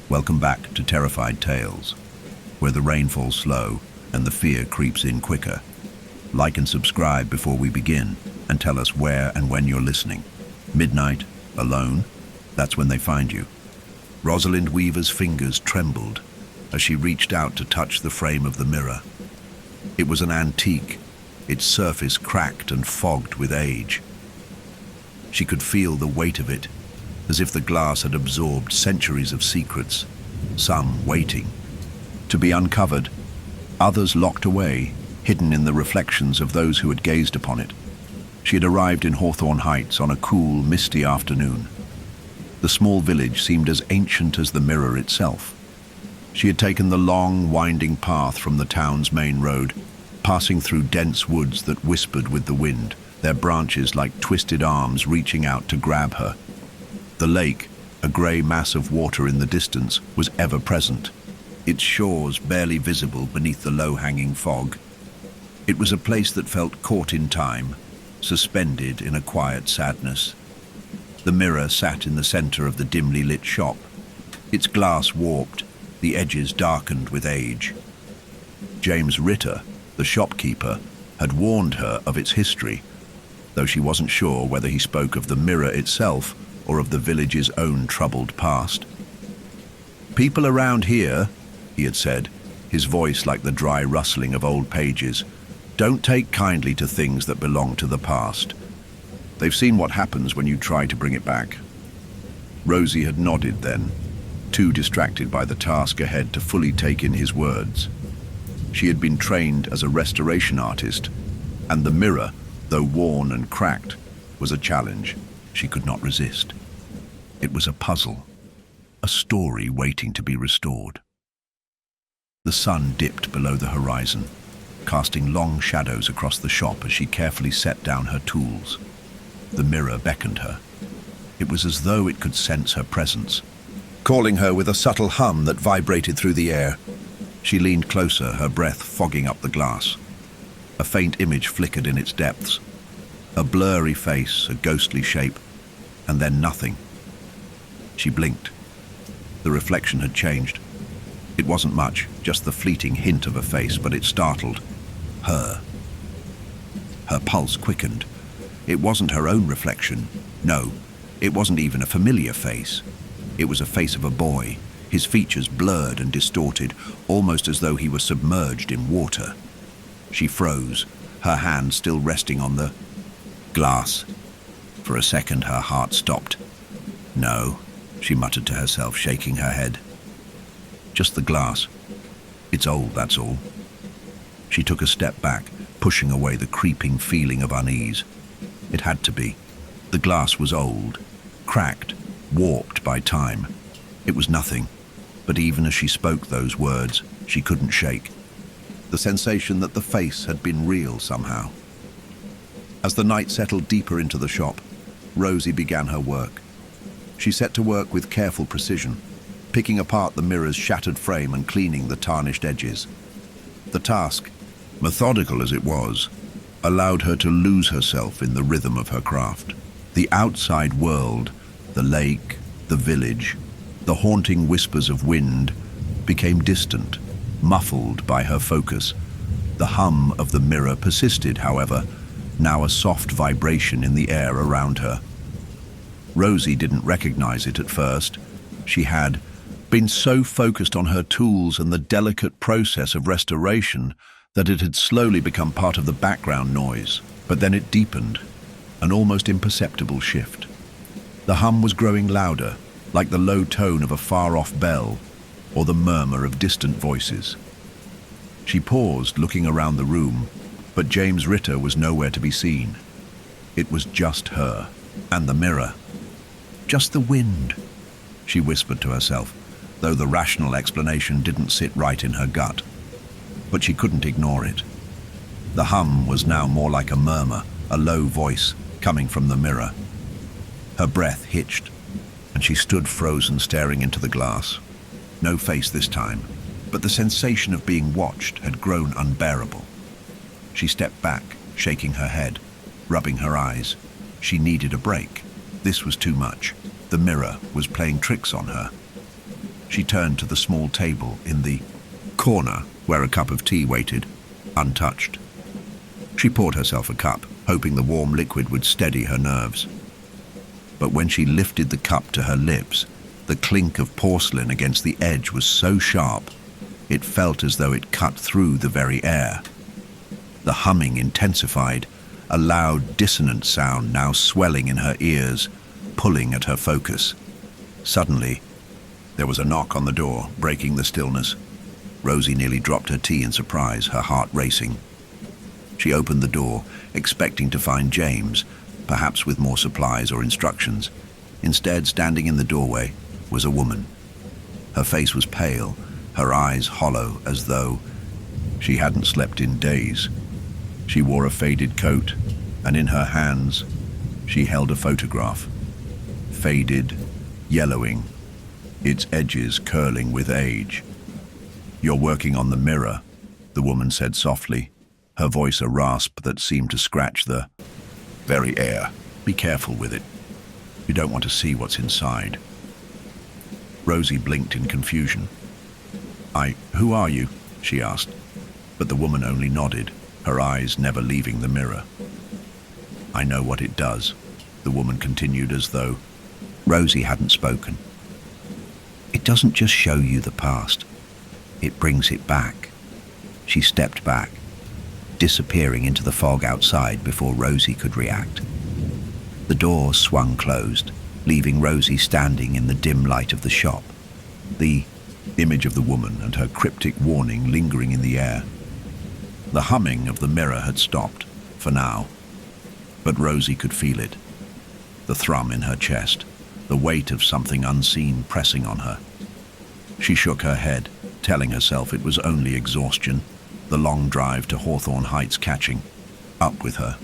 Welcome back to Terrified Tales, where the rain falls slow and the fear creeps in quicker. Like and subscribe before we begin, and tell us where and when you're listening. Midnight, alone, that's when they find you. Rosalind Weaver's fingers trembled as she reached out to touch the frame of the mirror. It was an antique, its surface cracked and fogged with age. She could feel the weight of it, as if the glass had absorbed centuries of secrets, some waiting to be uncovered, others locked away, hidden in the reflections of those who had gazed upon it. She had arrived in Hawthorne Heights on a cool, misty afternoon. The small village seemed as ancient as the mirror itself. She had taken the long, winding path from the town's main road, passing through dense woods that whispered with the wind, their branches like twisted arms reaching out to grab her. The lake, a grey mass of water in the distance, was ever present, its shores barely visible beneath the low-hanging fog. It was a place that felt caught in time, suspended in a quiet sadness. The mirror sat in the centre of the dimly lit shop, its glass warped, the edges darkened with age. James Ritter, the shopkeeper, had warned her of its history, though she wasn't sure whether he spoke of the mirror itself or of the village's own troubled past. "People around here," he had said, his voice like the dry rustling of old pages, "don't take kindly to things that belong to the past. They've seen what happens when you try to bring it back." Rosie had nodded then, too distracted by the task ahead to fully take in his words. She had been trained as a restoration artist, and the mirror, though worn and cracked, was a challenge she could not resist. It was a puzzle, a story waiting to be restored. The sun dipped below the horizon, casting long shadows across the shop as she carefully set down her tools. The mirror beckoned her. It was as though it could sense her presence, calling her with a subtle hum that vibrated through the air. She leaned closer, her breath fogging up the glass. A faint image flickered in its depths. A blurry face, a ghostly shape, and then nothing. She blinked. The reflection had changed. It wasn't much, just the fleeting hint of a face, but it startled her. Her pulse quickened. It wasn't her own reflection. No, it wasn't even a familiar face. It was a face of a boy, his features blurred and distorted, almost as though he were submerged in water. She froze, her hand still resting on the glass. For a second, her heart stopped. "No," she muttered to herself, shaking her head. "Just the glass. It's old, that's all." She took a step back, pushing away the creeping feeling of unease. It had to be. The glass was old, cracked, warped by time. It was nothing, but even as she spoke those words, she couldn't shake the sensation that the face had been real somehow. As the night settled deeper into the shop, Rosie began her work. She set to work with careful precision, picking apart the mirror's shattered frame and cleaning the tarnished edges. The task, methodical as it was, allowed her to lose herself in the rhythm of her craft. The outside world, the lake, the village, the haunting whispers of wind, became distant, muffled by her focus. The hum of the mirror persisted, however, now a soft vibration in the air around her. Rosie didn't recognize it at first. She had been so focused on her tools and the delicate process of restoration that it had slowly become part of the background noise. But then it deepened, an almost imperceptible shift. The hum was growing louder, like the low tone of a far-off bell or the murmur of distant voices. She paused, looking around the room, but James Ritter was nowhere to be seen. It was just her and the mirror. "Just the wind," she whispered to herself, though the rational explanation didn't sit right in her gut. But she couldn't ignore it. The hum was now more like a murmur, a low voice coming from the mirror. Her breath hitched, and she stood frozen, staring into the glass. No face this time, but the sensation of being watched had grown unbearable. She stepped back, shaking her head, rubbing her eyes. She needed a break. This was too much. The mirror was playing tricks on her. She turned to the small table in the corner where a cup of tea waited, untouched. She poured herself a cup, hoping the warm liquid would steady her nerves. But when she lifted the cup to her lips, the clink of porcelain against the edge was so sharp, it felt as though it cut through the very air. The humming intensified, a loud, dissonant sound now swelling in her ears, pulling at her focus. Suddenly, there was a knock on the door, breaking the stillness. Rosie nearly dropped her tea in surprise, her heart racing. She opened the door, expecting to find James, perhaps with more supplies or instructions. Instead, standing in the doorway, was a woman. Her face was pale, her eyes hollow, as though she hadn't slept in days. She wore a faded coat, and in her hands, she held a photograph. Faded, yellowing, its edges curling with age. "You're working on the mirror," the woman said softly, her voice a rasp that seemed to scratch the very air. "Be careful with it. You don't want to see what's inside." Rosie blinked in confusion. Who are you?" she asked, but the woman only nodded, her eyes never leaving the mirror. "I know what it does," the woman continued as though Rosie hadn't spoken. "It doesn't just show you the past, it brings it back." She stepped back, disappearing into the fog outside before Rosie could react. The door swung closed, leaving Rosie standing in the dim light of the shop, the image of the woman and her cryptic warning lingering in the air. The humming of the mirror had stopped, for now, but Rosie could feel it, the thrum in her chest, the weight of something unseen pressing on her. She shook her head, telling herself it was only exhaustion, the long drive to Hawthorne Heights catching up with her.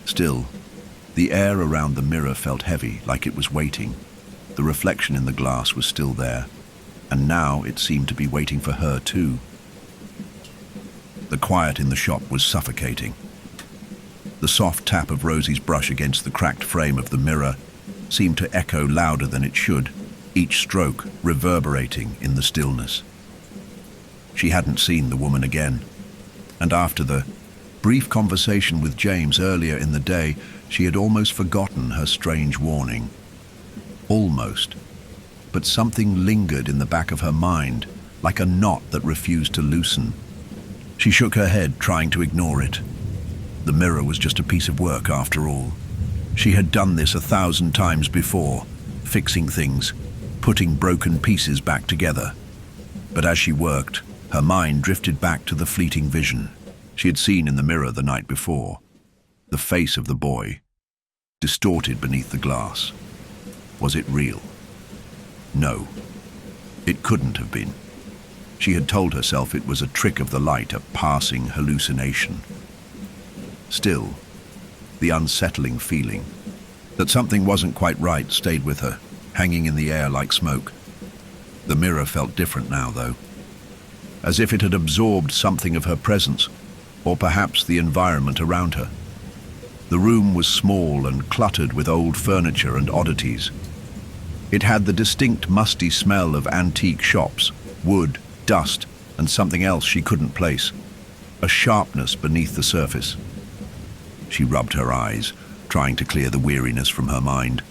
Still, the air around the mirror felt heavy, like it was waiting. The reflection in the glass was still there, and now it seemed to be waiting for her too. The quiet in the shop was suffocating. The soft tap of Rosie's brush against the cracked frame of the mirror seemed to echo louder than it should, each stroke reverberating in the stillness. She hadn't seen the woman again, and after the brief conversation with James earlier in the day, she had almost forgotten her strange warning. Almost. But something lingered in the back of her mind, like a knot that refused to loosen. She shook her head, trying to ignore it. The mirror was just a piece of work after all. She had done this 1,000 times before, fixing things, putting broken pieces back together. But as she worked, her mind drifted back to the fleeting vision she had seen in the mirror the night before. The face of the boy, distorted beneath the glass. Was it real? No, it couldn't have been. She had told herself it was a trick of the light, a passing hallucination. Still, the unsettling feeling that something wasn't quite right stayed with her, hanging in the air like smoke. The mirror felt different now, though, as if it had absorbed something of her presence, or perhaps the environment around her. The room was small and cluttered with old furniture and oddities. It had the distinct musty smell of antique shops, wood, dust, and something else she couldn't place, a sharpness beneath the surface. She rubbed her eyes, trying to clear the weariness from her mind.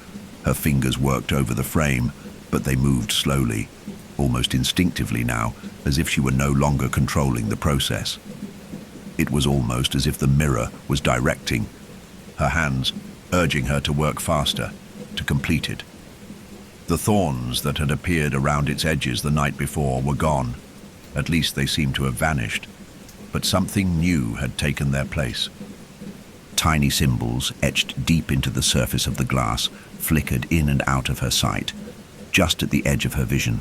Her fingers worked over the frame, but they moved slowly, almost instinctively now, as if she were no longer controlling the process. It was almost as if the mirror was directing, her hands urging her to work faster, to complete it. The thorns that had appeared around its edges the night before were gone. At least they seemed to have vanished, but something new had taken their place. Tiny symbols etched deep into the surface of the glass flickered in and out of her sight, just at the edge of her vision.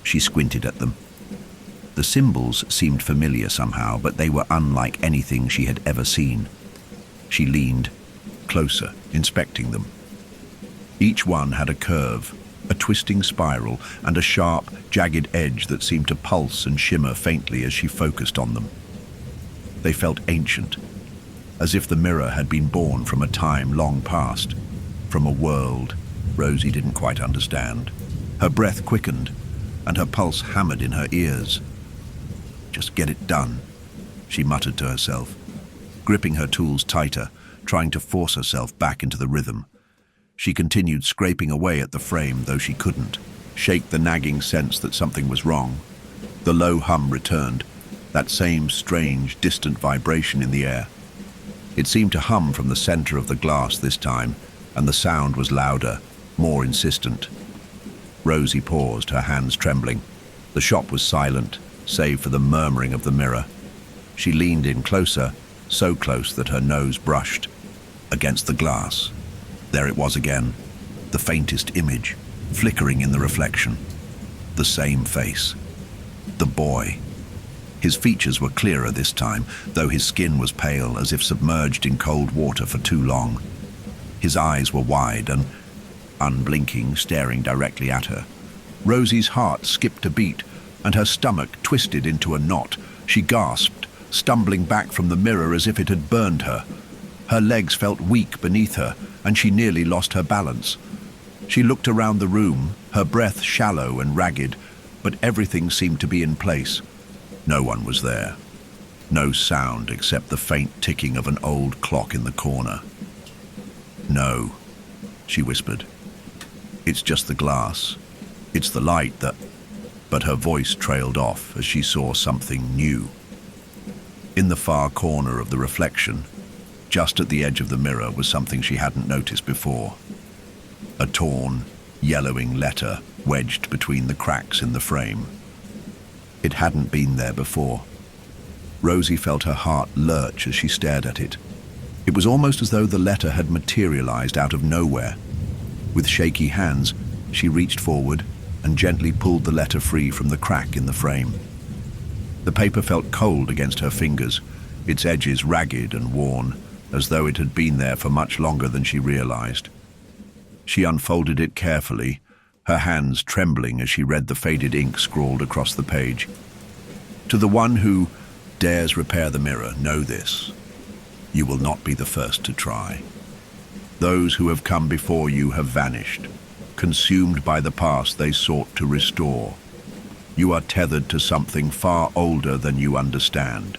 She squinted at them. The symbols seemed familiar somehow, but they were unlike anything she had ever seen. She leaned closer, inspecting them. Each one had a curve, a twisting spiral, and a sharp, jagged edge that seemed to pulse and shimmer faintly as she focused on them. They felt ancient, as if the mirror had been born from a time long past, from a world Rosie didn't quite understand. Her breath quickened, and her pulse hammered in her ears. "Just get it done," she muttered to herself, gripping her tools tighter, trying to force herself back into the rhythm. She continued scraping away at the frame, though she couldn't shake the nagging sense that something was wrong. The low hum returned, that same strange, distant vibration in the air. It seemed to hum from the center of the glass this time, and the sound was louder, more insistent. Rosie paused, her hands trembling. The shop was silent, save for the murmuring of the mirror. She leaned in closer, so close that her nose brushed against the glass. There it was again, the faintest image, flickering in the reflection. The same face. The boy. His features were clearer this time, though his skin was pale, as if submerged in cold water for too long. His eyes were wide and unblinking, staring directly at her. Rosie's heart skipped a beat, and her stomach twisted into a knot. She gasped, stumbling back from the mirror as if it had burned her. Her legs felt weak beneath her, and she nearly lost her balance. She looked around the room, her breath shallow and ragged, but everything seemed to be in place. No one was there. No sound except the faint ticking of an old clock in the corner. "No," she whispered. "It's just the glass. It's the light that..." But her voice trailed off as she saw something new. In the far corner of the reflection, just at the edge of the mirror, was something she hadn't noticed before. A torn, yellowing letter wedged between the cracks in the frame. It hadn't been there before. Rosie felt her heart lurch as she stared at it. It was almost as though the letter had materialized out of nowhere. With shaky hands, she reached forward and gently pulled the letter free from the crack in the frame. The paper felt cold against her fingers, its edges ragged and worn, as though it had been there for much longer than she realized. She unfolded it carefully, her hands trembling as she read the faded ink scrawled across the page. "To the one who dares repair the mirror, know this: you will not be the first to try. Those who have come before you have vanished, consumed by the past they sought to restore. You are tethered to something far older than you understand.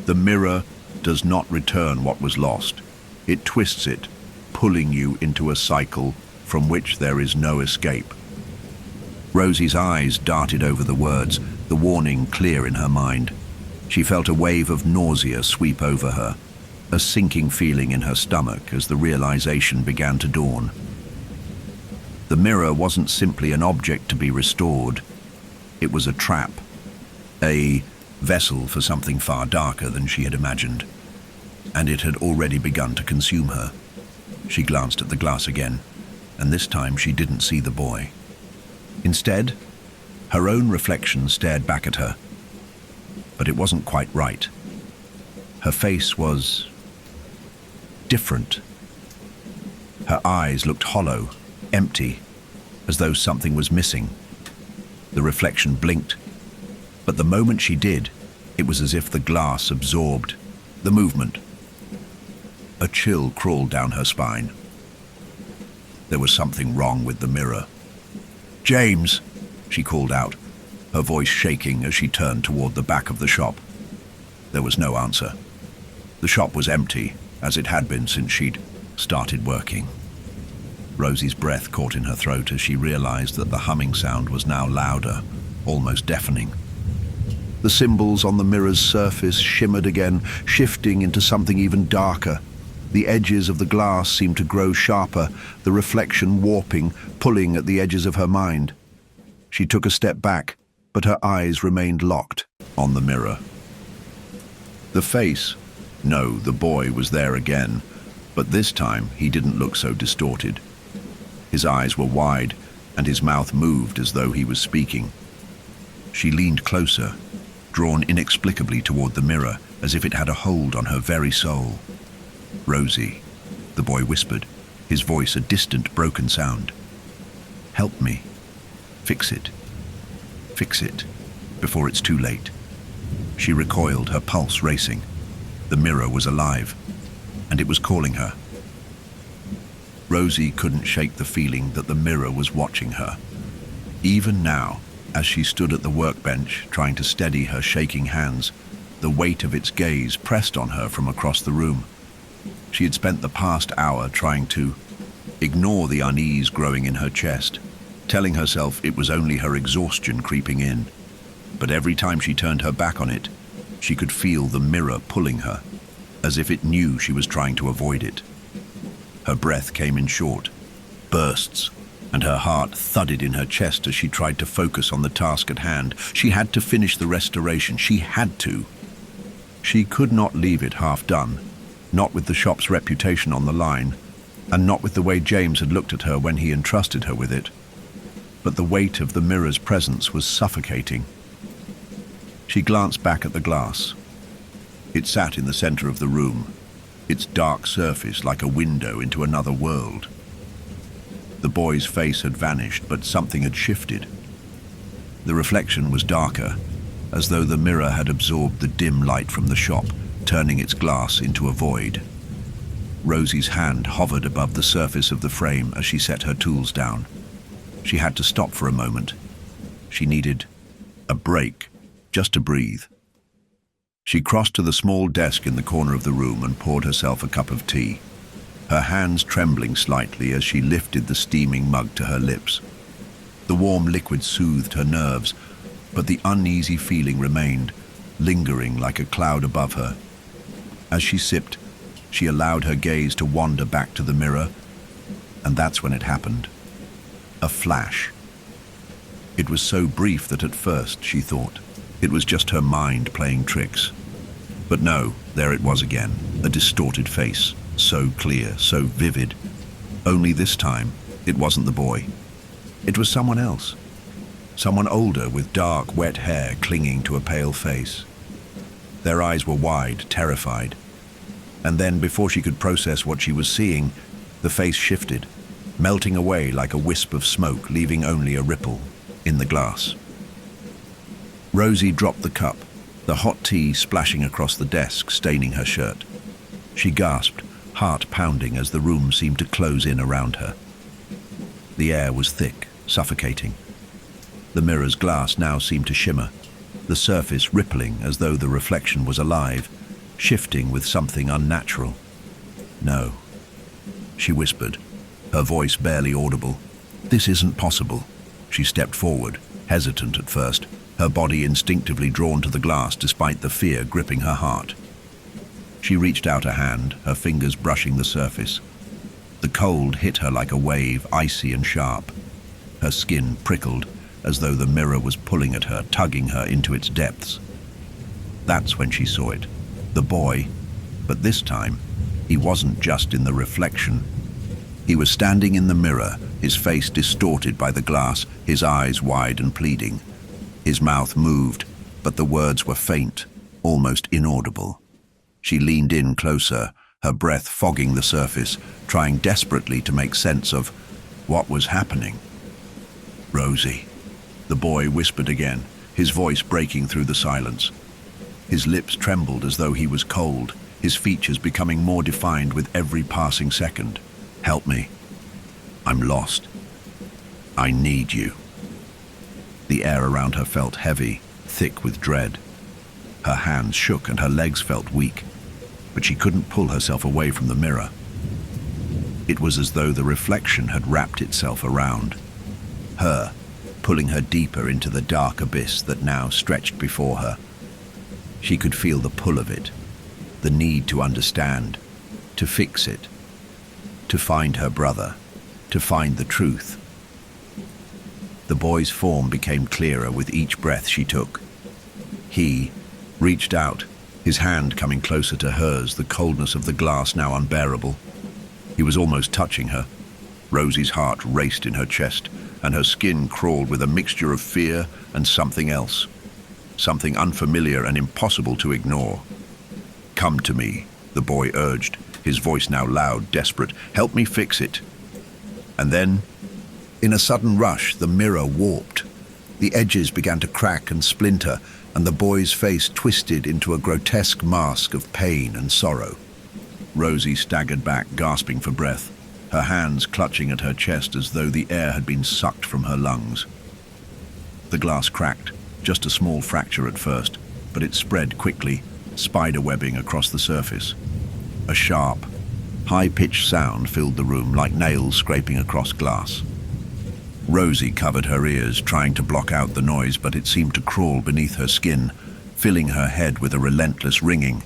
The mirror does not return what was lost. It twists it, pulling you into a cycle from which there is no escape." Rosie's eyes darted over the words, the warning clear in her mind. She felt a wave of nausea sweep over her, a sinking feeling in her stomach as the realization began to dawn. The mirror wasn't simply an object to be restored. It was a trap, a vessel for something far darker than she had imagined, and it had already begun to consume her. She glanced at the glass again, and this time she didn't see the boy. Instead, her own reflection stared back at her. But it wasn't quite right. Her face was different. Her eyes looked hollow, empty, as though something was missing. The reflection blinked, but the moment she did, it was as if the glass absorbed the movement. A chill crawled down her spine. There was something wrong with the mirror. "James!" she called out, her voice shaking as she turned toward the back of the shop. There was no answer. The shop was empty, as it had been since she'd started working. Rosie's breath caught in her throat as she realized that the humming sound was now louder, almost deafening. The symbols on the mirror's surface shimmered again, shifting into something even darker. The edges of the glass seemed to grow sharper, the reflection warping, pulling at the edges of her mind. She took a step back, but her eyes remained locked on the mirror. The face, no, the boy was there again, but this time he didn't look so distorted. His eyes were wide, and his mouth moved as though he was speaking. She leaned closer, drawn inexplicably toward the mirror, as if it had a hold on her very soul. "Rosie," the boy whispered, his voice a distant, broken sound. "Help me. Fix it. Fix it, before it's too late." She recoiled, her pulse racing. The mirror was alive, and it was calling her. Rosie couldn't shake the feeling that the mirror was watching her. Even now, as she stood at the workbench trying to steady her shaking hands, the weight of its gaze pressed on her from across the room. She had spent the past hour trying to ignore the unease growing in her chest, telling herself it was only her exhaustion creeping in. But every time she turned her back on it, she could feel the mirror pulling her, as if it knew she was trying to avoid it. Her breath came in short bursts, and her heart thudded in her chest as she tried to focus on the task at hand. She had to finish the restoration. She had to. She could not leave it half done, not with the shop's reputation on the line, and not with the way James had looked at her when he entrusted her with it. But the weight of the mirror's presence was suffocating. She glanced back at the glass. It sat in the center of the room, its dark surface like a window into another world. The boy's face had vanished, but something had shifted. The reflection was darker, as though the mirror had absorbed the dim light from the shop, turning its glass into a void. Rosie's hand hovered above the surface of the frame as she set her tools down. She had to stop for a moment. She needed a break, just to breathe. She crossed to the small desk in the corner of the room and poured herself a cup of tea, her hands trembling slightly as she lifted the steaming mug to her lips. The warm liquid soothed her nerves, but the uneasy feeling remained, lingering like a cloud above her. As she sipped, she allowed her gaze to wander back to the mirror, and that's when it happened. A flash. It was so brief that at first she thought it was just her mind playing tricks. But no, there it was again, a distorted face, so clear, so vivid. Only this time, it wasn't the boy. It was someone else. Someone older with dark, wet hair clinging to a pale face. Their eyes were wide, terrified. And then, before she could process what she was seeing, the face shifted, melting away like a wisp of smoke, leaving only a ripple in the glass. Rosie dropped the cup, the hot tea splashing across the desk, staining her shirt. She gasped, heart pounding as the room seemed to close in around her. The air was thick, suffocating. The mirror's glass now seemed to shimmer, the surface rippling as though the reflection was alive, shifting with something unnatural. No, she whispered, her voice barely audible. This isn't possible. She stepped forward, hesitant at first, her body instinctively drawn to the glass despite the fear gripping her heart. She reached out a hand, her fingers brushing the surface. The cold hit her like a wave, icy and sharp. Her skin prickled, as though the mirror was pulling at her, tugging her into its depths. That's when she saw it. The boy, but this time, he wasn't just in the reflection. He was standing in the mirror, his face distorted by the glass, his eyes wide and pleading. His mouth moved, but the words were faint, almost inaudible. She leaned in closer, her breath fogging the surface, trying desperately to make sense of what was happening. Rosie, the boy whispered again, his voice breaking through the silence. His lips trembled as though he was cold, his features becoming more defined with every passing second. Help me. I'm lost. I need you. The air around her felt heavy, thick with dread. Her hands shook and her legs felt weak, but she couldn't pull herself away from the mirror. It was as though the reflection had wrapped itself around her, pulling her deeper into the dark abyss that now stretched before her. She could feel the pull of it, the need to understand, to fix it, to find her brother, to find the truth. The boy's form became clearer with each breath she took. He reached out, his hand coming closer to hers, the coldness of the glass now unbearable. He was almost touching her. Rosie's heart raced in her chest, and her skin crawled with a mixture of fear and something else, something unfamiliar and impossible to ignore. Come to me, the boy urged, his voice now loud, desperate. Help me fix it. And then, in a sudden rush, the mirror warped. The edges began to crack and splinter, and the boy's face twisted into a grotesque mask of pain and sorrow. Rosie staggered back, gasping for breath, her hands clutching at her chest as though the air had been sucked from her lungs. The glass cracked, just a small fracture at first, but it spread quickly, spider-webbing across the surface. A sharp, high-pitched sound filled the room like nails scraping across glass. Rosie covered her ears, trying to block out the noise, but it seemed to crawl beneath her skin, filling her head with a relentless ringing.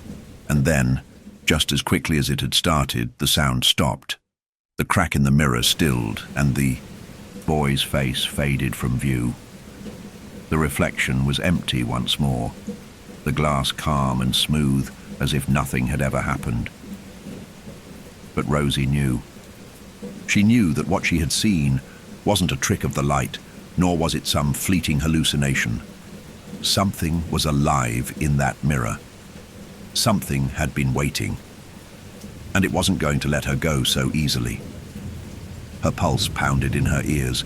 And then, just as quickly as it had started, the sound stopped. The crack in the mirror stilled, and the boy's face faded from view. The reflection was empty once more, the glass calm and smooth, as if nothing had ever happened. But Rosie knew. She knew that what she had seen wasn't a trick of the light, nor was it some fleeting hallucination. Something was alive in that mirror. Something had been waiting, and it wasn't going to let her go so easily. Her pulse pounded in her ears,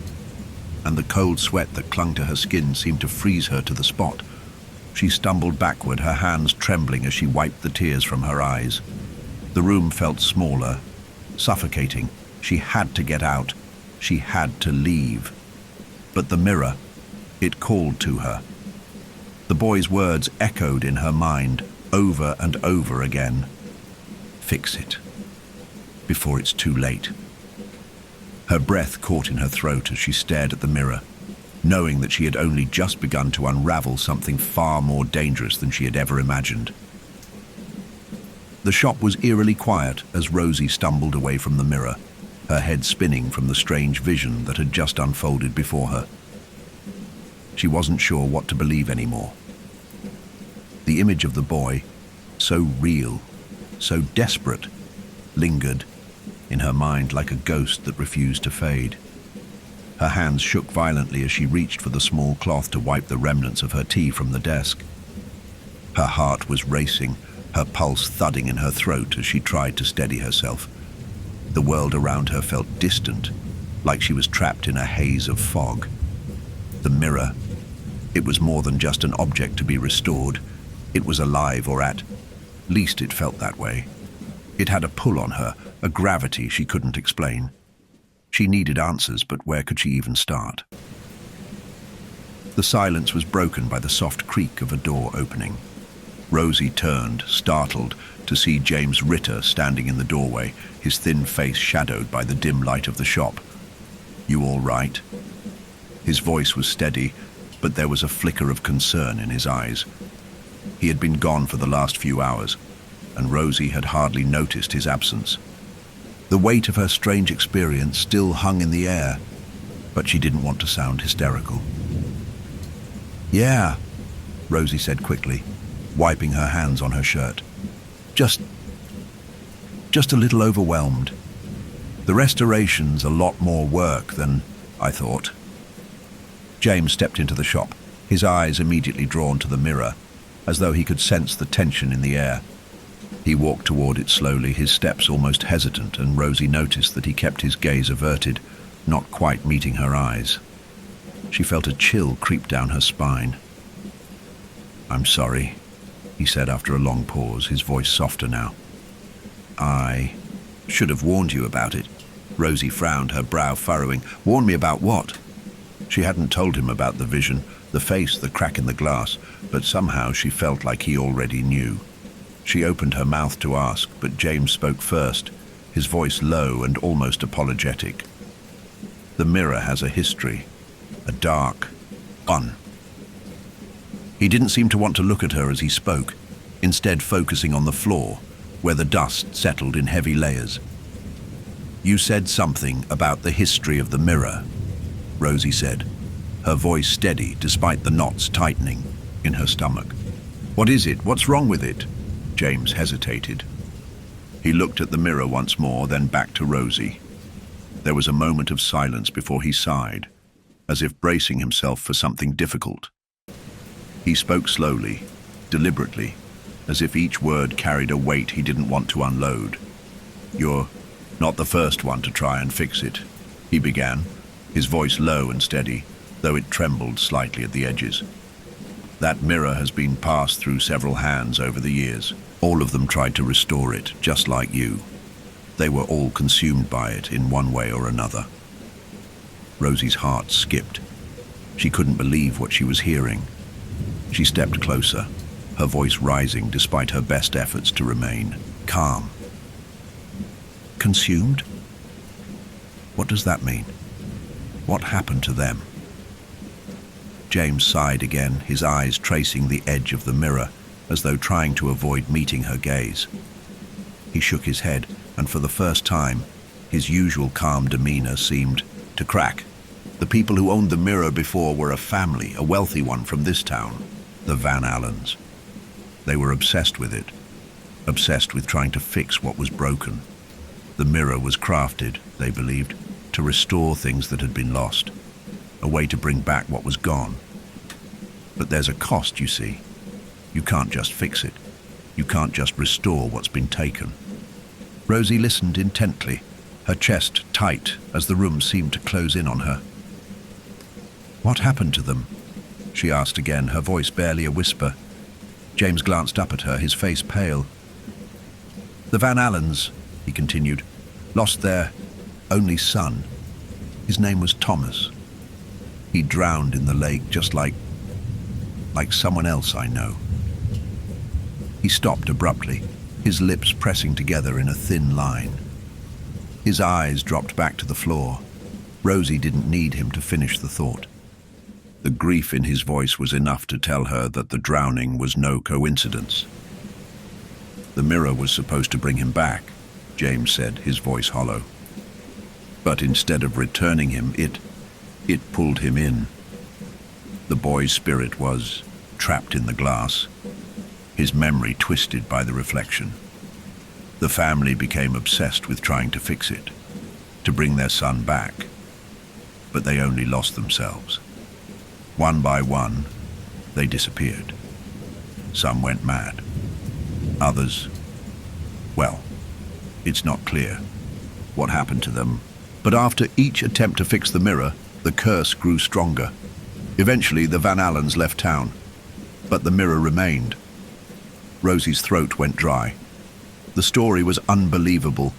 and the cold sweat that clung to her skin seemed to freeze her to the spot. She stumbled backward, her hands trembling as she wiped the tears from her eyes. The room felt smaller, suffocating. She had to get out. She had to leave. But the mirror, it called to her. The boy's words echoed in her mind, over and over again. Fix it, before it's too late. Her breath caught in her throat as she stared at the mirror, knowing that she had only just begun to unravel something far more dangerous than she had ever imagined. The shop was eerily quiet as Rosie stumbled away from the mirror, her head spinning from the strange vision that had just unfolded before her. She wasn't sure what to believe anymore. The image of the boy, so real, so desperate, lingered in her mind like a ghost that refused to fade. Her hands shook violently as she reached for the small cloth to wipe the remnants of her tea from the desk. Her heart was racing, her pulse thudding in her throat as she tried to steady herself. The world around her felt distant, like she was trapped in a haze of fog. The mirror, it was more than just an object to be restored. It was alive, or at least it felt that way. It had a pull on her, a gravity she couldn't explain. She needed answers, but where could she even start? The silence was broken by the soft creak of a door opening. Rosie turned, startled, to see James Ritter standing in the doorway, his thin face shadowed by the dim light of the shop. "You all right?" His voice was steady, but there was a flicker of concern in his eyes. He had been gone for the last few hours, and Rosie had hardly noticed his absence. The weight of her strange experience still hung in the air, but she didn't want to sound hysterical. "Yeah," Rosie said quickly, wiping her hands on her shirt. Just a little overwhelmed. The restoration's a lot more work than I thought." James stepped into the shop, his eyes immediately drawn to the mirror, as though he could sense the tension in the air. He walked toward it slowly, his steps almost hesitant, and Rosie noticed that he kept his gaze averted, not quite meeting her eyes. She felt a chill creep down her spine. "I'm sorry," he said after a long pause, his voice softer now. "I should have warned you about it." Rosie frowned, her brow furrowing. "Warn me about what?" She hadn't told him about the vision, the face, the crack in the glass, but somehow she felt like he already knew. She opened her mouth to ask, but James spoke first, his voice low and almost apologetic. "The mirror has a history, a dark one." He didn't seem to want to look at her as he spoke, instead focusing on the floor, where the dust settled in heavy layers. "You said something about the history of the mirror," Rosie said, her voice steady despite the knots tightening in her stomach. "What is it? What's wrong with it?" James hesitated. He looked at the mirror once more, then back to Rosie. There was a moment of silence before he sighed, as if bracing himself for something difficult. He spoke slowly, deliberately, as if each word carried a weight he didn't want to unload. "You're not the first one to try and fix it," he began, his voice low and steady, though it trembled slightly at the edges. "That mirror has been passed through several hands over the years. All of them tried to restore it, just like you. They were all consumed by it in one way or another." Rosie's heart skipped. She couldn't believe what she was hearing. She stepped closer, her voice rising despite her best efforts to remain calm. Consumed? What does that mean? What happened to them? James sighed again, his eyes tracing the edge of the mirror, as though trying to avoid meeting her gaze. He shook his head, and for the first time, his usual calm demeanor seemed to crack. The people who owned the mirror before were a family, a wealthy one from this town, the Van Allens. They were obsessed with it, obsessed with trying to fix what was broken. The mirror was crafted, they believed, to restore things that had been lost, a way to bring back what was gone. But there's a cost, you see. You can't just fix it. You can't just restore what's been taken. Rosie listened intently, her chest tight as the room seemed to close in on her. What happened to them? She asked again, her voice barely a whisper. James glanced up at her, his face pale. The Van Allens, he continued, lost their only son. His name was Thomas. He drowned in the lake just like someone else I know. He stopped abruptly, his lips pressing together in a thin line. His eyes dropped back to the floor. Rosie didn't need him to finish the thought. The grief in his voice was enough to tell her that the drowning was no coincidence. The mirror was supposed to bring him back, James said, his voice hollow. But instead of returning him, it pulled him in. The boy's spirit was trapped in the glass, his memory twisted by the reflection. The family became obsessed with trying to fix it, to bring their son back. But they only lost themselves. One by one, they disappeared. Some went mad. Others, well, it's not clear what happened to them. But after each attempt to fix the mirror, the curse grew stronger. Eventually, the Van Allens left town, but the mirror remained. Rosie's throat went dry. The story was unbelievable,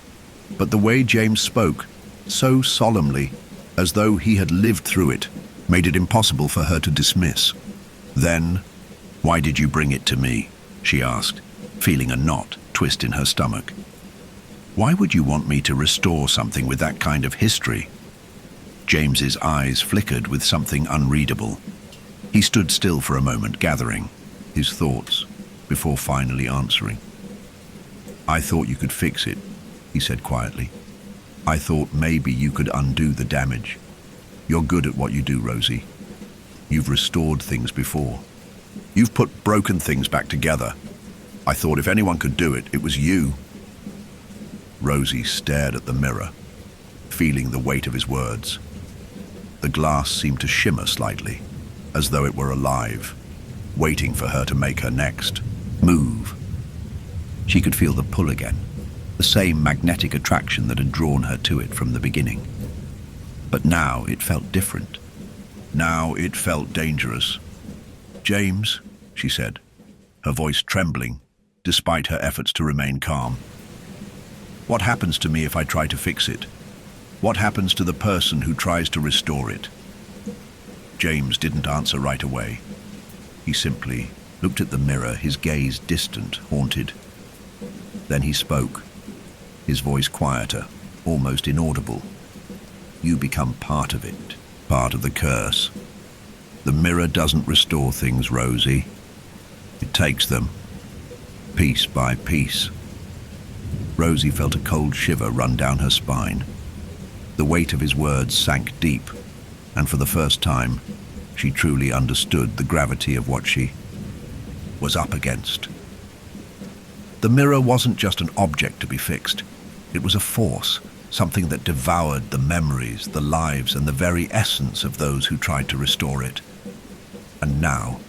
but the way James spoke, so solemnly, as though he had lived through it, made it impossible for her to dismiss. Then, why did you bring it to me? She asked, feeling a knot twist in her stomach. Why would you want me to restore something with that kind of history? James's eyes flickered with something unreadable. He stood still for a moment, gathering his thoughts, before finally answering. I thought you could fix it, he said quietly. I thought maybe you could undo the damage. You're good at what you do, Rosie. You've restored things before. You've put broken things back together. I thought if anyone could do it, it was you. Rosie stared at the mirror, feeling the weight of his words. The glass seemed to shimmer slightly, as though it were alive, waiting for her to make her next move. She could feel the pull again, the same magnetic attraction that had drawn her to it from the beginning. But now it felt different. Now it felt dangerous. James, she said, her voice trembling, despite her efforts to remain calm. What happens to me if I try to fix it? What happens to the person who tries to restore it? James didn't answer right away. He simply looked at the mirror, his gaze distant, haunted. Then he spoke, his voice quieter, almost inaudible. You become part of it, part of the curse. The mirror doesn't restore things, Rosie. It takes them, piece by piece. Rosie felt a cold shiver run down her spine. The weight of his words sank deep, and for the first time, she truly understood the gravity of what she was up against. The mirror wasn't just an object to be fixed. It was a force, something that devoured the memories, the lives, and the very essence of those who tried to restore it. And now,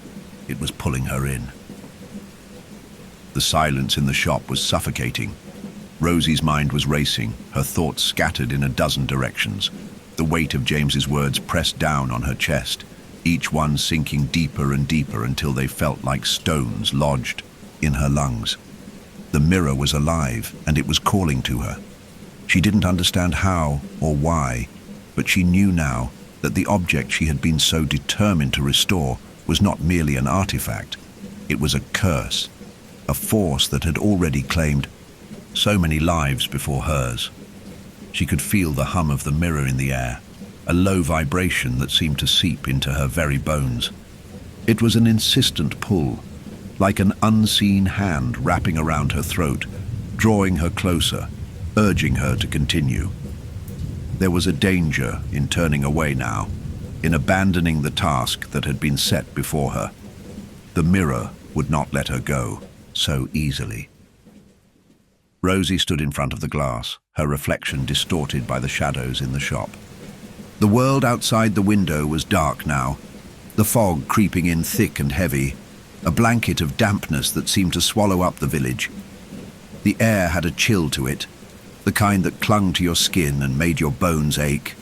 it was pulling her in. The silence in the shop was suffocating. Rosie's mind was racing, her thoughts scattered in a dozen directions. The weight of James's words pressed down on her chest, each one sinking deeper and deeper until they felt like stones lodged in her lungs. The mirror was alive, and it was calling to her. She didn't understand how or why, but she knew now that the object she had been so determined to restore was not merely an artifact. It was a curse, a force that had already claimed so many lives before hers. She could feel the hum of the mirror in the air, a low vibration that seemed to seep into her very bones. It was an insistent pull, like an unseen hand wrapping around her throat, drawing her closer, urging her to continue. There was a danger in turning away now, in abandoning the task that had been set before her. The mirror would not let her go so easily. Rosie stood in front of the glass, her reflection distorted by the shadows in the shop. The world outside the window was dark now, the fog creeping in thick and heavy, a blanket of dampness that seemed to swallow up the village. The air had a chill to it, the kind that clung to your skin and made your bones ache.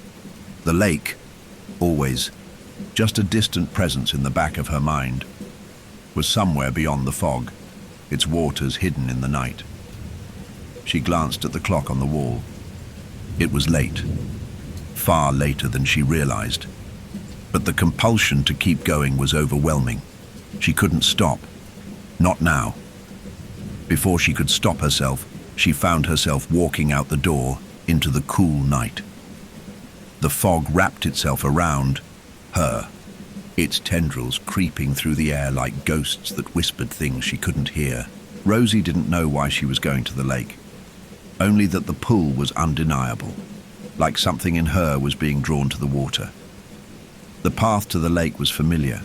The lake, always just a distant presence in the back of her mind, was somewhere beyond the fog, its waters hidden in the night. She glanced at the clock on the wall. It was late, far later than she realized. But the compulsion to keep going was overwhelming. She couldn't stop. Not now. Before she could stop herself, she found herself walking out the door into the cool night. The fog wrapped itself around her, its tendrils creeping through the air like ghosts that whispered things she couldn't hear. Rosie didn't know why she was going to the lake, only that the pull was undeniable, like something in her was being drawn to the water. The path to the lake was familiar,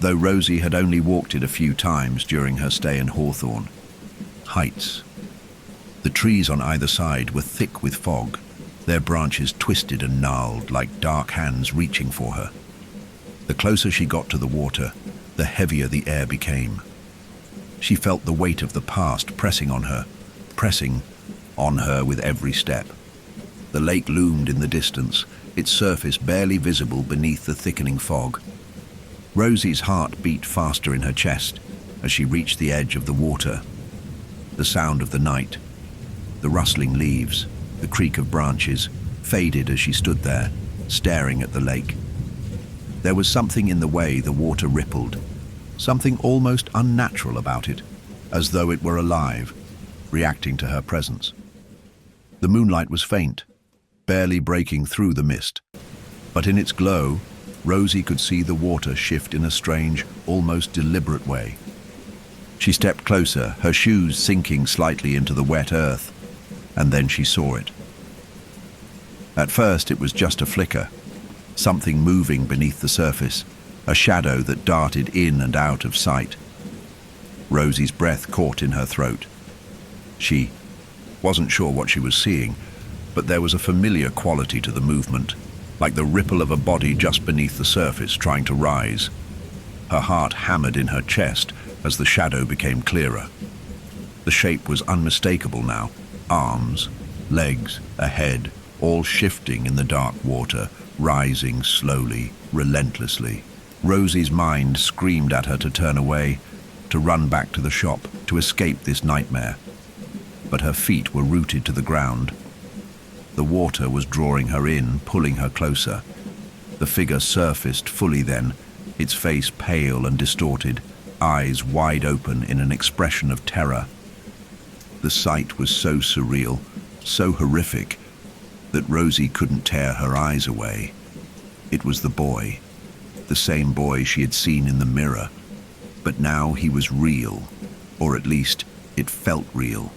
though Rosie had only walked it a few times during her stay in Hawthorne. Heights. The trees on either side were thick with fog, their branches twisted and gnarled like dark hands reaching for her. The closer she got to the water, the heavier the air became. She felt the weight of the past pressing on her with every step. The lake loomed in the distance, its surface barely visible beneath the thickening fog. Rosie's heart beat faster in her chest as she reached the edge of the water. The sound of the night, the rustling leaves, the creak of branches, faded as she stood there, staring at the lake. There was something in the way the water rippled, something almost unnatural about it, as though it were alive, reacting to her presence. The moonlight was faint, barely breaking through the mist, but in its glow, Rosie could see the water shift in a strange, almost deliberate way. She stepped closer, her shoes sinking slightly into the wet earth, and then she saw it. At first it was just a flicker, something moving beneath the surface, a shadow that darted in and out of sight. Rosie's breath caught in her throat. She wasn't sure what she was seeing, but there was a familiar quality to the movement, like the ripple of a body just beneath the surface trying to rise. Her heart hammered in her chest as the shadow became clearer. The shape was unmistakable now, arms, legs, a head, all shifting in the dark water, rising slowly, relentlessly. Rosie's mind screamed at her to turn away, to run back to the shop, to escape this nightmare. But her feet were rooted to the ground. The water was drawing her in, pulling her closer. The figure surfaced fully then, its face pale and distorted, eyes wide open in an expression of terror. The sight was so surreal, so horrific, that Rosie couldn't tear her eyes away. It was the boy, the same boy she had seen in the mirror, but now he was real, or at least it felt real.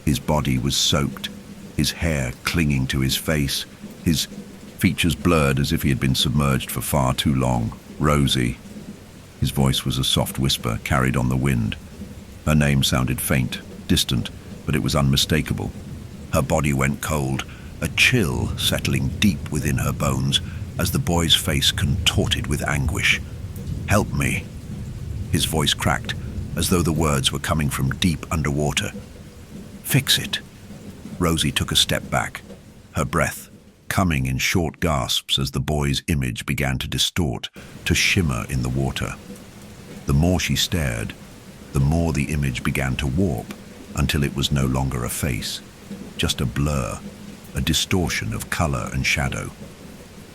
His body was soaked, his hair clinging to his face, his features blurred as if he had been submerged for far too long. Rosie. His voice was a soft whisper carried on the wind. Her name sounded faint, distant, but it was unmistakable. Her body went cold, a chill settling deep within her bones as the boy's face contorted with anguish. "Help me." His voice cracked, as though the words were coming from deep underwater. "Fix it." Rosie took a step back, her breath coming in short gasps as the boy's image began to distort, to shimmer in the water. The more she stared, the more the image began to warp, until it was no longer a face, just a blur, a distortion of color and shadow.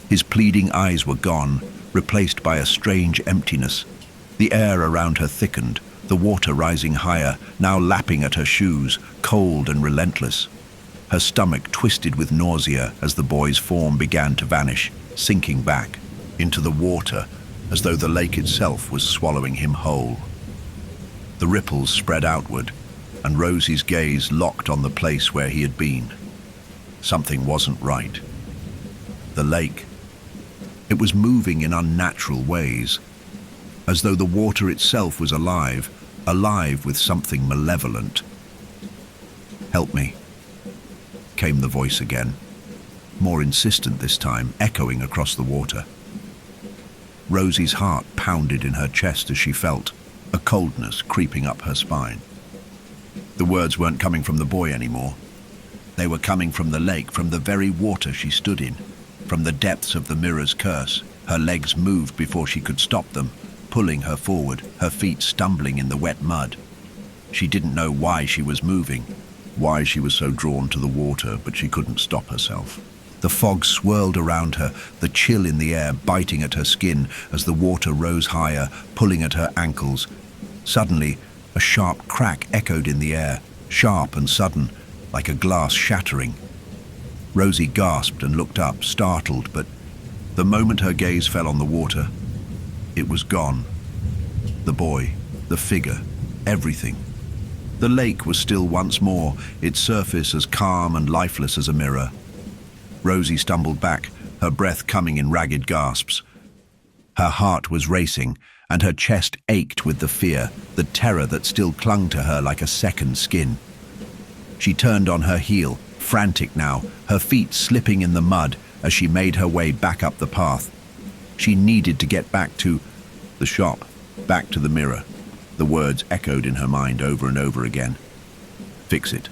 His pleading eyes were gone, replaced by a strange emptiness. The air around her thickened, the water rising higher, now lapping at her shoes, cold and relentless. Her stomach twisted with nausea as the boy's form began to vanish, sinking back into the water as though the lake itself was swallowing him whole. The ripples spread outward, and Rosie's gaze locked on the place where he had been. Something wasn't right. The lake. It was moving in unnatural ways, as though the water itself was alive with something malevolent. "Help me," came the voice again, more insistent this time, echoing across the water. Rosie's heart pounded in her chest as she felt a coldness creeping up her spine. The words weren't coming from the boy anymore. They were coming from the lake, from the very water she stood in, from the depths of the mirror's curse. Her legs moved before she could stop them, pulling her forward, her feet stumbling in the wet mud. She didn't know why she was moving, why she was so drawn to the water, but she couldn't stop herself. The fog swirled around her, the chill in the air biting at her skin as the water rose higher, pulling at her ankles. Suddenly, a sharp crack echoed in the air, sharp and sudden, like a glass shattering. Rosie gasped and looked up, startled, but the moment her gaze fell on the water, it was gone. The boy, the figure, everything. The lake was still once more, its surface as calm and lifeless as a mirror. Rosie stumbled back, her breath coming in ragged gasps. Her heart was racing, and her chest ached with the fear, the terror that still clung to her like a second skin. She turned on her heel, frantic now, her feet slipping in the mud as she made her way back up the path. She needed to get back to the shop, back to the mirror. The words echoed in her mind over and over again. Fix it.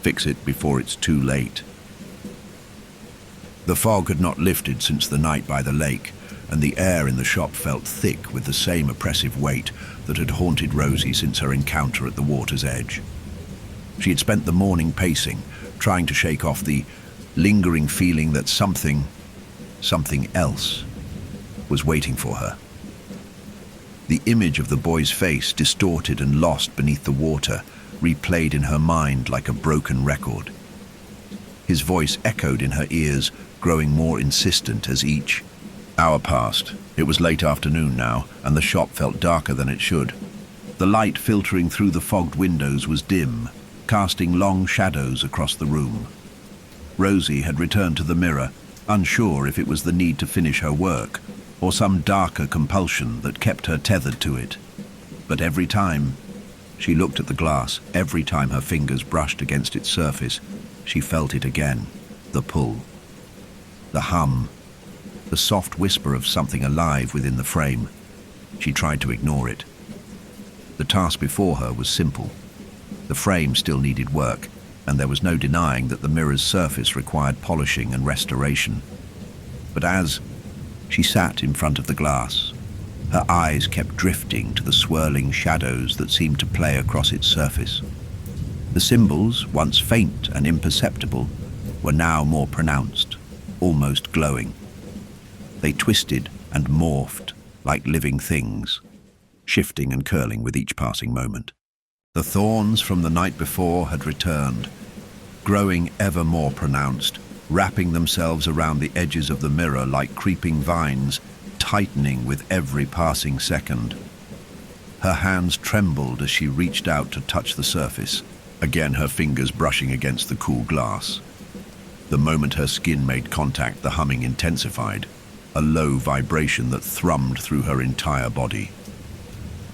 Fix it before it's too late. The fog had not lifted since the night by the lake, and the air in the shop felt thick with the same oppressive weight that had haunted Rosie since her encounter at the water's edge. She had spent the morning pacing, trying to shake off the lingering feeling that something else was waiting for her. The image of the boy's face, distorted and lost beneath the water, replayed in her mind like a broken record. His voice echoed in her ears, growing more insistent as each hour passed. It was late afternoon now, and the shop felt darker than it should. The light filtering through the fogged windows was dim, casting long shadows across the room. Rosie had returned to the mirror, unsure if it was the need to finish her work, or some darker compulsion that kept her tethered to it. But every time she looked at the glass, every time her fingers brushed against its surface, she felt it again, the pull, the hum, the soft whisper of something alive within the frame. She tried to ignore it. The task before her was simple. The frame still needed work, and there was no denying that the mirror's surface required polishing and restoration. But as she sat in front of the glass, her eyes kept drifting to the swirling shadows that seemed to play across its surface. The symbols, once faint and imperceptible, were now more pronounced, almost glowing. They twisted and morphed like living things, shifting and curling with each passing moment. The thorns from the night before had returned, growing ever more pronounced, wrapping themselves around the edges of the mirror like creeping vines, tightening with every passing second. Her hands trembled as she reached out to touch the surface, again her fingers brushing against the cool glass. The moment her skin made contact, the humming intensified, a low vibration that thrummed through her entire body.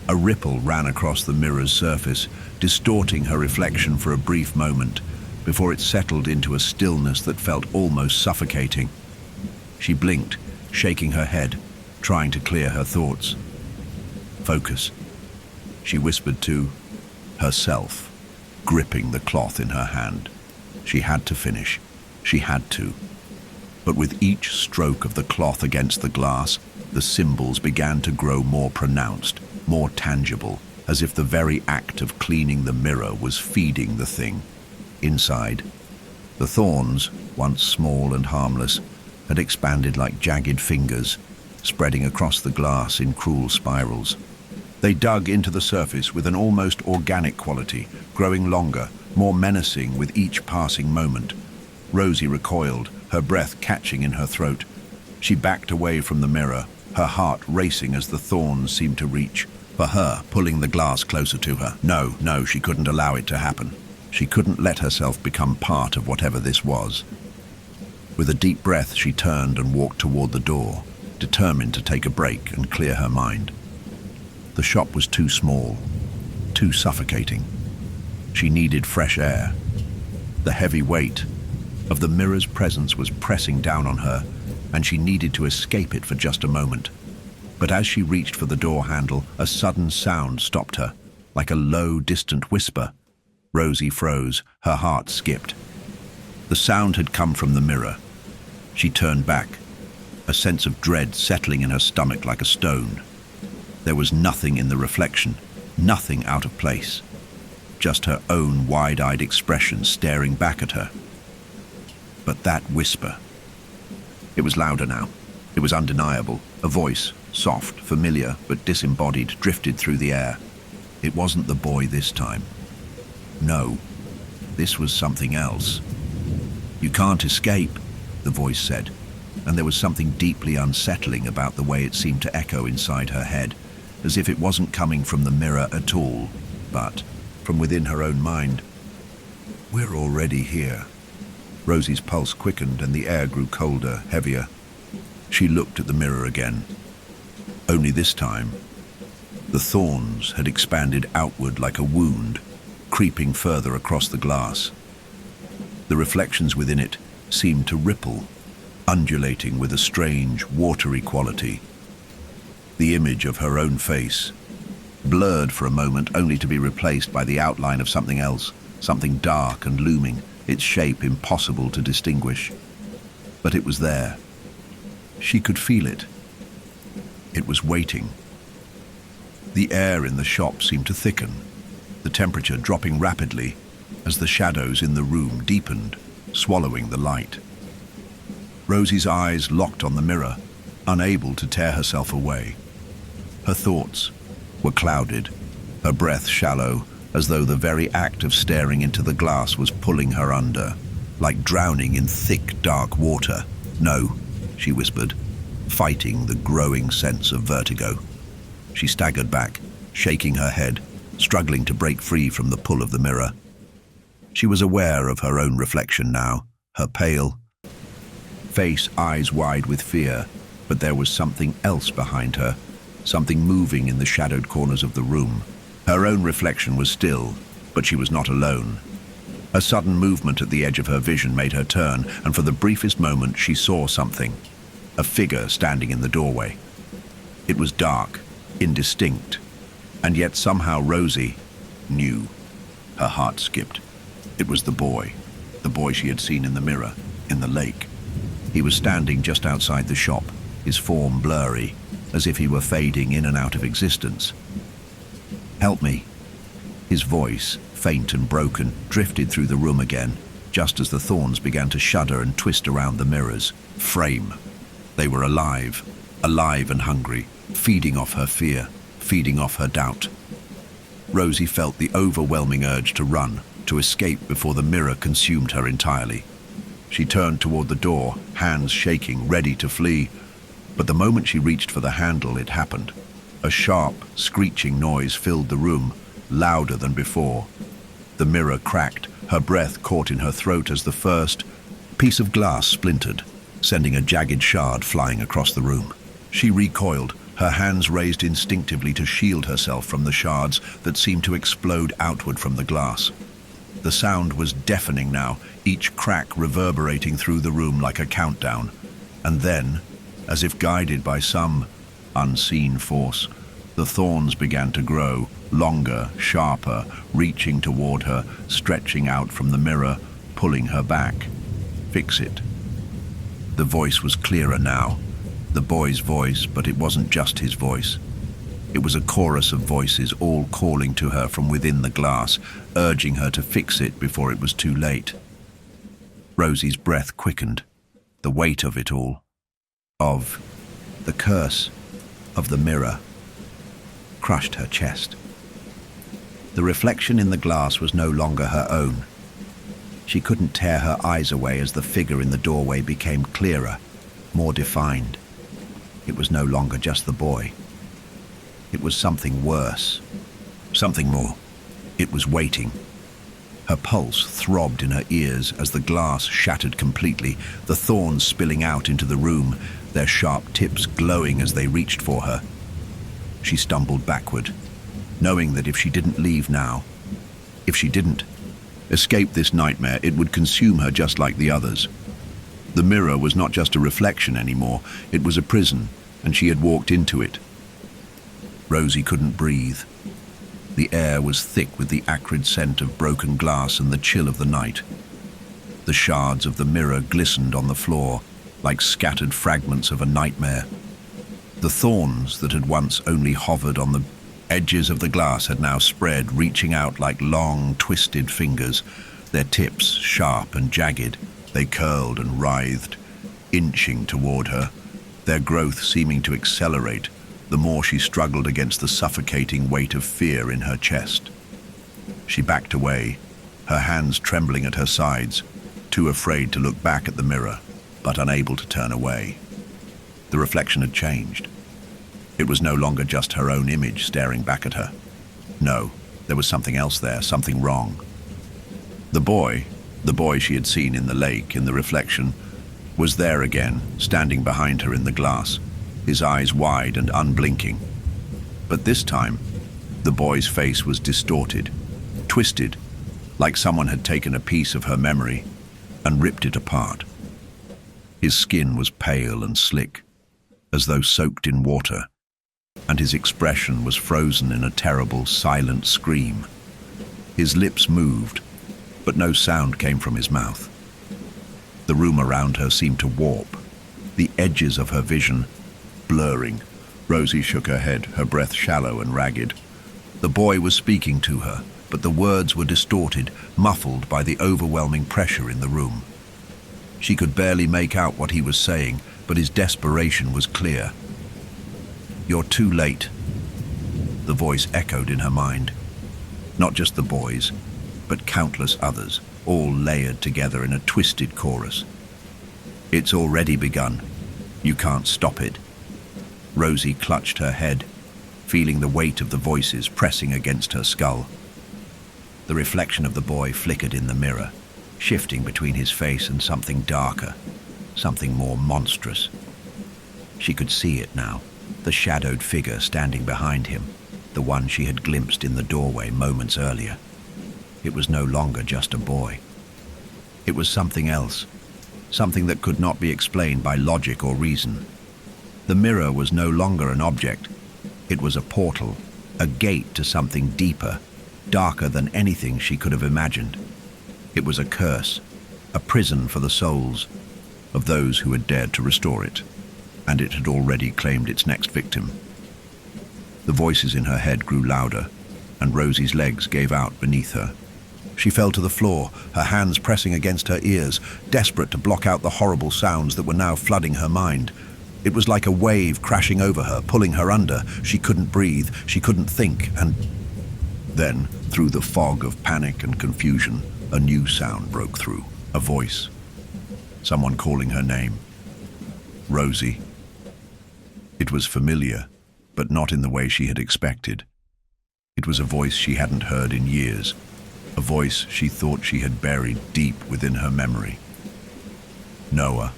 A ripple ran across the mirror's surface, distorting her reflection for a brief moment, before it settled into a stillness that felt almost suffocating. She blinked, shaking her head, trying to clear her thoughts. Focus, she whispered to herself, gripping the cloth in her hand. She had to finish. She had to. But with each stroke of the cloth against the glass, the symbols began to grow more pronounced, more tangible, as if the very act of cleaning the mirror was feeding the thing. Inside, the thorns, once small and harmless, had expanded like jagged fingers, spreading across the glass in cruel spirals. They dug into the surface with an almost organic quality, growing longer, more menacing with each passing moment. Rosie recoiled, her breath catching in her throat. She backed away from the mirror, her heart racing as the thorns seemed to reach. For her, pulling the glass closer to her. No, she couldn't allow it to happen. She couldn't let herself become part of whatever this was. With a deep breath, she turned and walked toward the door, determined to take a break and clear her mind. The shop was too small, too suffocating. She needed fresh air. The heavy weight of the mirror's presence was pressing down on her, and she needed to escape it for just a moment. But as she reached for the door handle, a sudden sound stopped her, like a low, distant whisper. Rosie froze, her heart skipped. The sound had come from the mirror. She turned back, a sense of dread settling in her stomach like a stone. There was nothing in the reflection, nothing out of place. Just her own wide-eyed expression staring back at her. But that whisper, it was louder now. It was undeniable. A voice, soft, familiar, but disembodied, drifted through the air. It wasn't the boy this time. No, this was something else. "You can't escape," the voice said, and there was something deeply unsettling about the way it seemed to echo inside her head, as if it wasn't coming from the mirror at all, but from within her own mind. "We're already here." Rosie's pulse quickened and the air grew colder, heavier. She looked at the mirror again. Only this time, the thorns had expanded outward like a wound, creeping further across the glass. The reflections within it seemed to ripple, undulating with a strange, watery quality. The image of her own face, blurred for a moment only to be replaced by the outline of something else, something dark and looming, its shape impossible to distinguish. But it was there. She could feel it. It was waiting. The air in the shop seemed to thicken, the temperature dropping rapidly as the shadows in the room deepened, swallowing the light. Rosie's eyes locked on the mirror, unable to tear herself away. Her thoughts were clouded, her breath shallow, as though the very act of staring into the glass was pulling her under, like drowning in thick, dark water. "No," she whispered, fighting the growing sense of vertigo. She staggered back, shaking her head, struggling to break free from the pull of the mirror. She was aware of her own reflection now, her pale face, eyes wide with fear, but there was something else behind her, something moving in the shadowed corners of the room. Her own reflection was still, but she was not alone. A sudden movement at the edge of her vision made her turn, and for the briefest moment she saw something. A figure standing in the doorway. It was dark, indistinct, and yet somehow Rosie knew. Her heart skipped. It was the boy she had seen in the mirror, in the lake. He was standing just outside the shop, his form blurry, as if he were fading in and out of existence. "Help me." His voice, faint and broken, drifted through the room again, just as the thorns began to shudder and twist around the mirror's frame. They were alive and hungry, feeding off her fear, feeding off her doubt. Rosie felt the overwhelming urge to run, to escape before the mirror consumed her entirely. She turned toward the door, hands shaking, ready to flee. But the moment she reached for the handle, it happened. A sharp, screeching noise filled the room, louder than before. The mirror cracked, her breath caught in her throat as the first piece of glass splintered, sending a jagged shard flying across the room. She recoiled, her hands raised instinctively to shield herself from the shards that seemed to explode outward from the glass. The sound was deafening now, each crack reverberating through the room like a countdown. And then, as if guided by some unseen force, the thorns began to grow, longer, sharper, reaching toward her, stretching out from the mirror, pulling her back. "Fix it." The voice was clearer now. The boy's voice, but it wasn't just his voice. It was a chorus of voices, all calling to her from within the glass, urging her to fix it before it was too late. Rosie's breath quickened. The weight of it all, of the curse of the mirror, crushed her chest. The reflection in the glass was no longer her own. She couldn't tear her eyes away as the figure in the doorway became clearer, more defined. It was no longer just the boy. It was something worse, something more. It was waiting. Her pulse throbbed in her ears as the glass shattered completely, the thorns spilling out into the room, their sharp tips glowing as they reached for her. She stumbled backward, knowing that if she didn't leave now, if she didn't escape this nightmare, it would consume her just like the others. The mirror was not just a reflection anymore, it was a prison, and she had walked into it. Rosie couldn't breathe. The air was thick with the acrid scent of broken glass and the chill of the night. The shards of the mirror glistened on the floor, like scattered fragments of a nightmare. The thorns that had once only hovered on the edges of the glass had now spread, reaching out like long, twisted fingers, their tips sharp and jagged. They curled and writhed, inching toward her, their growth seeming to accelerate the more she struggled against the suffocating weight of fear in her chest. She backed away, her hands trembling at her sides, too afraid to look back at the mirror, but unable to turn away. The reflection had changed. It was no longer just her own image staring back at her. No, there was something else there, something wrong. The boy she had seen in the lake, in the reflection, was there again, standing behind her in the glass, his eyes wide and unblinking. But this time, the boy's face was distorted, twisted, like someone had taken a piece of her memory and ripped it apart. His skin was pale and slick, as though soaked in water, and his expression was frozen in a terrible, silent scream. His lips moved, but no sound came from his mouth. The room around her seemed to warp, the edges of her vision blurring. Rosie shook her head, her breath shallow and ragged. The boy was speaking to her, but the words were distorted, muffled by the overwhelming pressure in the room. She could barely make out what he was saying, but his desperation was clear. "You're too late," the voice echoed in her mind. Not just the boys, but countless others, all layered together in a twisted chorus. "It's already begun. You can't stop it." Rosie clutched her head, feeling the weight of the voices pressing against her skull. The reflection of the boy flickered in the mirror, shifting between his face and something darker, something more monstrous. She could see it now, the shadowed figure standing behind him, the one she had glimpsed in the doorway moments earlier. It was no longer just a boy. It was something else, something that could not be explained by logic or reason. The mirror was no longer an object. It was a portal, a gate to something deeper, darker than anything she could have imagined. It was a curse, a prison for the souls of those who had dared to restore it, and it had already claimed its next victim. The voices in her head grew louder, and Rosie's legs gave out beneath her. She fell to the floor, her hands pressing against her ears, desperate to block out the horrible sounds that were now flooding her mind. It was like a wave crashing over her, pulling her under. She couldn't breathe, she couldn't think, and then, through the fog of panic and confusion, a new sound broke through, a voice. Someone calling her name. Rosie. It was familiar, but not in the way she had expected. It was a voice she hadn't heard in years, a voice she thought she had buried deep within her memory. "Noah,"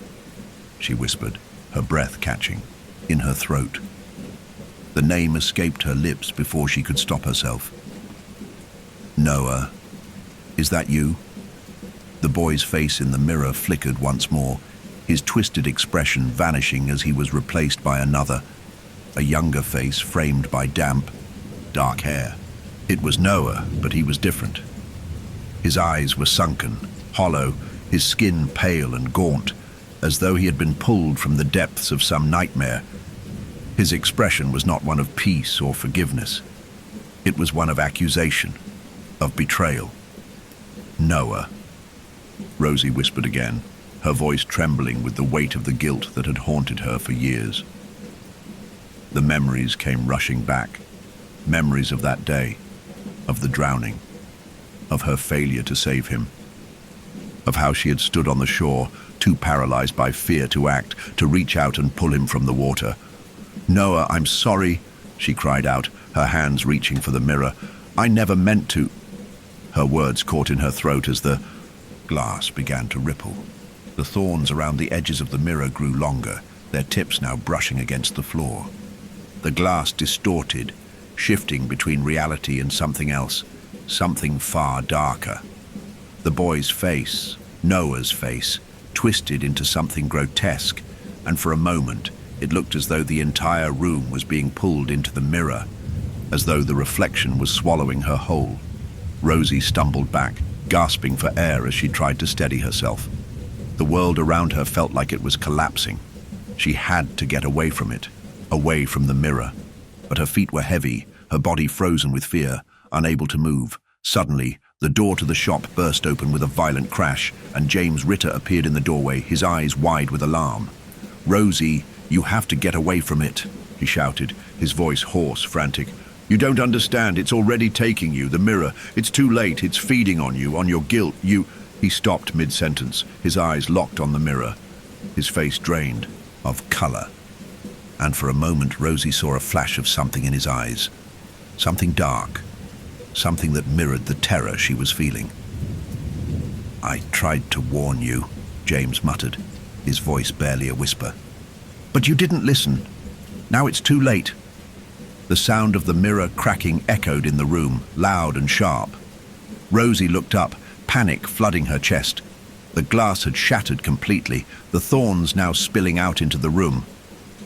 she whispered, her breath catching, in her throat. The name escaped her lips before she could stop herself. "Noah, is that you?" The boy's face in the mirror flickered once more, his twisted expression vanishing as he was replaced by another, a younger face framed by damp, dark hair. It was Noah, but he was different. His eyes were sunken, hollow, his skin pale and gaunt, as though he had been pulled from the depths of some nightmare. His expression was not one of peace or forgiveness. It was one of accusation, of betrayal. "Noah," Rosie whispered again, her voice trembling with the weight of the guilt that had haunted her for years. The memories came rushing back, memories of that day, of the drowning, of her failure to save him, of how she had stood on the shore, too paralyzed by fear to act, to reach out and pull him from the water. "Noah, I'm sorry," she cried out, her hands reaching for the mirror. "I never meant to." Her words caught in her throat as the glass began to ripple. The thorns around the edges of the mirror grew longer, their tips now brushing against the floor. The glass distorted, shifting between reality and something else, something far darker. The boy's face, Noah's face, twisted into something grotesque, and for a moment it looked as though the entire room was being pulled into the mirror, as though the reflection was swallowing her whole. Rosie stumbled back, gasping for air as she tried to steady herself. The world around her felt like it was collapsing. She had to get away from it, away from the mirror. But her feet were heavy, her body frozen with fear, unable to move. Suddenly, the door to the shop burst open with a violent crash, and James Ritter appeared in the doorway, his eyes wide with alarm. "Rosie, you have to get away from it," he shouted, his voice hoarse, frantic. "You don't understand. It's already taking you, the mirror. It's too late. It's feeding on you, on your guilt. He stopped mid-sentence, his eyes locked on the mirror, his face drained of color. And for a moment, Rosie saw a flash of something in his eyes. Something dark. Something that mirrored the terror she was feeling. "I tried to warn you," James muttered, his voice barely a whisper. "But you didn't listen. Now it's too late." The sound of the mirror cracking echoed in the room, loud and sharp. Rosie looked up, panic flooding her chest. The glass had shattered completely, the thorns now spilling out into the room,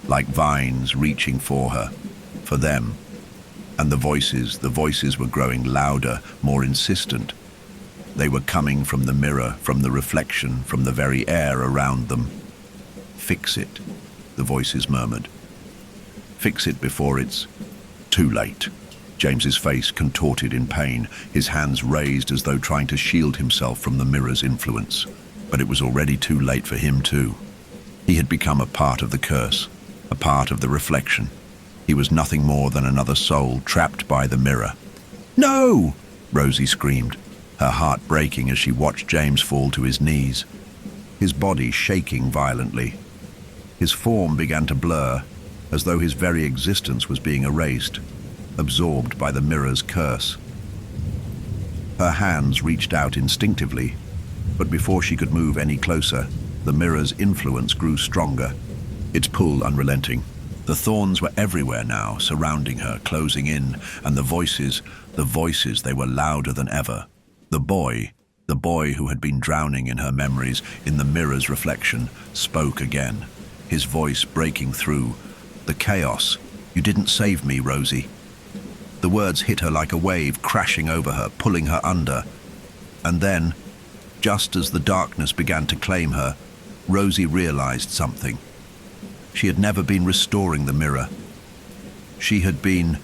like vines reaching for her, for them. And the voices were growing louder, more insistent. They were coming from the mirror, from the reflection, from the very air around them. "Fix it," the voices murmured. "Fix it before it's too late." James's face contorted in pain, his hands raised as though trying to shield himself from the mirror's influence. But it was already too late for him too. He had become a part of the curse, a part of the reflection. He was nothing more than another soul trapped by the mirror. "No!" Rosie screamed, her heart breaking as she watched James fall to his knees, his body shaking violently. His form began to blur, as though his very existence was being erased, absorbed by the mirror's curse. Her hands reached out instinctively, but before she could move any closer, the mirror's influence grew stronger, its pull unrelenting. The thorns were everywhere now, surrounding her, closing in, and the voices, they were louder than ever. The boy who had been drowning in her memories, in the mirror's reflection, spoke again, his voice breaking through the chaos. "You didn't save me, Rosie." The words hit her like a wave, crashing over her, pulling her under. And then, just as the darkness began to claim her, Rosie realized something. She had never been restoring the mirror. She had been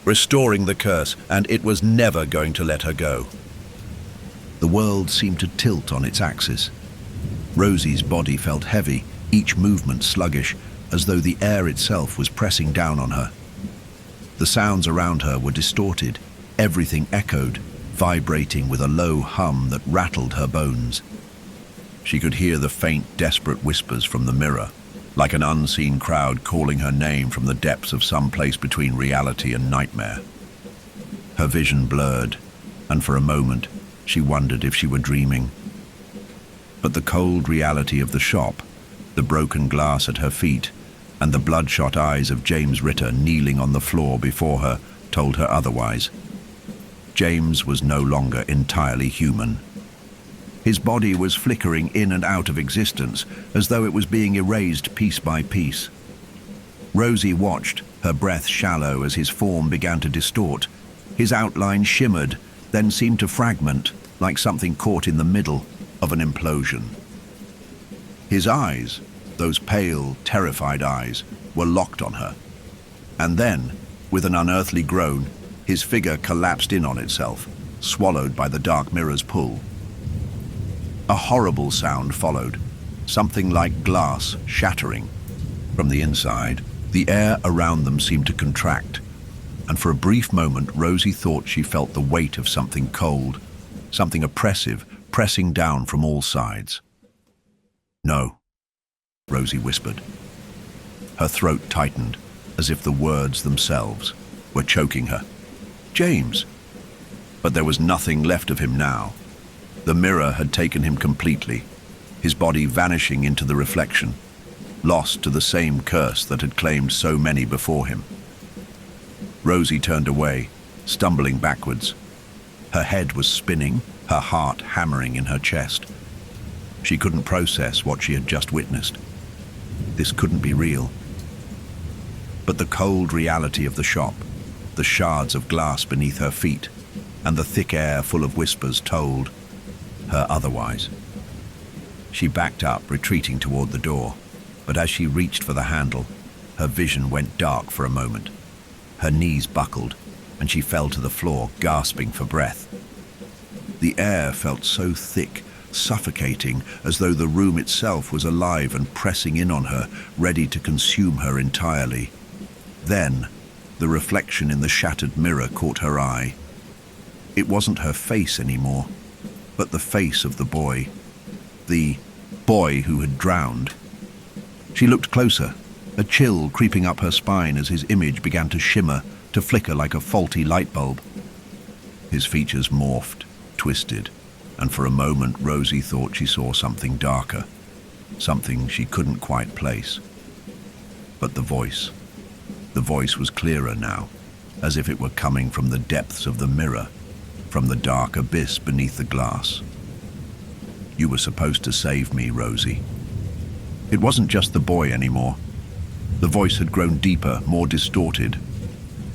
restoring the curse, and it was never going to let her go. The world seemed to tilt on its axis. Rosie's body felt heavy, each movement sluggish, as though the air itself was pressing down on her. The sounds around her were distorted, everything echoed, vibrating with a low hum that rattled her bones. She could hear the faint, desperate whispers from the mirror, like an unseen crowd calling her name from the depths of some place between reality and nightmare. Her vision blurred, and for a moment, she wondered if she were dreaming. But the cold reality of the shop, the broken glass at her feet, and the bloodshot eyes of James Ritter kneeling on the floor before her told her otherwise. James was no longer entirely human. His body was flickering in and out of existence, as though it was being erased piece by piece. Rosie watched, her breath shallow as his form began to distort. His outline shimmered, then seemed to fragment, like something caught in the middle of an implosion. His eyes, those pale, terrified eyes, were locked on her. And then, with an unearthly groan, his figure collapsed in on itself, swallowed by the dark mirror's pull. A horrible sound followed, something like glass shattering. From the inside, the air around them seemed to contract, and for a brief moment Rosie thought she felt the weight of something cold, something oppressive, pressing down from all sides. "No," Rosie whispered. Her throat tightened, as if the words themselves were choking her. "James!" But there was nothing left of him now. The mirror had taken him completely, his body vanishing into the reflection, lost to the same curse that had claimed so many before him. Rosie turned away, stumbling backwards. Her head was spinning, her heart hammering in her chest. She couldn't process what she had just witnessed. This couldn't be real. But the cold reality of the shop, the shards of glass beneath her feet, and the thick air full of whispers told her otherwise. She backed up, retreating toward the door, but as she reached for the handle, her vision went dark for a moment. Her knees buckled, and she fell to the floor, gasping for breath. The air felt so thick, suffocating, as though the room itself was alive and pressing in on her, ready to consume her entirely. Then, the reflection in the shattered mirror caught her eye. It wasn't her face anymore, but the face of the boy who had drowned. She looked closer, a chill creeping up her spine as his image began to shimmer, to flicker like a faulty light bulb. His features morphed, twisted, and for a moment Rosie thought she saw something darker, something she couldn't quite place. But the voice was clearer now, as if it were coming from the depths of the mirror, from the dark abyss beneath the glass. "You were supposed to save me, Rosie." It wasn't just the boy anymore. The voice had grown deeper, more distorted.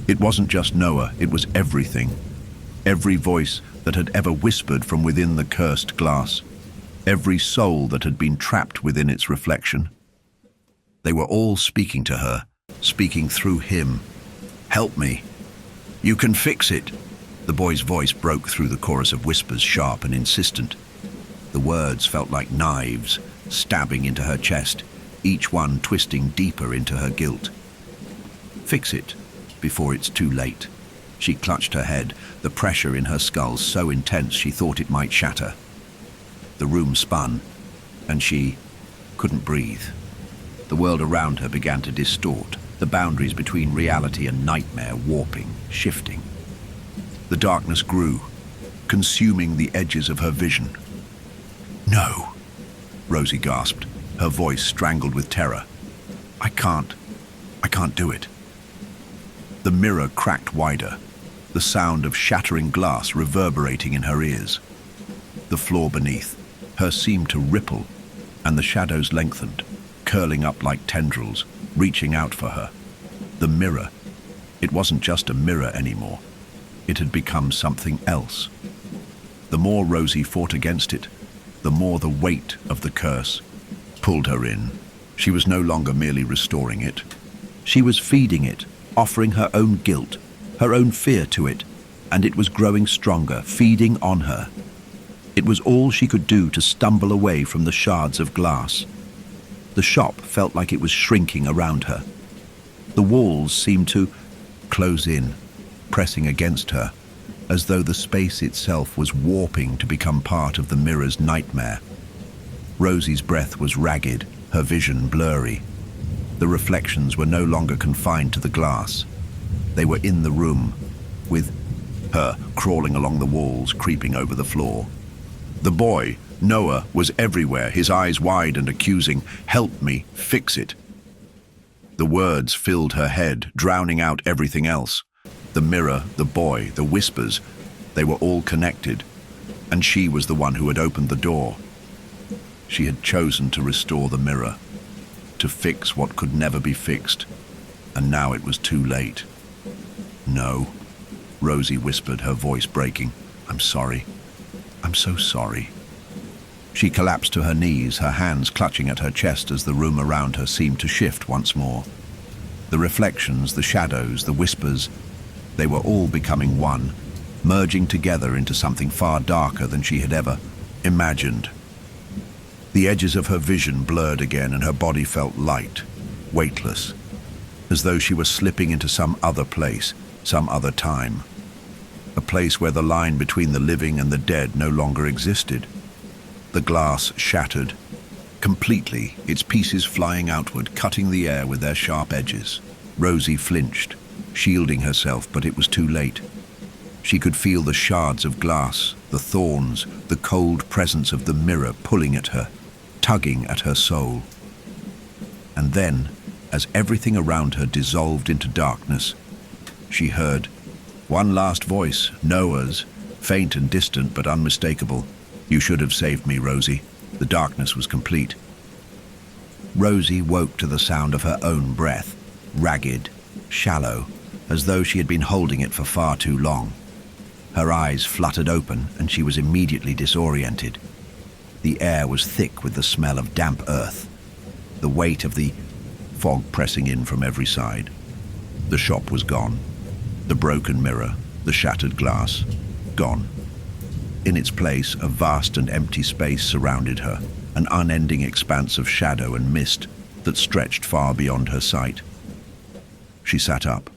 It wasn't just Noah, it was everything. Every voice that had ever whispered from within the cursed glass. Every soul that had been trapped within its reflection. They were all speaking to her, speaking through him. "Help me. You can fix it." The boy's voice broke through the chorus of whispers, sharp and insistent. The words felt like knives, stabbing into her chest, each one twisting deeper into her guilt. "Fix it, before it's too late." She clutched her head, the pressure in her skull so intense she thought it might shatter. The room spun, and she couldn't breathe. The world around her began to distort, the boundaries between reality and nightmare warping, shifting. The darkness grew, consuming the edges of her vision. "No," Rosie gasped, her voice strangled with terror. I can't do it." The mirror cracked wider, the sound of shattering glass reverberating in her ears. The floor beneath her seemed to ripple, and the shadows lengthened, curling up like tendrils, reaching out for her. The mirror, it wasn't just a mirror anymore. It had become something else. The more Rosie fought against it, the more the weight of the curse pulled her in. She was no longer merely restoring it. She was feeding it, offering her own guilt, her own fear to it, and it was growing stronger, feeding on her. It was all she could do to stumble away from the shards of glass. The shop felt like it was shrinking around her. The walls seemed to close in, pressing against her, as though the space itself was warping to become part of the mirror's nightmare. Rosie's breath was ragged, her vision blurry. The reflections were no longer confined to the glass. They were in the room, with her crawling along the walls, creeping over the floor. The boy, Noah, was everywhere, his eyes wide and accusing. "Help me, fix it." The words filled her head, drowning out everything else. The mirror, the boy, the whispers, they were all connected, and she was the one who had opened the door. She had chosen to restore the mirror, to fix what could never be fixed, and now it was too late. "No," Rosie whispered, her voice breaking. "I'm sorry. I'm so sorry." She collapsed to her knees, her hands clutching at her chest as the room around her seemed to shift once more. The reflections, the shadows, the whispers, they were all becoming one, merging together into something far darker than she had ever imagined. The edges of her vision blurred again and her body felt light, weightless, as though she were slipping into some other place, some other time. A place where the line between the living and the dead no longer existed. The glass shattered, completely, its pieces flying outward, cutting the air with their sharp edges. Rosie flinched, shielding herself, but it was too late. She could feel the shards of glass, the thorns, the cold presence of the mirror pulling at her, tugging at her soul. And then, as everything around her dissolved into darkness, she heard one last voice, Noah's, faint and distant but unmistakable. "You should have saved me, Rosie." The darkness was complete. Rosie woke to the sound of her own breath, ragged, shallow, as though she had been holding it for far too long. Her eyes fluttered open and she was immediately disoriented. The air was thick with the smell of damp earth, the weight of the fog pressing in from every side. The shop was gone. The broken mirror, the shattered glass, gone. In its place, a vast and empty space surrounded her, an unending expanse of shadow and mist that stretched far beyond her sight. She sat up,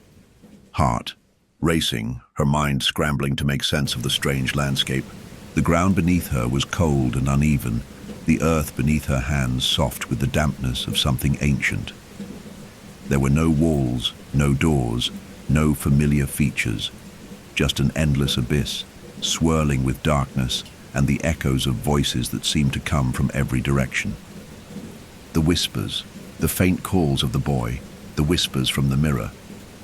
heart racing, her mind scrambling to make sense of the strange landscape. The ground beneath her was cold and uneven, the earth beneath her hands soft with the dampness of something ancient. There were no walls, no doors, no familiar features, just an endless abyss, swirling with darkness and the echoes of voices that seemed to come from every direction. The whispers, the faint calls of the boy, the whispers from the mirror,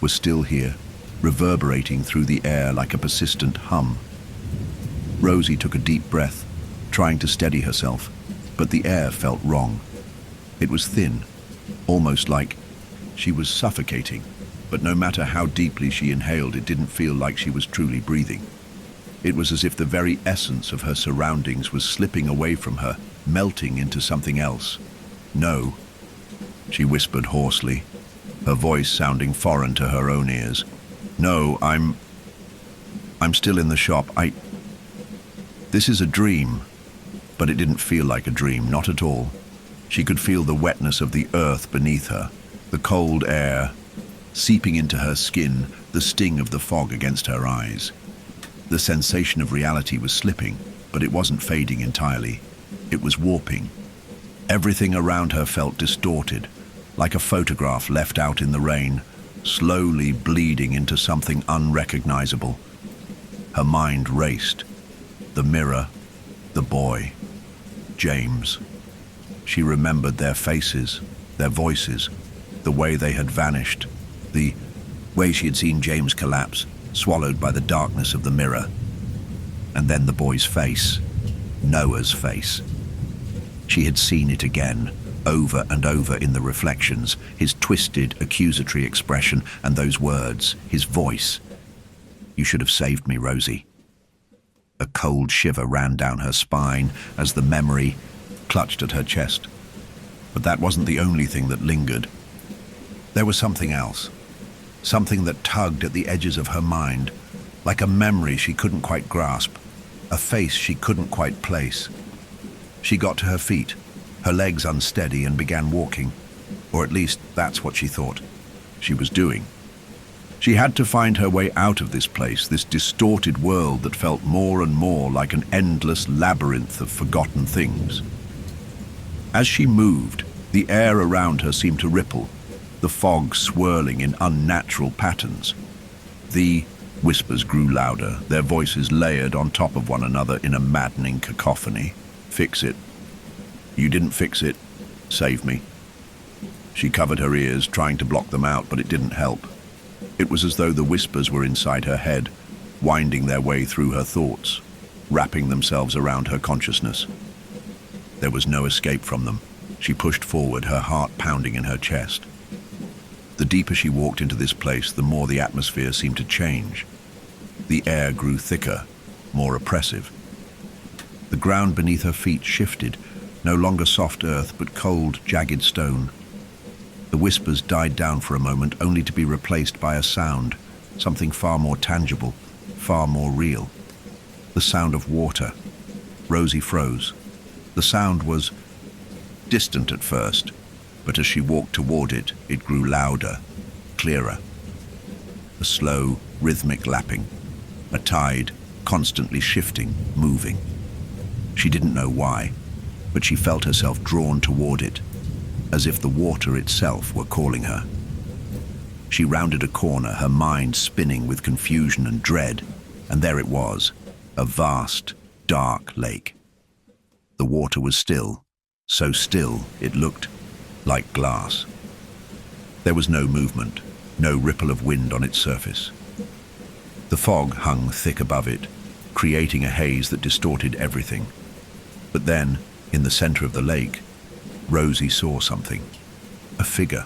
were still here, reverberating through the air like a persistent hum. Rosie took a deep breath, trying to steady herself, but the air felt wrong. It was thin, almost like she was suffocating, but no matter how deeply she inhaled, it didn't feel like she was truly breathing. It was as if the very essence of her surroundings was slipping away from her, melting into something else. "No," she whispered hoarsely, her voice sounding foreign to her own ears. "No, I'm still in the shop. This is a dream." But it didn't feel like a dream, not at all. She could feel the wetness of the earth beneath her, the cold air seeping into her skin, the sting of the fog against her eyes. The sensation of reality was slipping, but it wasn't fading entirely. It was warping. Everything around her felt distorted, like a photograph left out in the rain, slowly bleeding into something unrecognizable. Her mind raced. The mirror, the boy, James. She remembered their faces, their voices, the way they had vanished, the way she had seen James collapse, swallowed by the darkness of the mirror. And then the boy's face, Noah's face. She had seen it again, over and over in the reflections, his twisted, accusatory expression and those words, his voice. "You should have saved me, Rosie." A cold shiver ran down her spine as the memory clutched at her chest. But that wasn't the only thing that lingered. There was something else, something that tugged at the edges of her mind, like a memory she couldn't quite grasp, a face she couldn't quite place. She got to her feet, her legs unsteady, and began walking, or at least that's what she thought she was doing. She had to find her way out of this place, this distorted world that felt more and more like an endless labyrinth of forgotten things. As she moved, the air around her seemed to ripple, the fog swirling in unnatural patterns. The whispers grew louder, their voices layered on top of one another in a maddening cacophony. "Fix it. You didn't fix it. Save me." She covered her ears, trying to block them out, but it didn't help. It was as though the whispers were inside her head, winding their way through her thoughts, wrapping themselves around her consciousness. There was no escape from them. She pushed forward, her heart pounding in her chest. The deeper she walked into this place, the more the atmosphere seemed to change. The air grew thicker, more oppressive. The ground beneath her feet shifted, no longer soft earth, but cold, jagged stone. The whispers died down for a moment, only to be replaced by a sound, something far more tangible, far more real. The sound of water. Rosie froze. The sound was distant at first, but as she walked toward it, it grew louder, clearer. A slow, rhythmic lapping, a tide constantly shifting, moving. She didn't know why, but she felt herself drawn toward it, as if the water itself were calling her. She rounded a corner, her mind spinning with confusion and dread, and there it was, a vast, dark lake. The water was still, so still it looked like glass. There was no movement, no ripple of wind on its surface. The fog hung thick above it, creating a haze that distorted everything. But then, in the center of the lake, Rosie saw something. A figure.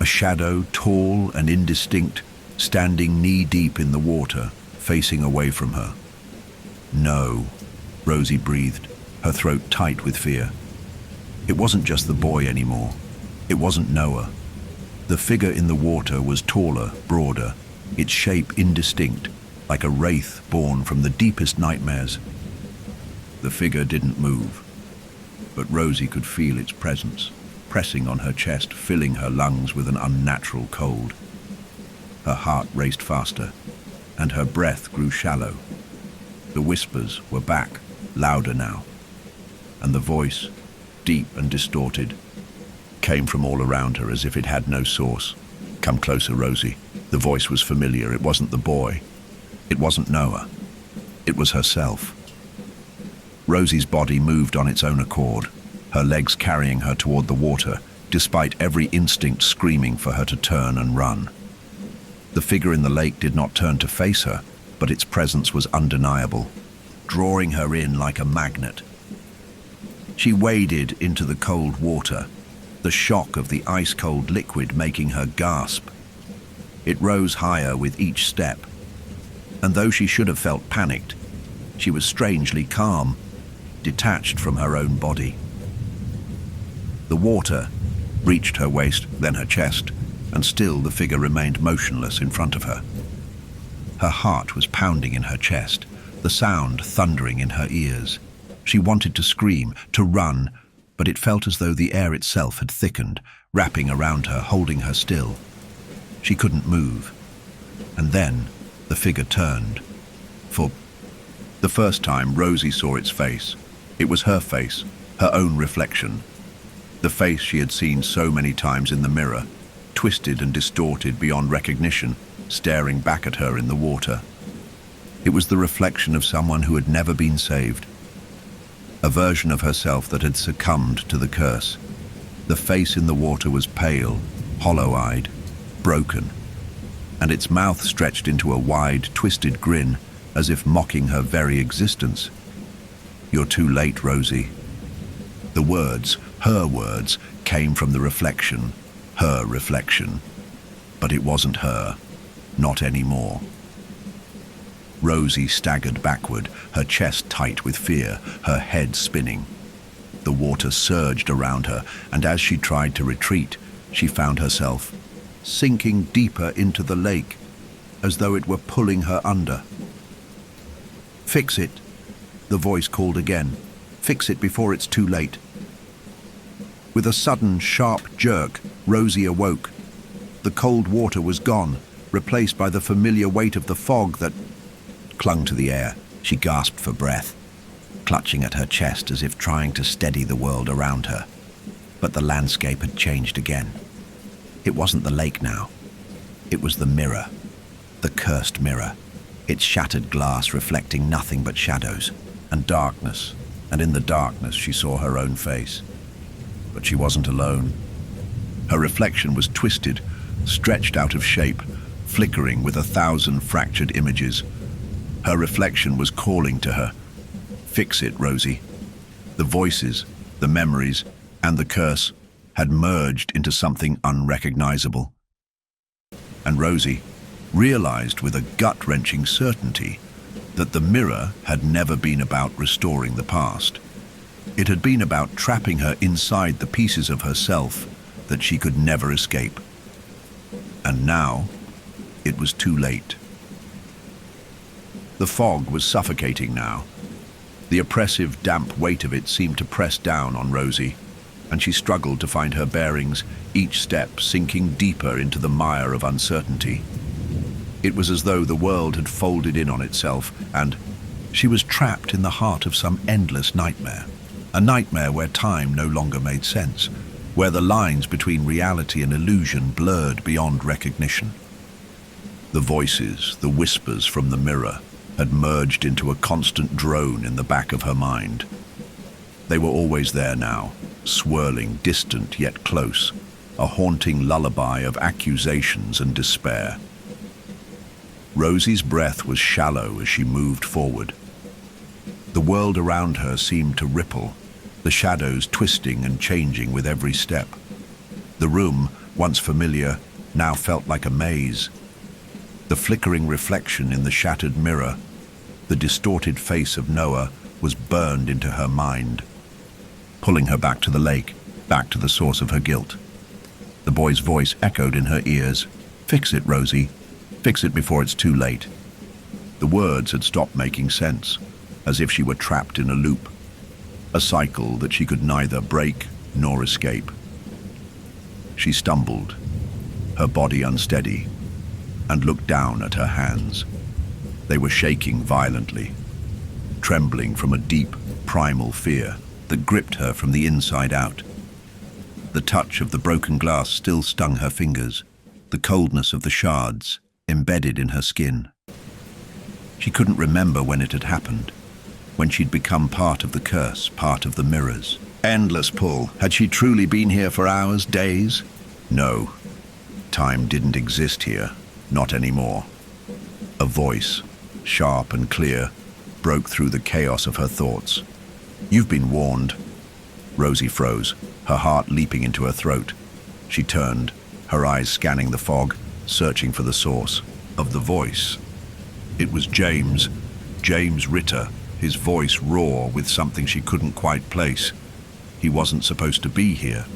A shadow, tall and indistinct, standing knee-deep in the water, facing away from her. No, Rosie breathed, her throat tight with fear. It wasn't just the boy anymore. It wasn't Noah. The figure in the water was taller, broader, its shape indistinct, like a wraith born from the deepest nightmares. The figure didn't move, but Rosie could feel its presence, pressing on her chest, filling her lungs with an unnatural cold. Her heart raced faster, and her breath grew shallow. The whispers were back, louder now, and the voice, deep and distorted, came from all around her as if it had no source. "Come closer, Rosie." The voice was familiar. It wasn't the boy. It wasn't Noah. It was herself. Rosie's body moved on its own accord, her legs carrying her toward the water, despite every instinct screaming for her to turn and run. The figure in the lake did not turn to face her, but its presence was undeniable, drawing her in like a magnet. She waded into the cold water, the shock of the ice-cold liquid making her gasp. It rose higher with each step, and though she should have felt panicked, she was strangely calm, detached from her own body. The water reached her waist, then her chest, and still the figure remained motionless in front of her. Her heart was pounding in her chest, the sound thundering in her ears. She wanted to scream, to run, but it felt as though the air itself had thickened, wrapping around her, holding her still. She couldn't move. And then the figure turned. For the first time, Rosie saw its face. It was her face, her own reflection. The face she had seen so many times in the mirror, twisted and distorted beyond recognition, staring back at her in the water. It was the reflection of someone who had never been saved. A version of herself that had succumbed to the curse. The face in the water was pale, hollow-eyed, broken, and its mouth stretched into a wide, twisted grin, as if mocking her very existence. "You're too late, Rosie." The words, her words, came from the reflection, her reflection. But it wasn't her, not anymore. Rosie staggered backward, her chest tight with fear, her head spinning. The water surged around her, and as she tried to retreat, she found herself sinking deeper into the lake, as though it were pulling her under. "Fix it," the voice called again. "Fix it before it's too late." With a sudden, sharp jerk, Rosie awoke. The cold water was gone, replaced by the familiar weight of the fog that clung to the air. She gasped for breath, clutching at her chest as if trying to steady the world around her. But the landscape had changed again. It wasn't the lake now. It was the mirror, the cursed mirror, its shattered glass reflecting nothing but shadows and darkness, and in the darkness she saw her own face. But she wasn't alone. Her reflection was twisted, stretched out of shape, flickering with 1,000 fractured images. Her reflection was calling to her. "Fix it, Rosie." The voices, the memories, and the curse had merged into something unrecognizable. And Rosie realized with a gut-wrenching certainty that the mirror had never been about restoring the past. It had been about trapping her inside the pieces of herself that she could never escape. And now, it was too late. The fog was suffocating now. The oppressive, damp weight of it seemed to press down on Rosie, and she struggled to find her bearings, each step sinking deeper into the mire of uncertainty. It was as though the world had folded in on itself, and she was trapped in the heart of some endless nightmare. A nightmare where time no longer made sense, where the lines between reality and illusion blurred beyond recognition. The voices, the whispers from the mirror, had merged into a constant drone in the back of her mind. They were always there now, swirling, distant yet close, a haunting lullaby of accusations and despair. Rosie's breath was shallow as she moved forward. The world around her seemed to ripple, the shadows twisting and changing with every step. The room, once familiar, now felt like a maze. The flickering reflection in the shattered mirror, the distorted face of Noah, was burned into her mind, pulling her back to the lake, back to the source of her guilt. The boy's voice echoed in her ears. "Fix it, Rosie. Fix it before it's too late." The words had stopped making sense, as if she were trapped in a loop, a cycle that she could neither break nor escape. She stumbled, her body unsteady, and looked down at her hands. They were shaking violently, trembling from a deep, primal fear that gripped her from the inside out. The touch of the broken glass still stung her fingers, the coldness of the shards embedded in her skin. She couldn't remember when it had happened, when she'd become part of the curse, part of the mirrors. Endless pull. Had she truly been here for hours, days? No. Time didn't exist here, not anymore. A voice, sharp and clear, broke through the chaos of her thoughts. "You've been warned." Rosie froze, her heart leaping into her throat. She turned, her eyes scanning the fog, searching for the source of the voice. It was James Ritter, his voice raw with something she couldn't quite place. He wasn't supposed to be here.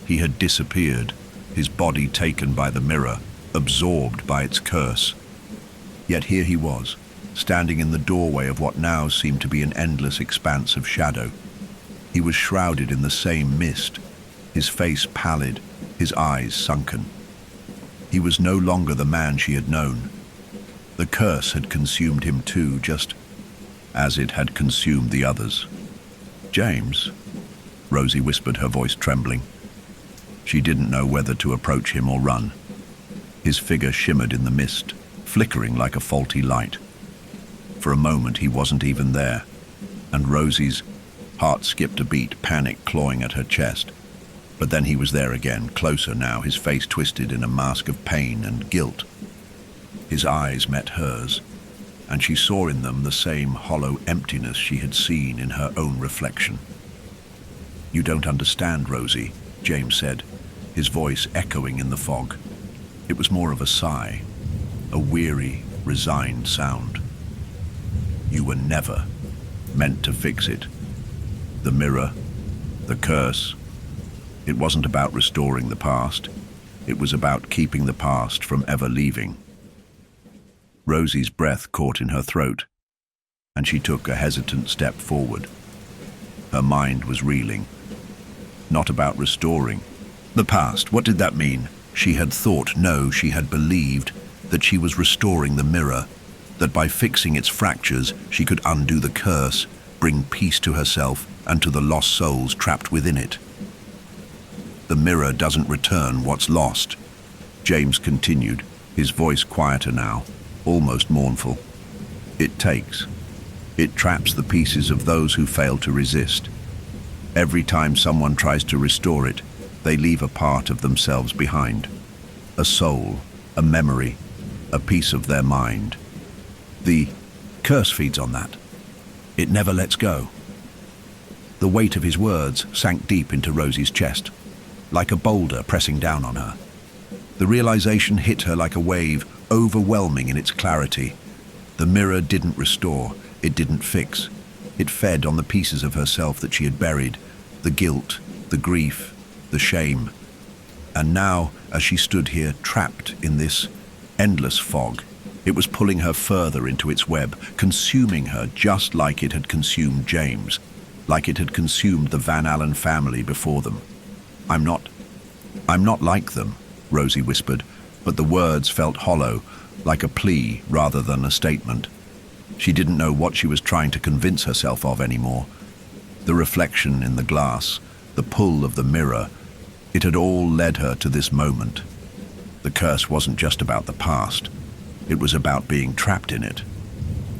He had disappeared, his body taken by the mirror, absorbed by its curse. Yet here he was, standing in the doorway of what now seemed to be an endless expanse of shadow. He was shrouded in the same mist, his face pallid, his eyes sunken. He was no longer the man she had known. The curse had consumed him too, just as it had consumed the others. "James?" Rosie whispered, her voice trembling. She didn't know whether to approach him or run. His figure shimmered in the mist, flickering like a faulty light. For a moment he wasn't even there, and Rosie's heart skipped a beat, panic clawing at her chest. But then he was there again, closer now, his face twisted in a mask of pain and guilt. His eyes met hers, and she saw in them the same hollow emptiness she had seen in her own reflection. "You don't understand, Rosie," James said, his voice echoing in the fog. It was more of a sigh, a weary, resigned sound. "You were never meant to fix it. The mirror, the curse. It wasn't about restoring the past. It was about keeping the past from ever leaving." Rosie's breath caught in her throat, and she took a hesitant step forward. Her mind was reeling. Not about restoring the past. What did that mean? She had thought, no, she had believed that she was restoring the mirror, that by fixing its fractures she could undo the curse, bring peace to herself and to the lost souls trapped within it. "The mirror doesn't return what's lost," James continued, his voice quieter now, almost mournful. "It takes. It traps the pieces of those who fail to resist. Every time someone tries to restore it, they leave a part of themselves behind. A soul, a memory, a piece of their mind. The curse feeds on that. It never lets go." The weight of his words sank deep into Rosie's chest, like a boulder pressing down on her. The realization hit her like a wave, overwhelming in its clarity. The mirror didn't restore, it didn't fix. It fed on the pieces of herself that she had buried, the guilt, the grief, the shame. And now, as she stood here trapped in this endless fog, it was pulling her further into its web, consuming her just like it had consumed James. like it had consumed the Van Allen family before them. I'm not like them," Rosie whispered, but the words felt hollow, like a plea rather than a statement. She didn't know what she was trying to convince herself of anymore. The reflection in the glass, the pull of the mirror, it had all led her to this moment. The curse wasn't just about the past. It was about being trapped in it.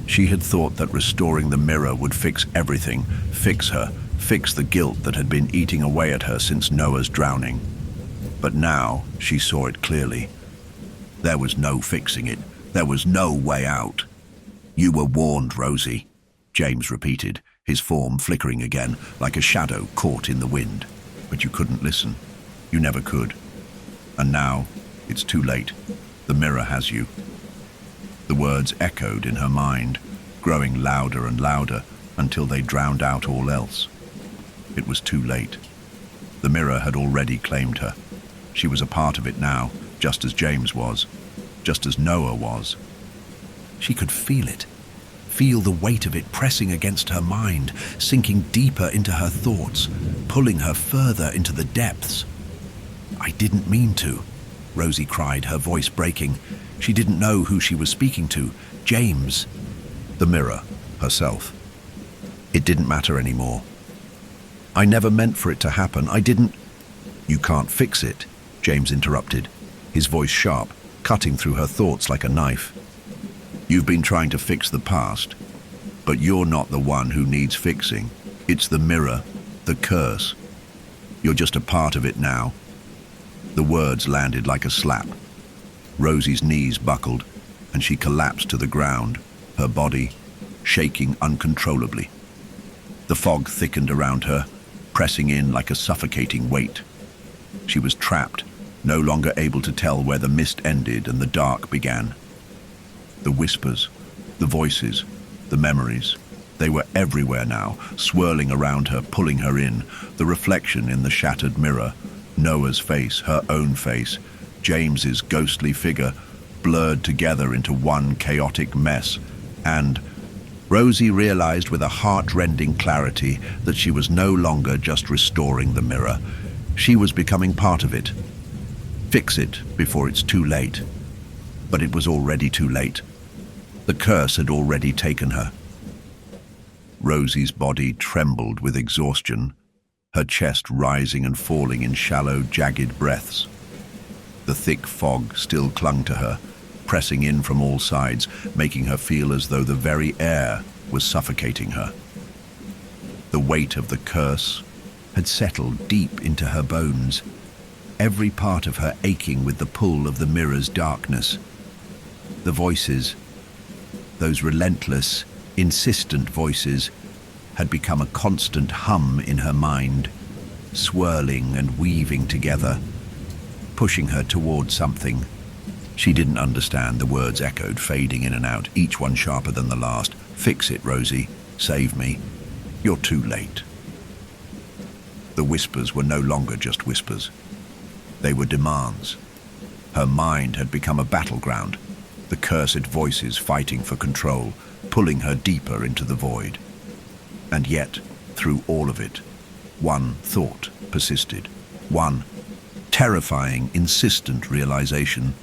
She had thought that restoring the mirror would fix everything, fix her, fix the guilt that had been eating away at her since Noah's drowning. But now she saw it clearly. There was no fixing it. There was no way out. "You were warned, Rosie," James repeated, his form flickering again, like a shadow caught in the wind. "But you couldn't listen. You never could. And now, it's too late. The mirror has you." The words echoed in her mind, growing louder and louder until they drowned out all else. It was too late. The mirror had already claimed her. She was a part of it now, just as James was, just as Noah was. She could feel it, feel the weight of it pressing against her mind, sinking deeper into her thoughts, pulling her further into the depths. "I didn't mean to," Rosie cried, her voice breaking. She didn't know who she was speaking to. James. The mirror, herself. It didn't matter anymore. "I never meant for it to happen. I didn't—" "You can't fix it," James interrupted, his voice sharp, cutting through her thoughts like a knife. "You've been trying to fix the past, but you're not the one who needs fixing. It's the mirror, the curse. You're just a part of it now." The words landed like a slap. Rosie's knees buckled, and she collapsed to the ground, her body shaking uncontrollably. The fog thickened around her, pressing in like a suffocating weight. She was trapped, no longer able to tell where the mist ended and the dark began. The whispers, the voices, the memories, they were everywhere now, swirling around her, pulling her in. The reflection in the shattered mirror, Noah's face, her own face, James's ghostly figure, blurred together into one chaotic mess. And Rosie realized with a heart-rending clarity that she was no longer just restoring the mirror. She was becoming part of it. Fix it before it's too late. But it was already too late. The curse had already taken her. Rosie's body trembled with exhaustion, her chest rising and falling in shallow, jagged breaths. The thick fog still clung to her, pressing in from all sides, making her feel as though the very air was suffocating her. The weight of the curse had settled deep into her bones, every part of her aching with the pull of the mirror's darkness. The voices, those relentless, insistent voices, had become a constant hum in her mind, swirling and weaving together, pushing her toward something. She didn't understand. The words echoed, fading in and out, each one sharper than the last. "Fix it, Rosie. Save me. You're too late." The whispers were no longer just whispers. They were demands. Her mind had become a battleground, the cursed voices fighting for control, pulling her deeper into the void. And yet, through all of it, one thought persisted, one terrifying, insistent realization: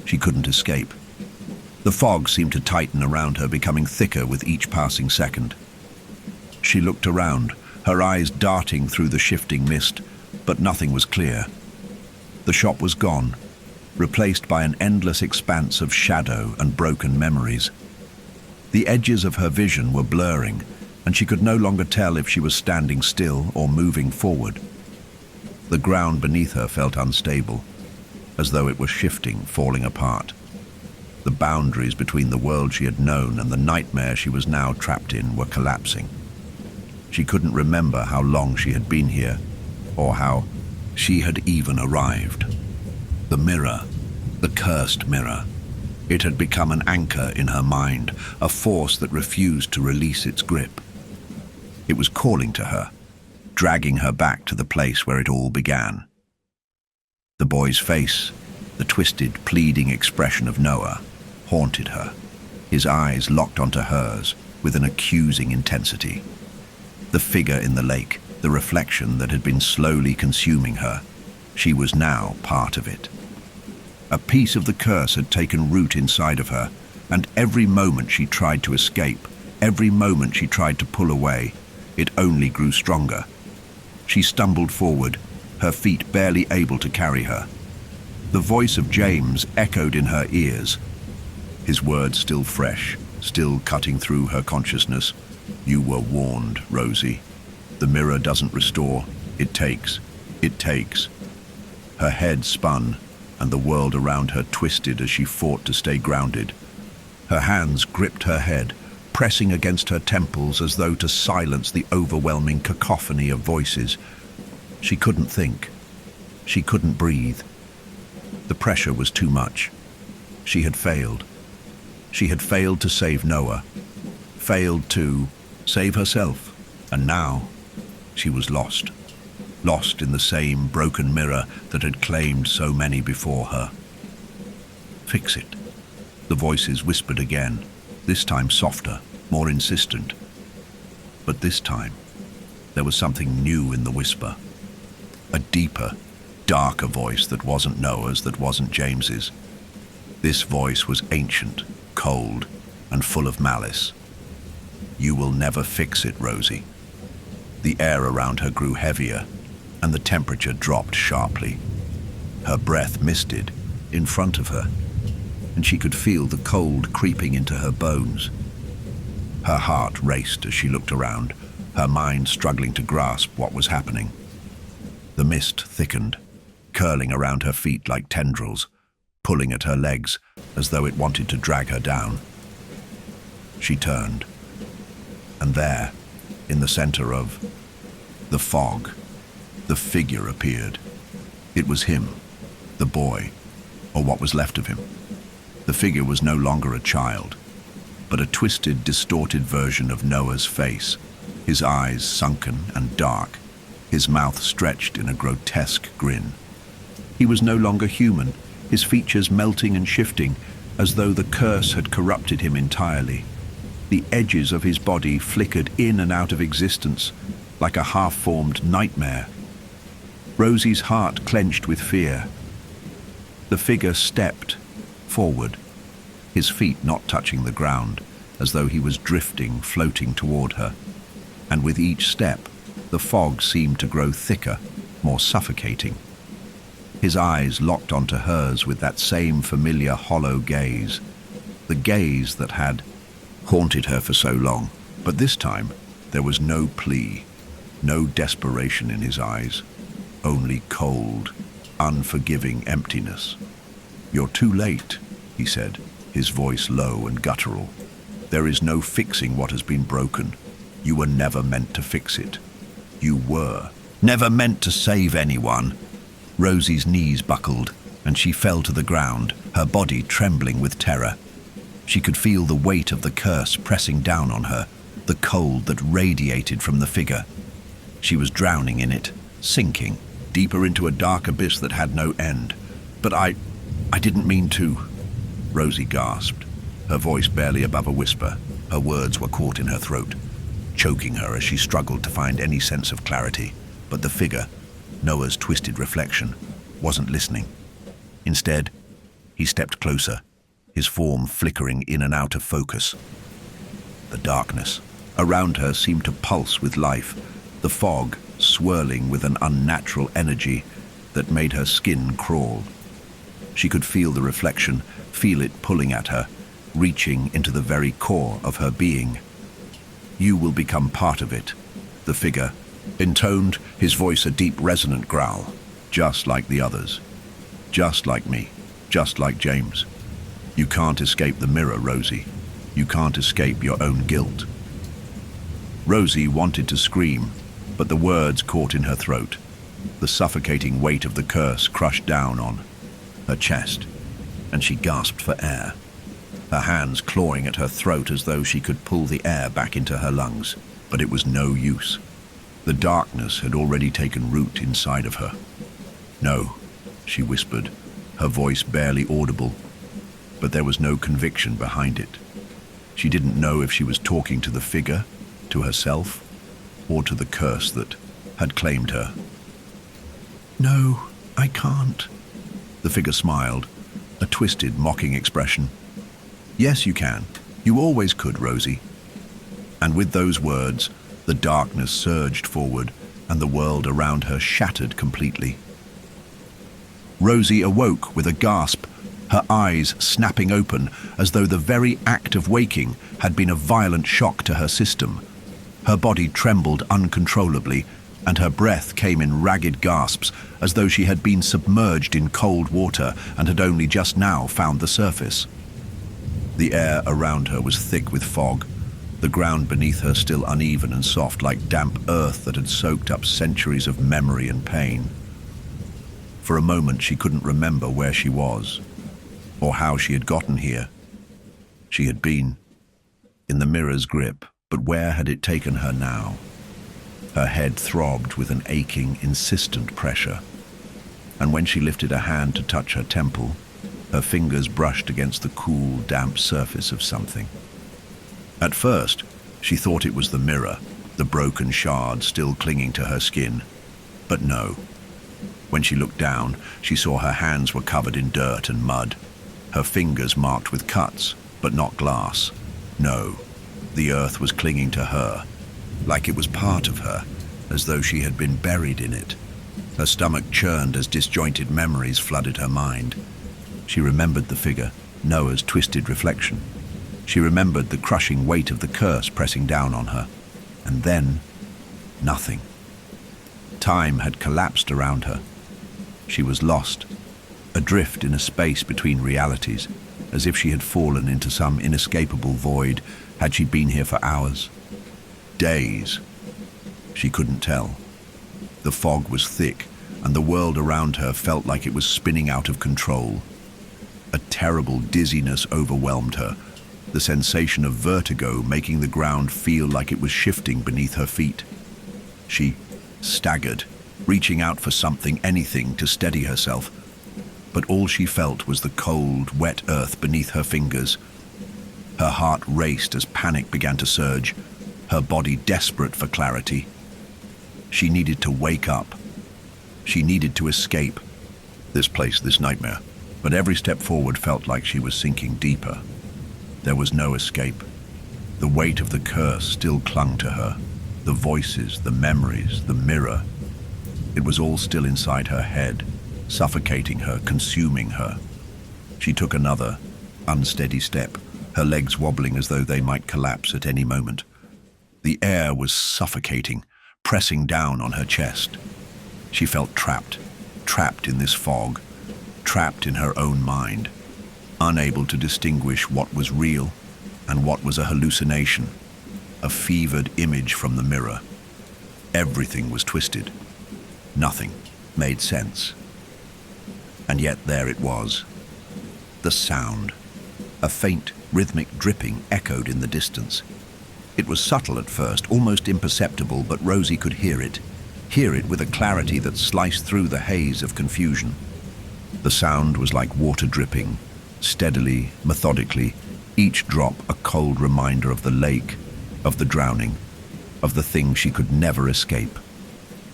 she couldn't escape. The fog seemed to tighten around her, becoming thicker with each passing second. She looked around, her eyes darting through the shifting mist, but nothing was clear. The shop was gone, replaced by an endless expanse of shadow and broken memories. The edges of her vision were blurring, and she could no longer tell if she was standing still or moving forward. The ground beneath her felt unstable, as though it were shifting, falling apart. The boundaries between the world she had known and the nightmare she was now trapped in were collapsing. She couldn't remember how long she had been here, or how she had even arrived. The mirror, the cursed mirror. It had become an anchor in her mind, a force that refused to release its grip. It was calling to her, dragging her back to the place where it all began. The boy's face, the twisted, pleading expression of Noah, haunted her, his eyes locked onto hers with an accusing intensity. The figure in the lake, the reflection that had been slowly consuming her. She was now part of it. A piece of the curse had taken root inside of her, and every moment she tried to escape, every moment she tried to pull away, it only grew stronger. She stumbled forward, her feet barely able to carry her. The voice of James echoed in her ears, his words still fresh, still cutting through her consciousness. "You were warned, Rosie. The mirror doesn't restore, it takes. It takes." Her head spun, and the world around her twisted as she fought to stay grounded. Her hands gripped her head, pressing against her temples as though to silence the overwhelming cacophony of voices. She couldn't think. She couldn't breathe. The pressure was too much. She had failed. She had failed to save Noah, failed to save herself, and now she was lost. Lost in the same broken mirror that had claimed so many before her. "Fix it," the voices whispered again, this time softer, more insistent. But this time, there was something new in the whisper. A deeper, darker voice that wasn't Noah's, that wasn't James's. This voice was ancient, cold, and full of malice. "You will never fix it, Rosie." The air around her grew heavier, and the temperature dropped sharply. Her breath misted in front of her, and she could feel the cold creeping into her bones. Her heart raced as she looked around, her mind struggling to grasp what was happening. The mist thickened, curling around her feet like tendrils, pulling at her legs as though it wanted to drag her down. She turned, and there, in the center of the fog, the figure appeared. It was him, the boy, or what was left of him. The figure was no longer a child, but a twisted, distorted version of Noah's face, his eyes sunken and dark, his mouth stretched in a grotesque grin. He was no longer human, his features melting and shifting, as though the curse had corrupted him entirely. The edges of his body flickered in and out of existence, like a half-formed nightmare. Rosie's heart clenched with fear. The figure stepped forward, his feet not touching the ground, as though he was drifting, floating toward her. And with each step, the fog seemed to grow thicker, more suffocating. His eyes locked onto hers with that same familiar hollow gaze, the gaze that had haunted her for so long. But this time, there was no plea, no desperation in his eyes, only cold, unforgiving emptiness. "You're too late," he said, his voice low and guttural. "There is no fixing what has been broken. You were never meant to fix it. You were never meant to save anyone." Rosie's knees buckled, and she fell to the ground, her body trembling with terror. She could feel the weight of the curse pressing down on her, the cold that radiated from the figure. She was drowning in it, sinking deeper into a dark abyss that had no end. "But I didn't mean to," Rosie gasped, her voice barely above a whisper. Her words were caught in her throat, choking her as she struggled to find any sense of clarity. But the figure, Noah's twisted reflection, wasn't listening. Instead, he stepped closer, his form flickering in and out of focus. The darkness around her seemed to pulse with life, the fog swirling with an unnatural energy that made her skin crawl. She could feel the reflection, feel it pulling at her, reaching into the very core of her being. "You will become part of it," the figure intoned, his voice a deep resonant growl. "Just like the others. Just like me. Just like James. You can't escape the mirror, Rosie. You can't escape your own guilt." Rosie wanted to scream, but the words caught in her throat. The suffocating weight of the curse crushed down on her chest, and she gasped for air, her hands clawing at her throat as though she could pull the air back into her lungs. But it was no use. The darkness had already taken root inside of her. "No," she whispered, her voice barely audible, but there was no conviction behind it. She didn't know if she was talking to the figure, to herself, or to the curse that had claimed her. "No, I can't." The figure smiled, a twisted, mocking expression. "Yes, you can. You always could, Rosie." And with those words, the darkness surged forward, and the world around her shattered completely. Rosie awoke with a gasp, her eyes snapping open as though the very act of waking had been a violent shock to her system. Her body trembled uncontrollably, and her breath came in ragged gasps as though she had been submerged in cold water and had only just now found the surface. The air around her was thick with fog, the ground beneath her still uneven and soft like damp earth that had soaked up centuries of memory and pain. For a moment she couldn't remember where she was, or how she had gotten here. She had been in the mirror's grip, but where had it taken her now? Her head throbbed with an aching, insistent pressure, and when she lifted a hand to touch her temple, her fingers brushed against the cool, damp surface of something. At first, she thought it was the mirror, the broken shard still clinging to her skin. But no. When she looked down, she saw her hands were covered in dirt and mud, her fingers marked with cuts, but not glass. No, the earth was clinging to her, like it was part of her, as though she had been buried in it. Her stomach churned as disjointed memories flooded her mind. She remembered the figure, Noah's twisted reflection. She remembered the crushing weight of the curse pressing down on her. And then, nothing. Time had collapsed around her. She was lost, adrift in a space between realities, as if she had fallen into some inescapable void. Had she been here for hours? Days? She couldn't tell. The fog was thick, and the world around her felt like it was spinning out of control. A terrible dizziness overwhelmed her, the sensation of vertigo making the ground feel like it was shifting beneath her feet. She staggered, reaching out for something, anything, to steady herself. But all she felt was the cold, wet earth beneath her fingers. Her heart raced as panic began to surge, her body desperate for clarity. She needed to wake up. She needed to escape this place, this nightmare. But every step forward felt like she was sinking deeper. There was no escape. The weight of the curse still clung to her. The voices, the memories, the mirror. It was all still inside her head, suffocating her, consuming her. She took another, unsteady step, her legs wobbling as though they might collapse at any moment. The air was suffocating, pressing down on her chest. She felt trapped in this fog, trapped in her own mind, unable to distinguish what was real and what was a hallucination, a fevered image from the mirror. Everything was twisted. Nothing made sense. And yet there it was. The sound. A faint, rhythmic dripping echoed in the distance. It was subtle at first, almost imperceptible, but Rosie could hear it with a clarity that sliced through the haze of confusion. The sound was like water dripping, steadily, methodically, each drop a cold reminder of the lake, of the drowning, of the thing she could never escape.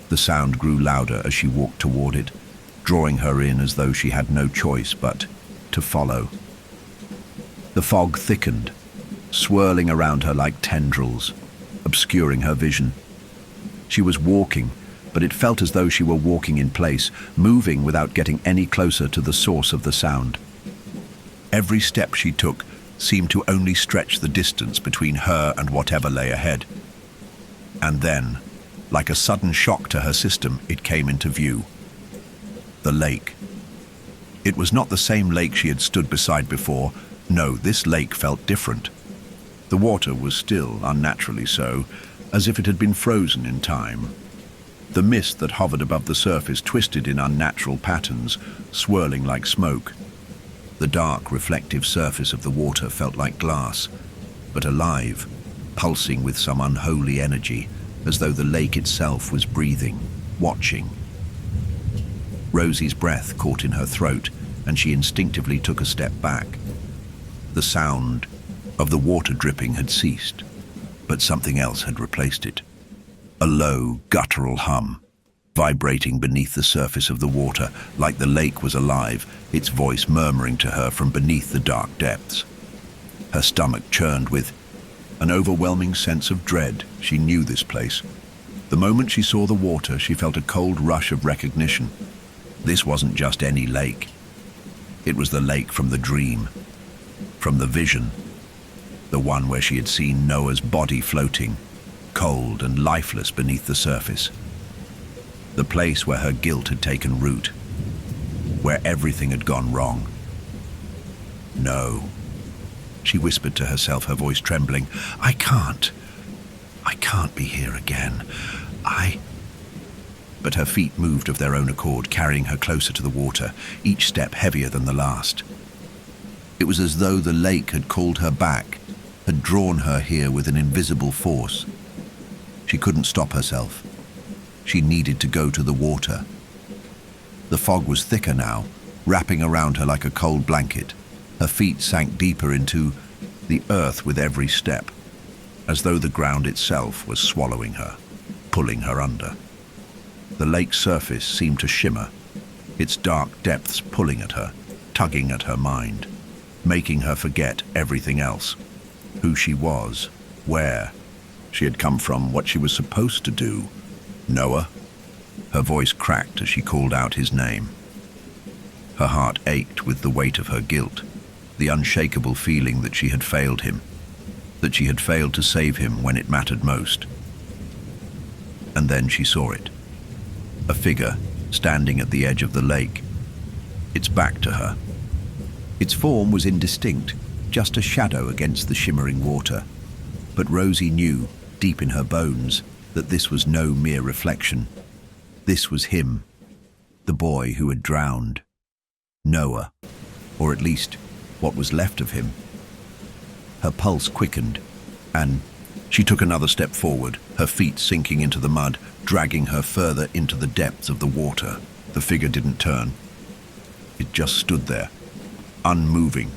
The sound grew louder as she walked toward it, drawing her in as though she had no choice but to follow. The fog thickened, swirling around her like tendrils, obscuring her vision. She was walking, but it felt as though she were walking in place, moving without getting any closer to the source of the sound. Every step she took seemed to only stretch the distance between her and whatever lay ahead. And then, like a sudden shock to her system, it came into view. The lake. It was not the same lake she had stood beside before. No, this lake felt different. The water was still, unnaturally so, as if it had been frozen in time. The mist that hovered above the surface twisted in unnatural patterns, swirling like smoke. The dark, reflective surface of the water felt like glass, but alive, pulsing with some unholy energy, as though the lake itself was breathing, watching. Rosie's breath caught in her throat, and she instinctively took a step back. The sound of the water dripping had ceased, but something else had replaced it. A low, guttural hum, vibrating beneath the surface of the water, like the lake was alive, its voice murmuring to her from beneath the dark depths. Her stomach churned with an overwhelming sense of dread. She knew this place. The moment she saw the water, she felt a cold rush of recognition. This wasn't just any lake. It was the lake from the dream, from the vision, the one where she had seen Noah's body floating, cold and lifeless beneath the surface. The place where her guilt had taken root, where everything had gone wrong. No, she whispered to herself, her voice trembling. I can't be here again. But her feet moved of their own accord, carrying her closer to the water, each step heavier than the last. It was as though the lake had called her back, had drawn her here with an invisible force. She couldn't stop herself. She needed to go to the water. The fog was thicker now, wrapping around her like a cold blanket. Her feet sank deeper into the earth with every step, as though the ground itself was swallowing her, pulling her under. The lake's surface seemed to shimmer, its dark depths pulling at her, tugging at her mind, making her forget everything else. Who she was, where she had come from, what she was supposed to do. Noah? Her voice cracked as she called out his name. Her heart ached with the weight of her guilt, the unshakable feeling that she had failed him, that she had failed to save him when it mattered most. And then she saw it. A figure standing at the edge of the lake, its back to her. Its form was indistinct, just a shadow against the shimmering water. But Rosie knew, deep in her bones, that this was no mere reflection. This was him, the boy who had drowned. Noah, or at least what was left of him. Her pulse quickened, and she took another step forward, her feet sinking into the mud, dragging her further into the depths of the water. The figure didn't turn. It just stood there, unmoving,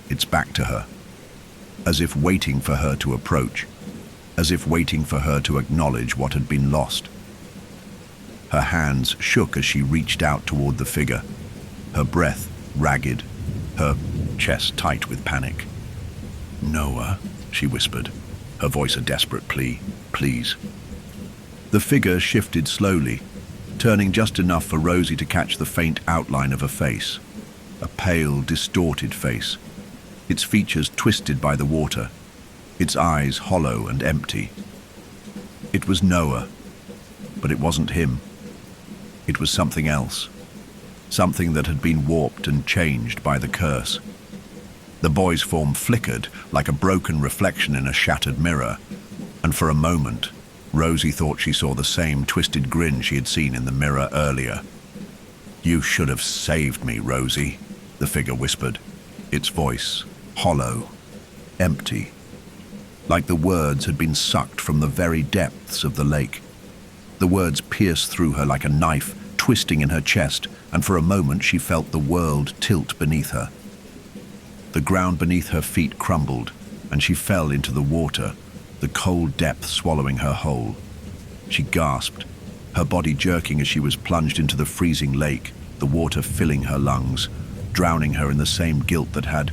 its back to her, as if waiting for her to approach, as if waiting for her to acknowledge what had been lost. Her hands shook as she reached out toward the figure, her breath ragged, her chest tight with panic. Noah, she whispered, her voice a desperate plea. Please. The figure shifted slowly, turning just enough for Rosie to catch the faint outline of a face, a pale, distorted face, its features twisted by the water, its eyes hollow and empty. It was Noah, but it wasn't him. It was something else, something that had been warped and changed by the curse. The boy's form flickered like a broken reflection in a shattered mirror, and for a moment, Rosie thought she saw the same twisted grin she had seen in the mirror earlier. You should have saved me, Rosie, the figure whispered, its voice hollow, empty, like the words had been sucked from the very depths of the lake. The words pierced through her like a knife, twisting in her chest, and for a moment she felt the world tilt beneath her. The ground beneath her feet crumbled, and she fell into the water, the cold depth swallowing her whole. She gasped, her body jerking as she was plunged into the freezing lake, the water filling her lungs, drowning her in the same guilt that had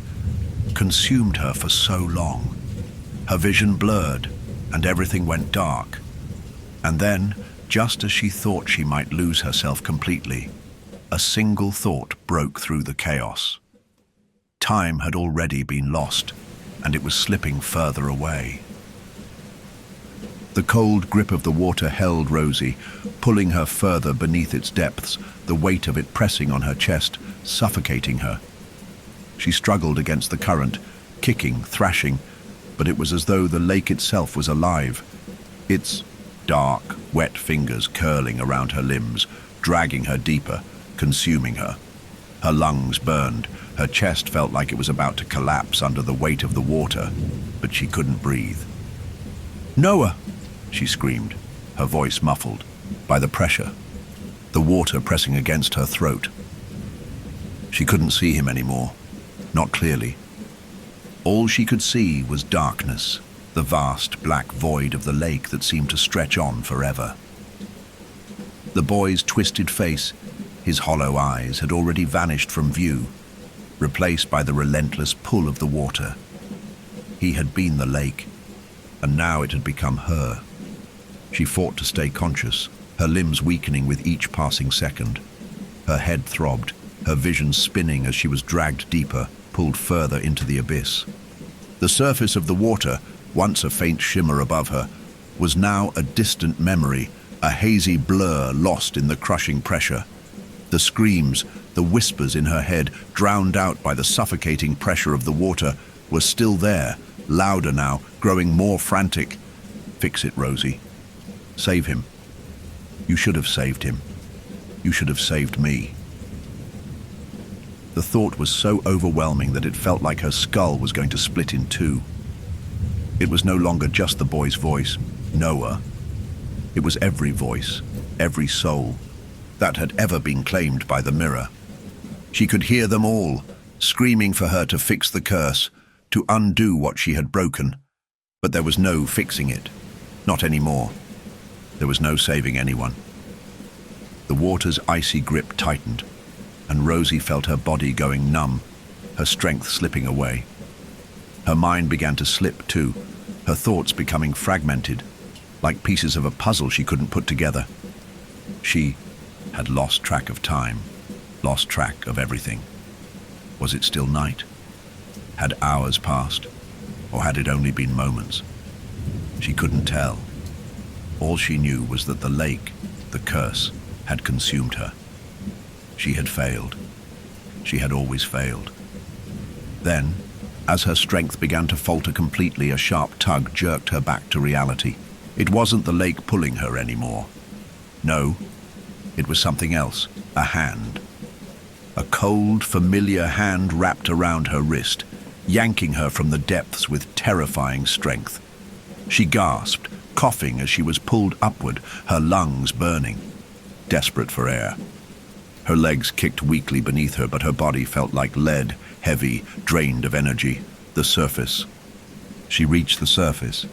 consumed her for so long. Her vision blurred, and everything went dark. And then, just as she thought she might lose herself completely, a single thought broke through the chaos. Time had already been lost, and it was slipping further away. The cold grip of the water held Rosie, pulling her further beneath its depths, the weight of it pressing on her chest, suffocating her. She struggled against the current, kicking, thrashing, but it was as though the lake itself was alive, its dark, wet fingers curling around her limbs, dragging her deeper, consuming her. Her lungs burned, her chest felt like it was about to collapse under the weight of the water, but she couldn't breathe. Noah! She screamed, her voice muffled by the pressure, the water pressing against her throat. She couldn't see him anymore, not clearly. All she could see was darkness, the vast black void of the lake that seemed to stretch on forever. The boy's twisted face, his hollow eyes, had already vanished from view, replaced by the relentless pull of the water. He had been the lake, and now it had become her. She fought to stay conscious, her limbs weakening with each passing second. Her head throbbed, her vision spinning as she was dragged deeper, pulled further into the abyss. The surface of the water, once a faint shimmer above her, was now a distant memory, a hazy blur lost in the crushing pressure. The screams, the whispers in her head, drowned out by the suffocating pressure of the water, were still there, louder now, growing more frantic. "Fix it, Rosie. Save him. You should have saved him. You should have saved me." The thought was so overwhelming that it felt like her skull was going to split in two. It was no longer just the boy's voice, Noah. It was every voice, every soul, that had ever been claimed by the mirror. She could hear them all, screaming for her to fix the curse, to undo what she had broken. But there was no fixing it. Not anymore. There was no saving anyone. The water's icy grip tightened, and Rosie felt her body going numb, her strength slipping away. Her mind began to slip too, her thoughts becoming fragmented, like pieces of a puzzle she couldn't put together. She had lost track of time, lost track of everything. Was it still night? Had hours passed, or had it only been moments? She couldn't tell. All she knew was that the lake, the curse, had consumed her. She had failed. She had always failed. Then, as her strength began to falter completely, a sharp tug jerked her back to reality. It wasn't the lake pulling her anymore. No, it was something else, a hand. A cold, familiar hand wrapped around her wrist, yanking her from the depths with terrifying strength. She gasped, coughing as she was pulled upward, her lungs burning, desperate for air. Her legs kicked weakly beneath her, but her body felt like lead, heavy, drained of energy. The surface. She reached the surface,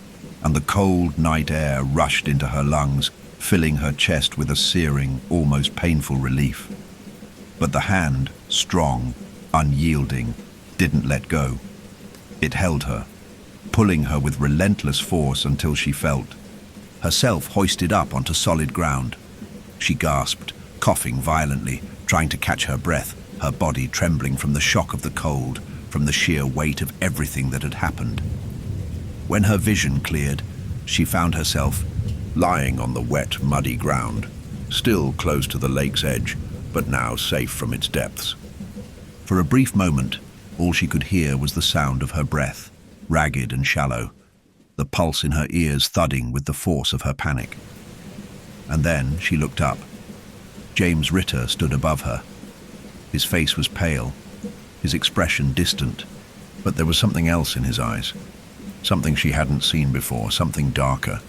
and the cold night air rushed into her lungs, filling her chest with a searing, almost painful relief. But the hand, strong, unyielding, didn't let go. It held her, pulling her with relentless force until she felt herself hoisted up onto solid ground. She gasped, coughing violently, trying to catch her breath, her body trembling from the shock of the cold, from the sheer weight of everything that had happened. When her vision cleared, she found herself lying on the wet, muddy ground, still close to the lake's edge, but now safe from its depths. For a brief moment, all she could hear was the sound of her breath, ragged and shallow, the pulse in her ears thudding with the force of her panic. And then she looked up. James Ritter stood above her. His face was pale, his expression distant, but there was something else in his eyes, something she hadn't seen before, something darker.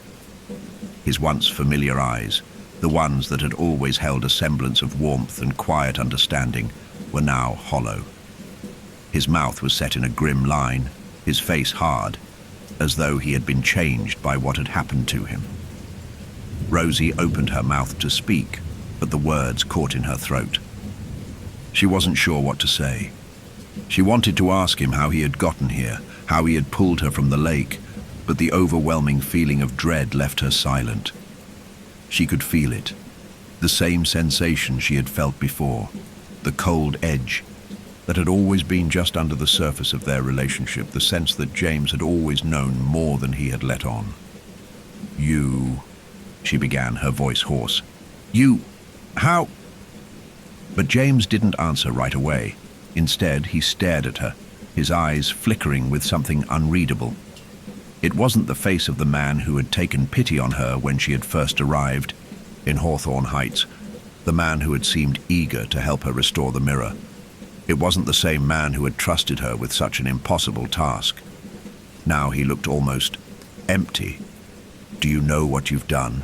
His once familiar eyes, the ones that had always held a semblance of warmth and quiet understanding, were now hollow. His mouth was set in a grim line, his face hard, as though he had been changed by what had happened to him. Rosie opened her mouth to speak, but the words caught in her throat. She wasn't sure what to say. She wanted to ask him how he had gotten here, how he had pulled her from the lake, but the overwhelming feeling of dread left her silent. She could feel it, the same sensation she had felt before, the cold edge that had always been just under the surface of their relationship, the sense that James had always known more than he had let on. "You," she began, her voice hoarse. "You, how?" But James didn't answer right away. Instead, he stared at her, his eyes flickering with something unreadable. It wasn't the face of the man who had taken pity on her when she had first arrived in Hawthorne Heights, the man who had seemed eager to help her restore the mirror. It wasn't the same man who had trusted her with such an impossible task. Now he looked almost empty. "Do you know what you've done?"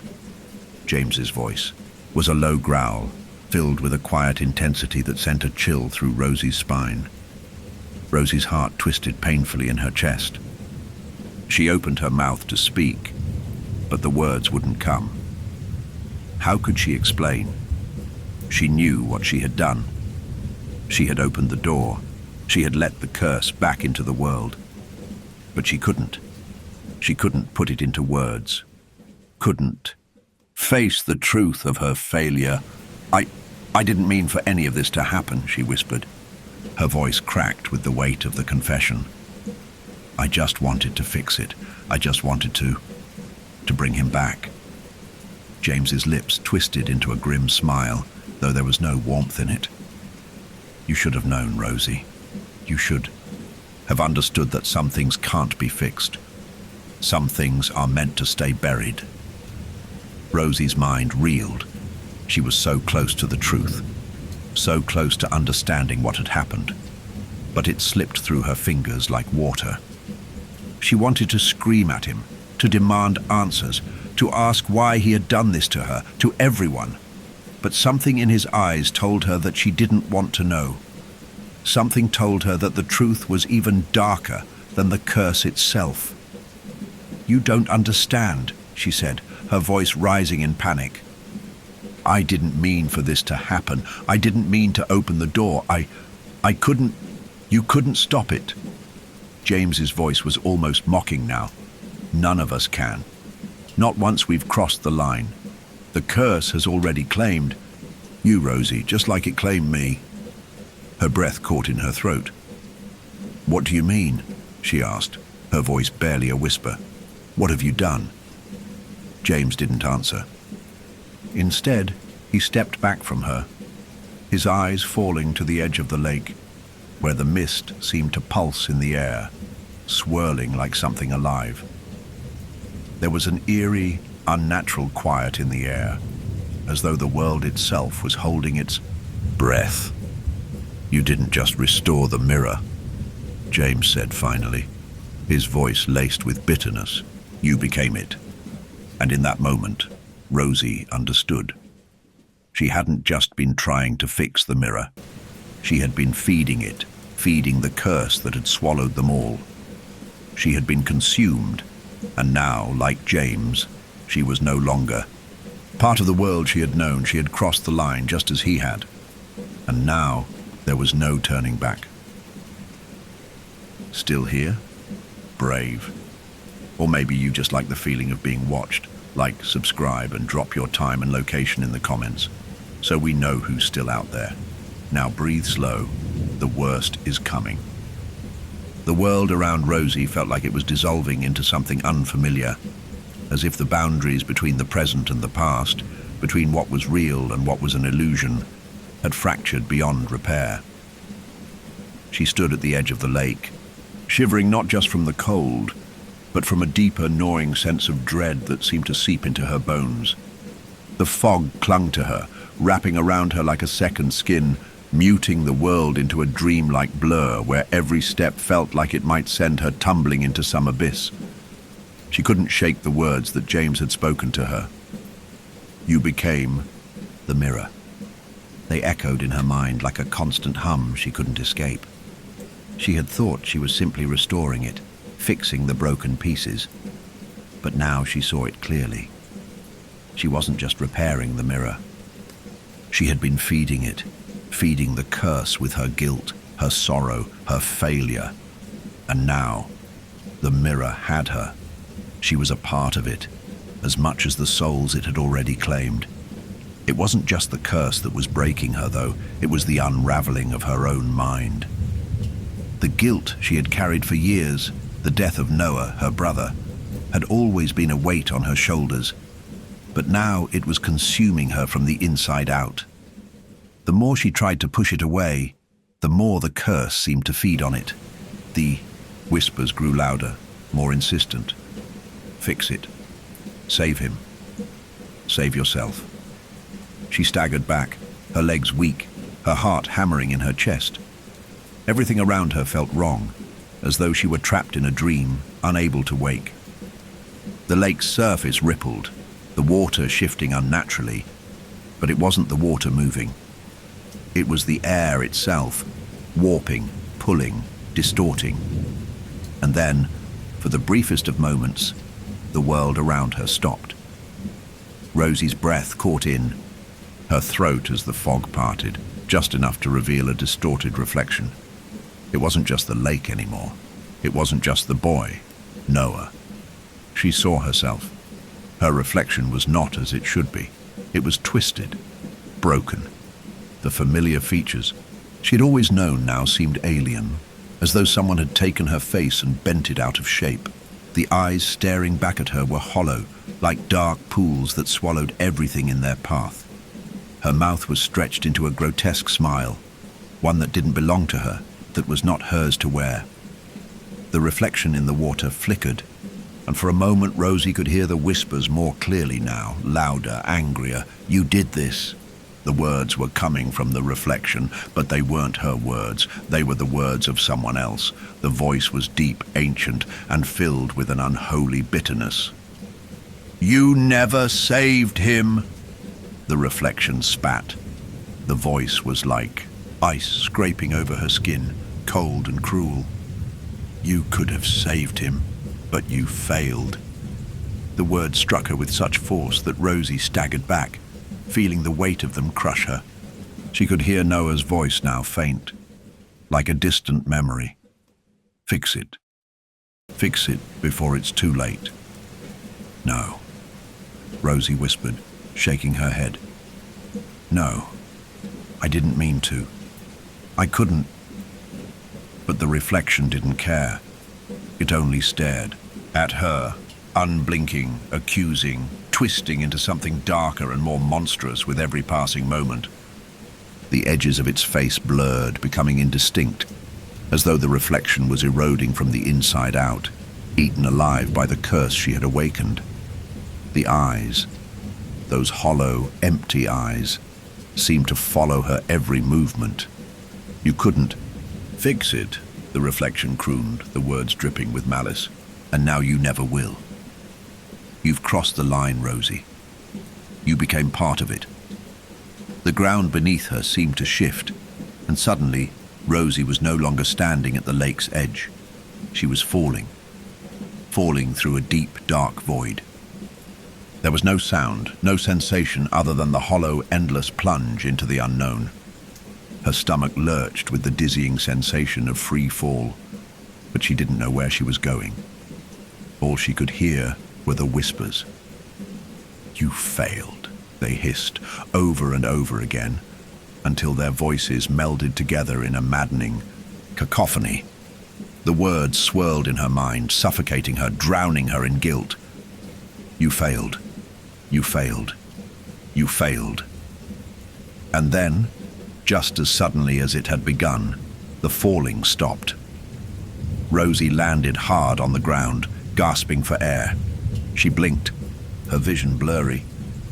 James's voice was a low growl, filled with a quiet intensity that sent a chill through Rosie's spine. Rosie's heart twisted painfully in her chest. She opened her mouth to speak, but the words wouldn't come. How could she explain? She knew what she had done. She had opened the door. She had let the curse back into the world. But she couldn't. She couldn't put it into words. Couldn't face the truth of her failure. I didn't mean for any of this to happen, she whispered. Her voice cracked with the weight of the confession. I just wanted to fix it. I just wanted to bring him back. James's lips twisted into a grim smile, though there was no warmth in it. You should have known, Rosie. You should have understood that some things can't be fixed. Some things are meant to stay buried. Rosie's mind reeled. She was so close to the truth, so close to understanding what had happened, but it slipped through her fingers like water. She wanted to scream at him, to demand answers, to ask why he had done this to her, to everyone. But something in his eyes told her that she didn't want to know. Something told her that the truth was even darker than the curse itself. You don't understand, she said, her voice rising in panic. I didn't mean for this to happen. I didn't mean to open the door. I couldn't. You couldn't stop it. James's voice was almost mocking now. None of us can. Not once we've crossed the line. The curse has already claimed you, Rosie, just like it claimed me. Her breath caught in her throat. What do you mean? She asked, her voice barely a whisper. What have you done? James didn't answer. Instead, he stepped back from her, his eyes falling to the edge of the lake, where the mist seemed to pulse in the air, swirling like something alive. There was an eerie, unnatural quiet in the air, as though the world itself was holding its breath. You didn't just restore the mirror, James said finally, his voice laced with bitterness. You became it. And in that moment, Rosie understood. She hadn't just been trying to fix the mirror. She had been feeding it, feeding the curse that had swallowed them all. She had been consumed, and now, like James, she was no longer. Part of the world she had known, she had crossed the line just as he had. And now, there was no turning back. Still here? Brave. Or maybe you just like the feeling of being watched. Like, subscribe, and drop your time and location in the comments, so we know who's still out there. Now breathe slow. The worst is coming. The world around Rosie felt like it was dissolving into something unfamiliar, as if the boundaries between the present and the past, between what was real and what was an illusion, had fractured beyond repair. She stood at the edge of the lake, shivering not just from the cold, but from a deeper, gnawing sense of dread that seemed to seep into her bones. The fog clung to her, wrapping around her like a second skin, muting the world into a dreamlike blur where every step felt like it might send her tumbling into some abyss. She couldn't shake the words that James had spoken to her. You became the mirror. They echoed in her mind like a constant hum she couldn't escape. She had thought she was simply restoring it, fixing the broken pieces, but now she saw it clearly. She wasn't just repairing the mirror. She had been feeding it, feeding the curse with her guilt, her sorrow, her failure. And now, the mirror had her. She was a part of it, as much as the souls it had already claimed. It wasn't just the curse that was breaking her, though. It was the unraveling of her own mind. The guilt she had carried for years, the death of Noah, her brother, had always been a weight on her shoulders, but now it was consuming her from the inside out. The more she tried to push it away, the more the curse seemed to feed on it. The whispers grew louder, more insistent. Fix it. Save him. Save yourself. She staggered back, her legs weak, her heart hammering in her chest. Everything around her felt wrong, as though she were trapped in a dream, unable to wake. The lake's surface rippled, the water shifting unnaturally, but it wasn't the water moving. It was the air itself, warping, pulling, distorting. And then, For the briefest of moments, the world around her stopped. Rosie's breath caught in her throat as the fog parted, just enough to reveal a distorted reflection. It wasn't just the lake anymore. It wasn't just the boy, Noah. She saw herself. Her reflection was not as it should be. It was twisted, broken. The familiar features she'd always known now seemed alien, as though someone had taken her face and bent it out of shape. The eyes staring back at her were hollow, like dark pools that swallowed everything in their path. Her mouth was stretched into a grotesque smile, one that didn't belong to her, that was not hers to wear. The reflection in the water flickered, and for a moment Rosie could hear the whispers more clearly now, louder, angrier. "You did this." The words were coming from the reflection, but they weren't her words. They were the words of someone else. The voice was deep, ancient, and filled with an unholy bitterness. "You never saved him," the reflection spat. The voice was like ice scraping over her skin, cold and cruel. "You could have saved him, but you failed." The words struck her with such force that Rosie staggered back, feeling the weight of them crush her. She could hear Noah's voice now, faint, like a distant memory. "Fix it. Fix it before it's too late." "No," Rosie whispered, shaking her head. "No, I didn't mean to. I couldn't." But the reflection didn't care. It only stared at her, unblinking, accusing, twisting into something darker and more monstrous with every passing moment. The edges of its face blurred, becoming indistinct, as though the reflection was eroding from the inside out, eaten alive by the curse she had awakened. The eyes, those hollow, empty eyes, seemed to follow her every movement. "You couldn't fix it," the reflection crooned, the words dripping with malice. "And now you never will. You've crossed the line, Rosie. You became part of it." The ground beneath her seemed to shift, and suddenly Rosie was no longer standing at the lake's edge. She was falling through a deep, dark void. There was no sound, no sensation other than the hollow, endless plunge into the unknown. Her stomach lurched with the dizzying sensation of free fall, but she didn't know where she was going. All she could hear were the whispers. "You failed," they hissed over and over again, until their voices melded together in a maddening cacophony. The words swirled in her mind, suffocating her, drowning her in guilt. "You failed. You failed. You failed." And then, just as suddenly as it had begun, the falling stopped. Rosie landed hard on the ground, gasping for air. She blinked, her vision blurry,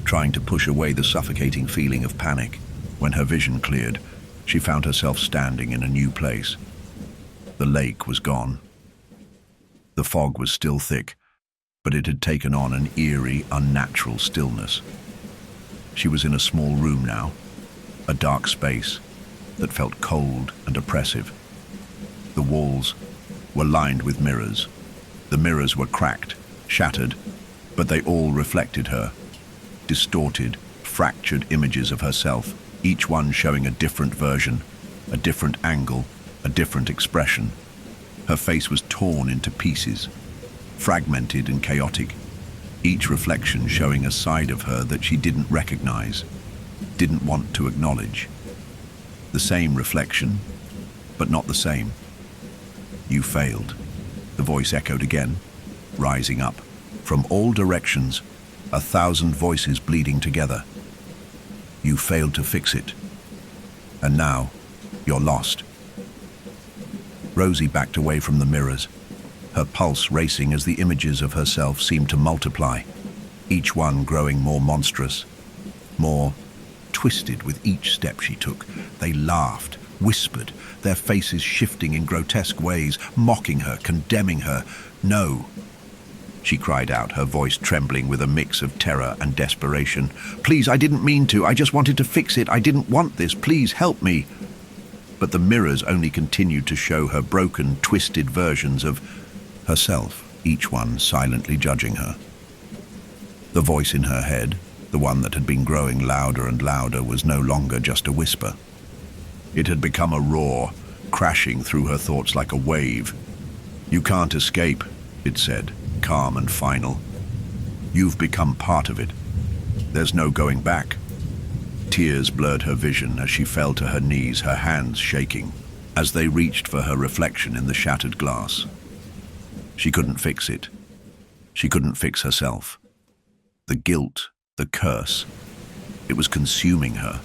trying to push away the suffocating feeling of panic. When her vision cleared, she found herself standing in a new place. The lake was gone. The fog was still thick, but it had taken on an eerie, unnatural stillness. She was in a small room now, a dark space that felt cold and oppressive. The walls were lined with mirrors. The mirrors were cracked, shattered, but they all reflected her. Distorted, fractured images of herself, each one showing a different version, a different angle, a different expression. Her face was torn into pieces, fragmented and chaotic, each reflection showing a side of her that she didn't recognize, didn't want to acknowledge. The same reflection, but not the same. "You failed," the voice echoed again, rising up. From all directions, 1,000 voices bleeding together. "You failed to fix it. And now, you're lost." Rosie backed away from the mirrors, her pulse racing as the images of herself seemed to multiply, each one growing more monstrous, more twisted with each step she took. They laughed, whispered, their faces shifting in grotesque ways, mocking her, condemning her. "No," she cried out, her voice trembling with a mix of terror and desperation. "Please, I didn't mean to. I just wanted to fix it. I didn't want this. Please help me." But the mirrors only continued to show her broken, twisted versions of herself. each one silently judging her. The voice in her head, the one that had been growing louder and louder, was no longer just a whisper. It had become a roar, crashing through her thoughts like a wave. "You can't escape," it said, calm and final. "You've become part of it. There's no going back." Tears blurred her vision as she fell to her knees, her hands shaking, as they reached for her reflection in the shattered glass. She couldn't fix it. She couldn't fix herself. The guilt, the curse, it was consuming her.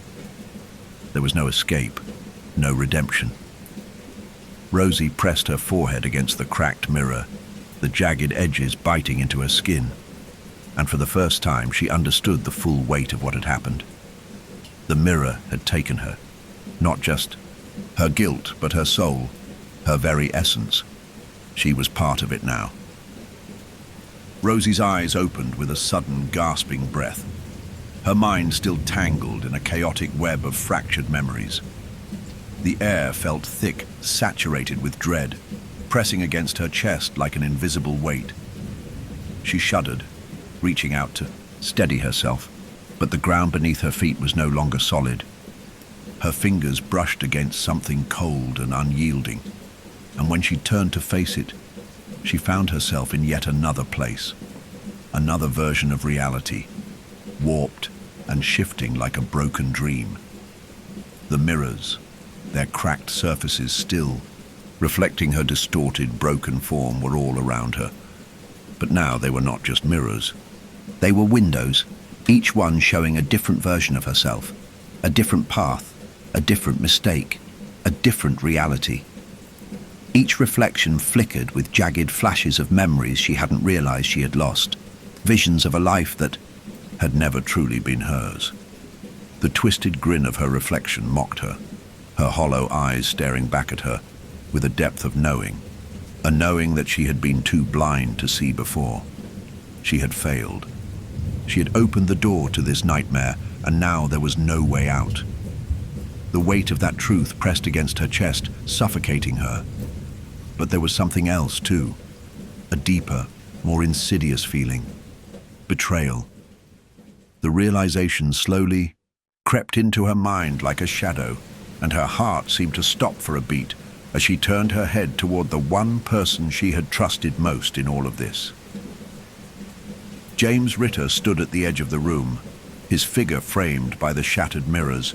There was no escape, no redemption. Rosie pressed her forehead against the cracked mirror, the jagged edges biting into her skin, and for the first time she understood the full weight of what had happened. The mirror had taken her, not just her guilt, but her soul, her very essence. She was part of it now. Rosie's eyes opened with a sudden, gasping breath, her mind still tangled in a chaotic web of fractured memories. The air felt thick, saturated with dread, pressing against her chest like an invisible weight. She shuddered, reaching out to steady herself, but the ground beneath her feet was no longer solid. Her fingers brushed against something cold and unyielding, and when she turned to face it, she found herself in yet another place, another version of reality, warped and shifting like a broken dream. The mirrors, their cracked surfaces still, reflecting her distorted, broken form, were all around her. But now they were not just mirrors. They were windows, each one showing a different version of herself, a different path, a different mistake, a different reality. Each reflection flickered with jagged flashes of memories she hadn't realized she had lost, visions of a life that had never truly been hers. The twisted grin of her reflection mocked her, her hollow eyes staring back at her with a depth of knowing, a knowing that she had been too blind to see before. She had failed. She had opened the door to this nightmare, and now there was no way out. The weight of that truth pressed against her chest, suffocating her. But there was something else too, a deeper, more insidious feeling: betrayal. The realization slowly crept into her mind like a shadow, and her heart seemed to stop for a beat as she turned her head toward the one person she had trusted most in all of this. James Ritter stood at the edge of the room, his figure framed by the shattered mirrors,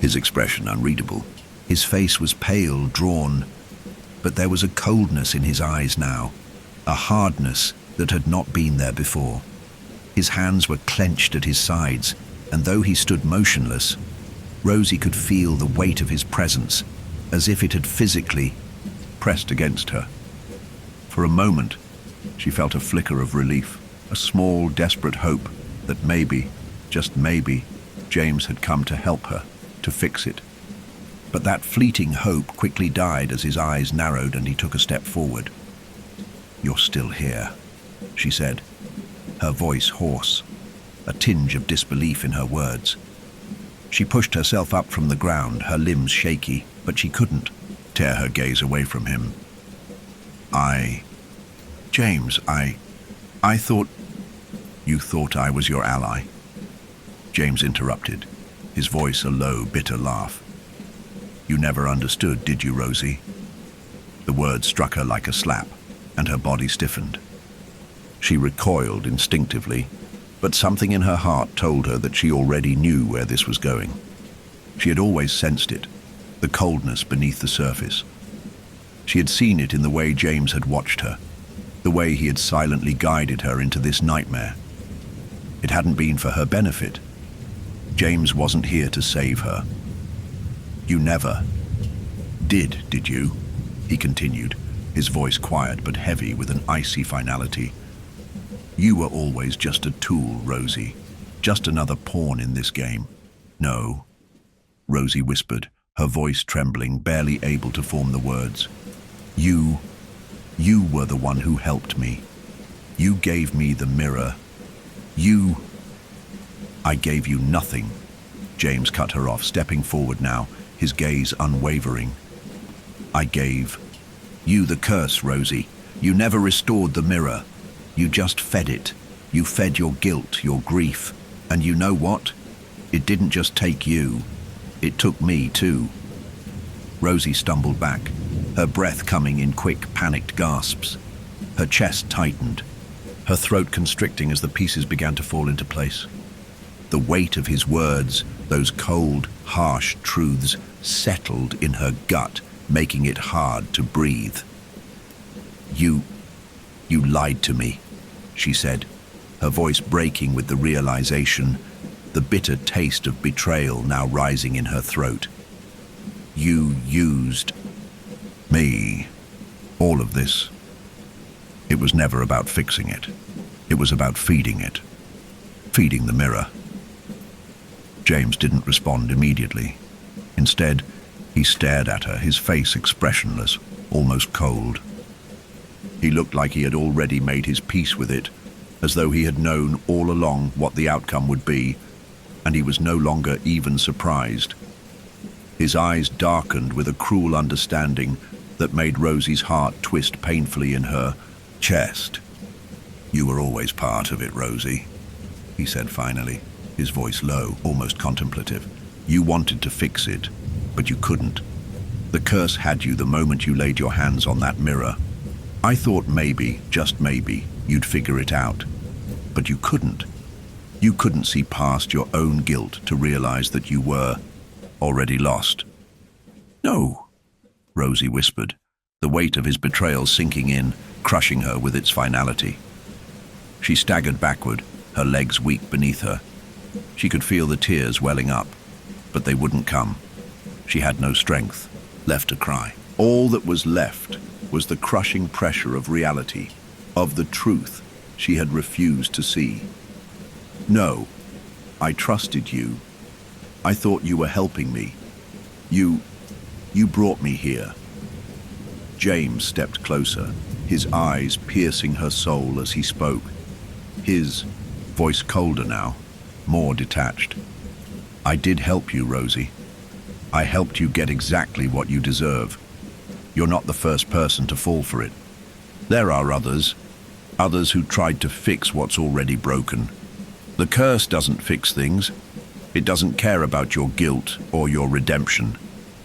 his expression unreadable. His face was pale, drawn, but there was a coldness in his eyes now, a hardness that had not been there before. His hands were clenched at his sides, and though he stood motionless, Rosie could feel the weight of his presence, as if it had physically pressed against her. For a moment, she felt a flicker of relief, a small, desperate hope that maybe, just maybe, James had come to help her, to fix it. But that fleeting hope quickly died as his eyes narrowed and he took a step forward. "You're still here," she said, her voice hoarse, a tinge of disbelief in her words. She pushed herself up from the ground, her limbs shaky, but she couldn't tear her gaze away from him. James, I thought..." "You thought I was your ally?" James interrupted, his voice a low, bitter laugh. "You never understood, did you, Rosie?" The word struck her like a slap, and her body stiffened. She recoiled instinctively, but something in her heart told her that she already knew where this was going. She had always sensed it, the coldness beneath the surface. She had seen it in the way James had watched her, the way he had silently guided her into this nightmare. It hadn't been for her benefit. James wasn't here to save her. "You never did you?" he continued, his voice quiet but heavy with an icy finality. "You were always just a tool, Rosie, just another pawn in this game." "No," Rosie whispered, her voice trembling, barely able to form the words. You were the one who helped me. You gave me the mirror. I gave you nothing." James cut her off, stepping forward now, his gaze unwavering. "I gave you the curse, Rosie, You never restored the mirror. You just fed it. You fed your guilt, your grief. And you know what? It didn't just take you. It took me too. Rosie stumbled back, her breath coming in quick, panicked gasps. Her chest tightened, her throat constricting as the pieces began to fall into place. The weight of his words, those cold, harsh truths, settled in her gut, making it hard to breathe. You lied to me, she said, her voice breaking with the realization, the bitter taste of betrayal now rising in her throat. You used me. All of this. It was never about fixing it. It was about feeding it. Feeding the mirror. James didn't respond immediately. Instead, he stared at her, his face expressionless, almost cold. He looked like he had already made his peace with it, as though he had known all along what the outcome would be, and he was no longer even surprised. His eyes darkened with a cruel understanding that made Rosie's heart twist painfully in her chest. You were always part of it, Rosie, he said finally, his voice low, almost contemplative. You wanted to fix it, but you couldn't. The curse had you the moment you laid your hands on that mirror. I thought maybe, just maybe, you'd figure it out. But you couldn't. You couldn't see past your own guilt to realize that you were already lost. No, Rosie whispered, the weight of his betrayal sinking in, crushing her with its finality. She staggered backward, her legs weak beneath her. She could feel the tears welling up, but they wouldn't come. She had no strength, left to cry. All that was left was the crushing pressure of reality, of the truth she had refused to see. No, I trusted you. I thought you were helping me. You brought me here. James stepped closer, his eyes piercing her soul as he spoke. His voice colder now, more detached. I did help you, Rosie. I helped you get exactly what you deserve. You're not the first person to fall for it. There are others who tried to fix what's already broken. The curse doesn't fix things. It doesn't care about your guilt or your redemption.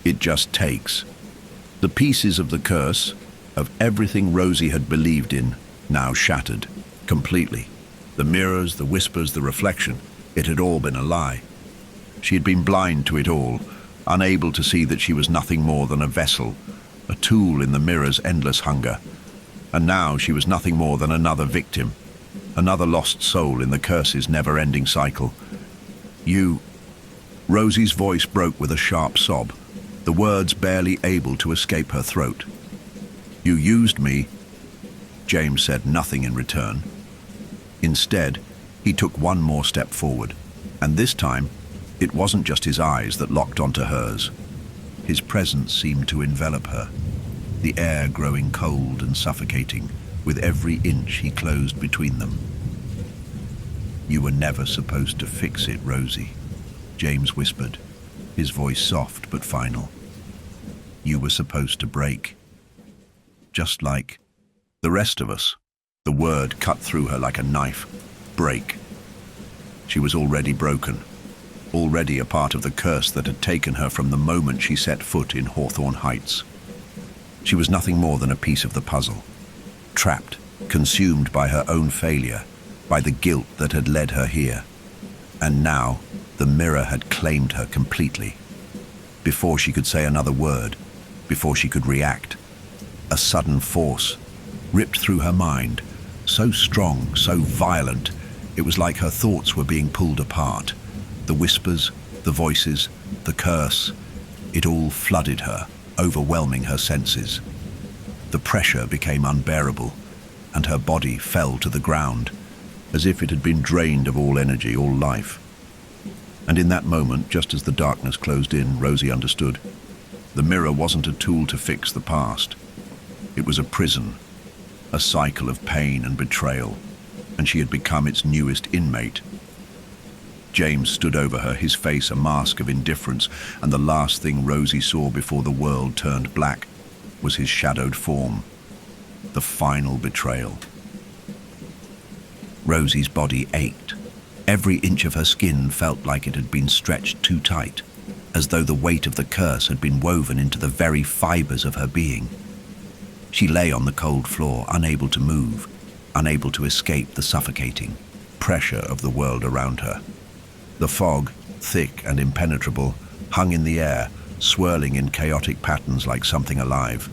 It just takes. The pieces of the curse, of everything Rosie had believed in, now shattered, completely. The mirrors, the whispers, the reflection, it had all been a lie. She had been blind to it all, unable to see that she was nothing more than a vessel, a tool in the mirror's endless hunger. And now she was nothing more than another victim, another lost soul in the curse's never-ending cycle. Rosie's voice broke with a sharp sob, the words barely able to escape her throat. You used me. James said nothing in return. Instead, he took one more step forward, and this time, it wasn't just his eyes that locked onto hers. His presence seemed to envelop her, the air growing cold and suffocating with every inch he closed between them. You were never supposed to fix it, Rosie, James whispered, his voice soft but final. You were supposed to break. Just like the rest of us. The word cut through her like a knife. Break. She was already broken, already a part of the curse that had taken her from the moment she set foot in Hawthorne Heights. She was nothing more than a piece of the puzzle, trapped, consumed by her own failure, by the guilt that had led her here. And now, the mirror had claimed her completely. Before she could say another word, before she could react, a sudden force ripped through her mind, so strong, so violent, it was like her thoughts were being pulled apart. The whispers, the voices, the curse, it all flooded her, overwhelming her senses. The pressure became unbearable, and her body fell to the ground, as if it had been drained of all energy, all life. And in that moment, just as the darkness closed in, Rosie understood. The mirror wasn't a tool to fix the past. It was a prison, a cycle of pain and betrayal, and she had become its newest inmate. James stood over her, his face a mask of indifference, and the last thing Rosie saw before the world turned black was his shadowed form. the final betrayal. Rosie's body ached. Every inch of her skin felt like it had been stretched too tight, as though the weight of the curse had been woven into the very fibers of her being. She lay on the cold floor, unable to move, unable to escape the suffocating pressure of the world around her. The fog, thick and impenetrable, hung in the air, swirling in chaotic patterns like something alive.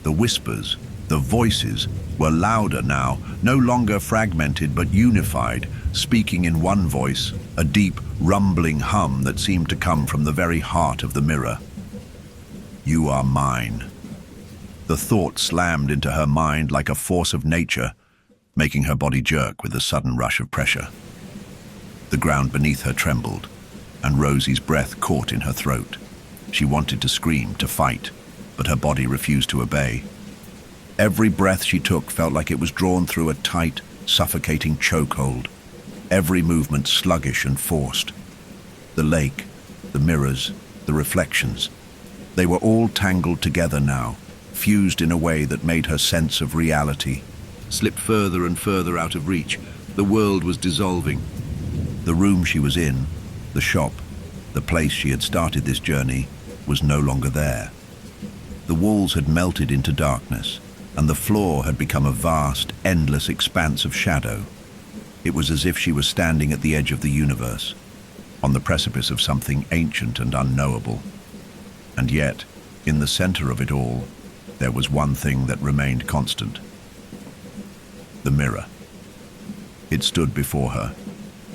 The whispers, the voices, were louder now, no longer fragmented but unified, speaking in one voice, a deep, rumbling hum that seemed to come from the very heart of the mirror. "You are mine." The thought slammed into her mind like a force of nature, making her body jerk with a sudden rush of pressure. The ground beneath her trembled, and Rosie's breath caught in her throat. She wanted to scream, to fight, but her body refused to obey. Every breath she took felt like it was drawn through a tight, suffocating chokehold, every movement sluggish and forced. The lake, the mirrors, the reflections, they were all tangled together now, fused in a way that made her sense of reality slip further and further out of reach. The world was dissolving. The room she was in, the shop, the place she had started this journey, was no longer there. The walls had melted into darkness, and the floor had become a vast, endless expanse of shadow. It was as if she was standing at the edge of the universe, on the precipice of something ancient and unknowable. And yet, in the center of it all, there was one thing that remained constant. The mirror. It stood before her,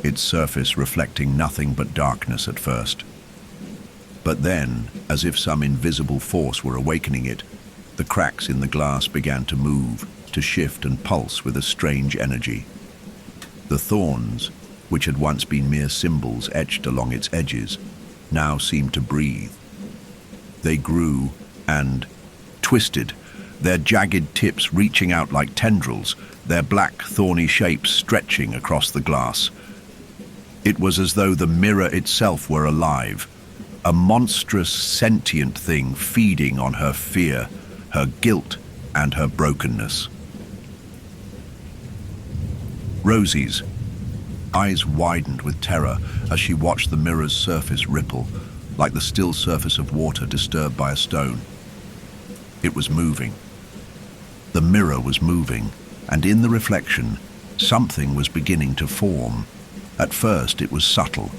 its surface reflecting nothing but darkness at first. But then, as if some invisible force were awakening it, the cracks in the glass began to move, to shift and pulse with a strange energy. The thorns, which had once been mere symbols etched along its edges, now seemed to breathe. They grew and twisted, their jagged tips reaching out like tendrils, their black, thorny shapes stretching across the glass. It was as though the mirror itself were alive, a monstrous, sentient thing feeding on her fear, her guilt, and her brokenness. Rosie's eyes widened with terror as she watched the mirror's surface ripple, like the still surface of water disturbed by a stone. It was moving. The mirror was moving, and in the reflection, something was beginning to form. At first it was subtle,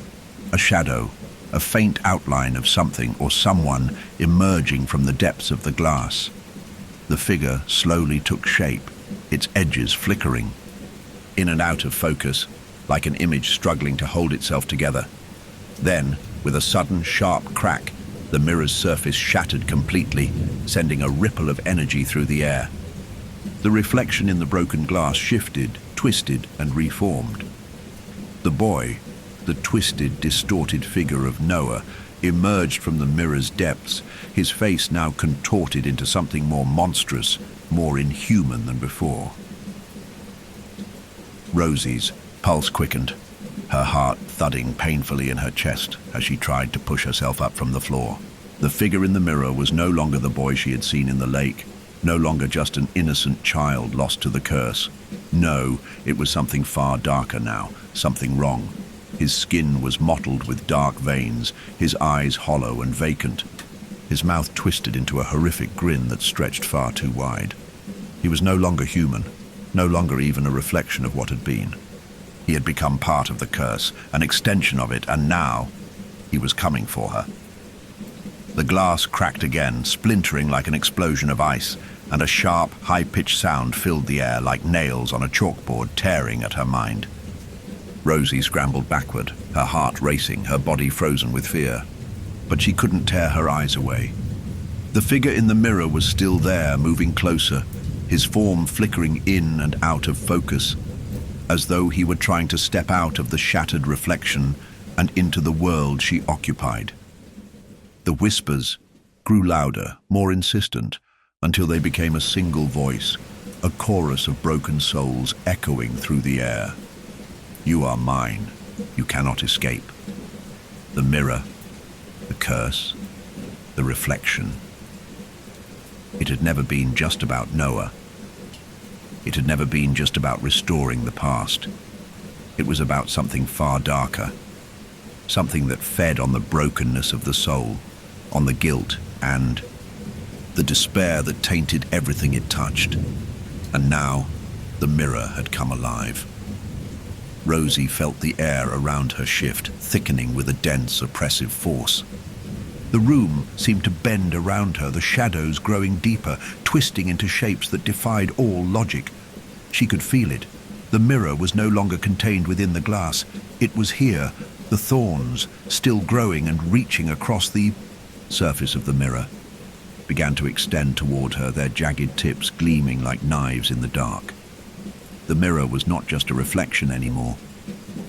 a shadow, a faint outline of something or someone emerging from the depths of the glass. The figure slowly took shape, its edges flickering, in and out of focus, like an image struggling to hold itself together. Then, with a sudden sharp crack, the mirror's surface shattered completely, sending a ripple of energy through the air. The reflection in the broken glass shifted, twisted, and reformed. The boy, the twisted, distorted figure of Noah, emerged from the mirror's depths, his face now contorted into something more monstrous, more inhuman than before. Rosie's pulse quickened, her heart thudding painfully in her chest as she tried to push herself up from the floor. The figure in the mirror was no longer the boy she had seen in the lake, no longer just an innocent child lost to the curse. No, it was something far darker now, something wrong. His skin was mottled with dark veins, his eyes hollow and vacant, his mouth twisted into a horrific grin that stretched far too wide. He was no longer human, no longer even a reflection of what had been. He had become part of the curse, an extension of it, and now he was coming for her. The glass cracked again, splintering like an explosion of ice, and a sharp, high-pitched sound filled the air like nails on a chalkboard tearing at her mind. Rosie scrambled backward, her heart racing, her body frozen with fear. But she couldn't tear her eyes away. The figure in the mirror was still there, moving closer, his form flickering in and out of focus, as though he were trying to step out of the shattered reflection and into the world she occupied. The whispers grew louder, more insistent, until they became a single voice, a chorus of broken souls echoing through the air. You are mine. You cannot escape. The mirror, the curse, the reflection. It had never been just about Noah. It had never been just about restoring the past. It was about something far darker, something that fed on the brokenness of the soul, on the guilt and the despair that tainted everything it touched. And now, the mirror had come alive. Rosie felt the air around her shift, thickening with a dense, oppressive force. The room seemed to bend around her, the shadows growing deeper, twisting into shapes that defied all logic. She could feel it. The mirror was no longer contained within the glass. It was here, the thorns, still growing and reaching across the surface of the mirror, began to extend toward her, their jagged tips gleaming like knives in the dark. The mirror was not just a reflection anymore.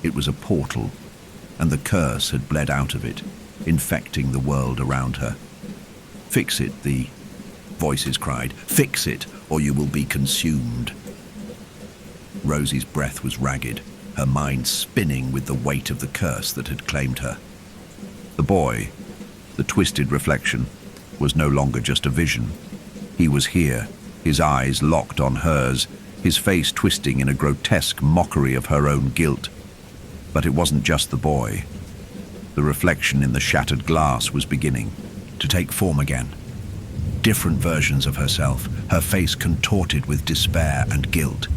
It was a portal, and the curse had bled out of it, infecting the world around her. "Fix it," the voices cried. "Fix it, or you will be consumed." Rosie's breath was ragged, her mind spinning with the weight of the curse that had claimed her. The boy, the twisted reflection, was no longer just a vision. He was here, his eyes locked on hers, his face twisting in a grotesque mockery of her own guilt. But it wasn't just the boy. The reflection in the shattered glass was beginning to take form again. Different versions of herself, her face contorted with despair and guilt.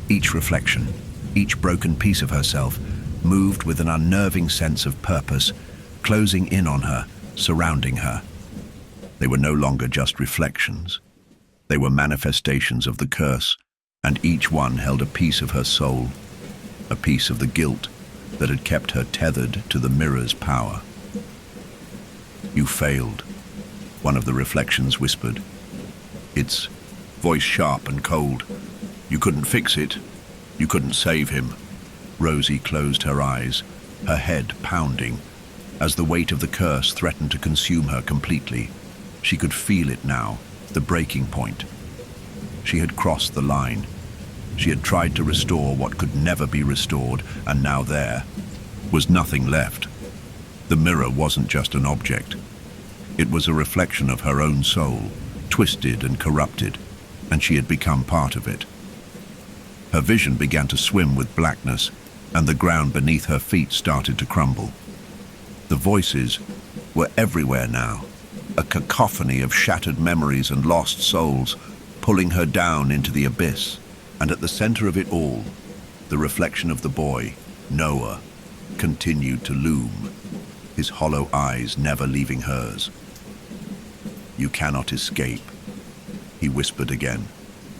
Each reflection, each broken piece of herself, moved with an unnerving sense of purpose, closing in on her, surrounding her. They were no longer just reflections. They were manifestations of the curse, and each one held a piece of her soul, a piece of the guilt that had kept her tethered to the mirror's power. "You failed," one of the reflections whispered, its voice sharp and cold. "You couldn't fix it. You couldn't save him." Rosie closed her eyes, her head pounding, as the weight of the curse threatened to consume her completely. She could feel it now, the breaking point. She had crossed the line. She had tried to restore what could never be restored, and now there was nothing left. The mirror wasn't just an object. It was a reflection of her own soul, twisted and corrupted, and she had become part of it. Her vision began to swim with blackness, and the ground beneath her feet started to crumble. The voices were everywhere now, a cacophony of shattered memories and lost souls, pulling her down into the abyss. And at the center of it all, the reflection of the boy, Noah, continued to loom, his hollow eyes never leaving hers. "You cannot escape," he whispered again,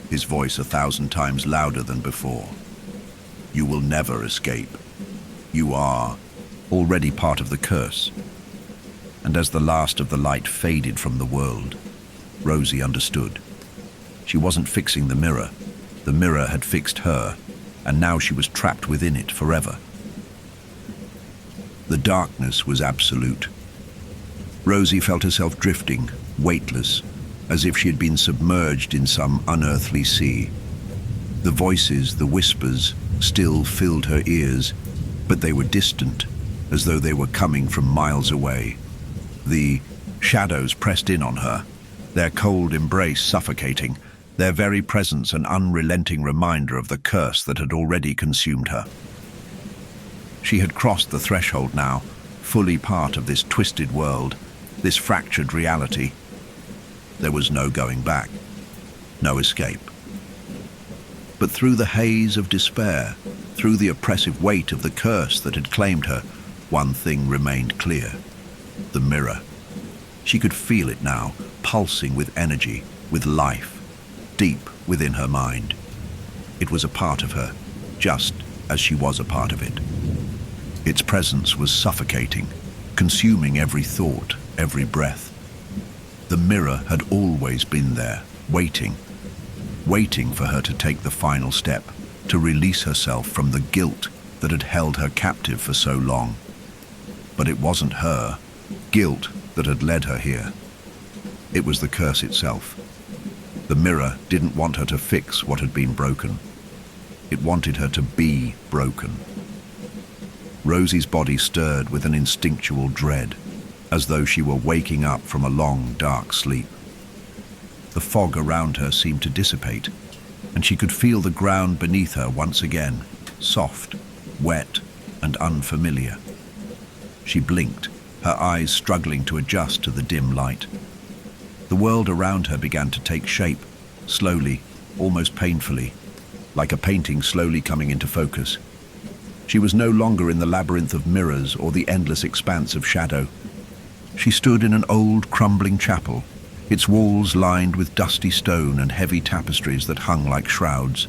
his voice 1,000 times louder than before. "You will never escape. You are already part of the curse." And as the last of the light faded from the world, Rosie understood. She wasn't fixing the mirror. The mirror had fixed her, and now she was trapped within it forever. The darkness was absolute. Rosie felt herself drifting, weightless, as if she had been submerged in some unearthly sea. The voices, the whispers, still filled her ears, but they were distant, as though they were coming from miles away. The shadows pressed in on her, their cold embrace suffocating, their very presence an unrelenting reminder of the curse that had already consumed her. She had crossed the threshold now, fully part of this twisted world, this fractured reality. There was no going back, no escape. But through the haze of despair, through the oppressive weight of the curse that had claimed her, one thing remained clear: the mirror. She could feel it now, pulsing with energy, with life, deep within her mind. It was a part of her, just as she was a part of it. Its presence was suffocating, consuming every thought, every breath. The mirror had always been there, waiting for her to take the final step, to release herself from the guilt that had held her captive for so long. But it wasn't her guilt that had led her here. It was the curse itself. The mirror didn't want her to fix what had been broken. It wanted her to be broken. Rosie's body stirred with an instinctual dread, as though she were waking up from a long, dark sleep. The fog around her seemed to dissipate, and she could feel the ground beneath her once again, soft, wet, and unfamiliar. She blinked, her eyes struggling to adjust to the dim light. The world around her began to take shape, slowly, almost painfully, like a painting slowly coming into focus. She was no longer in the labyrinth of mirrors or the endless expanse of shadow. She stood in an old, crumbling chapel, its walls lined with dusty stone and heavy tapestries that hung like shrouds.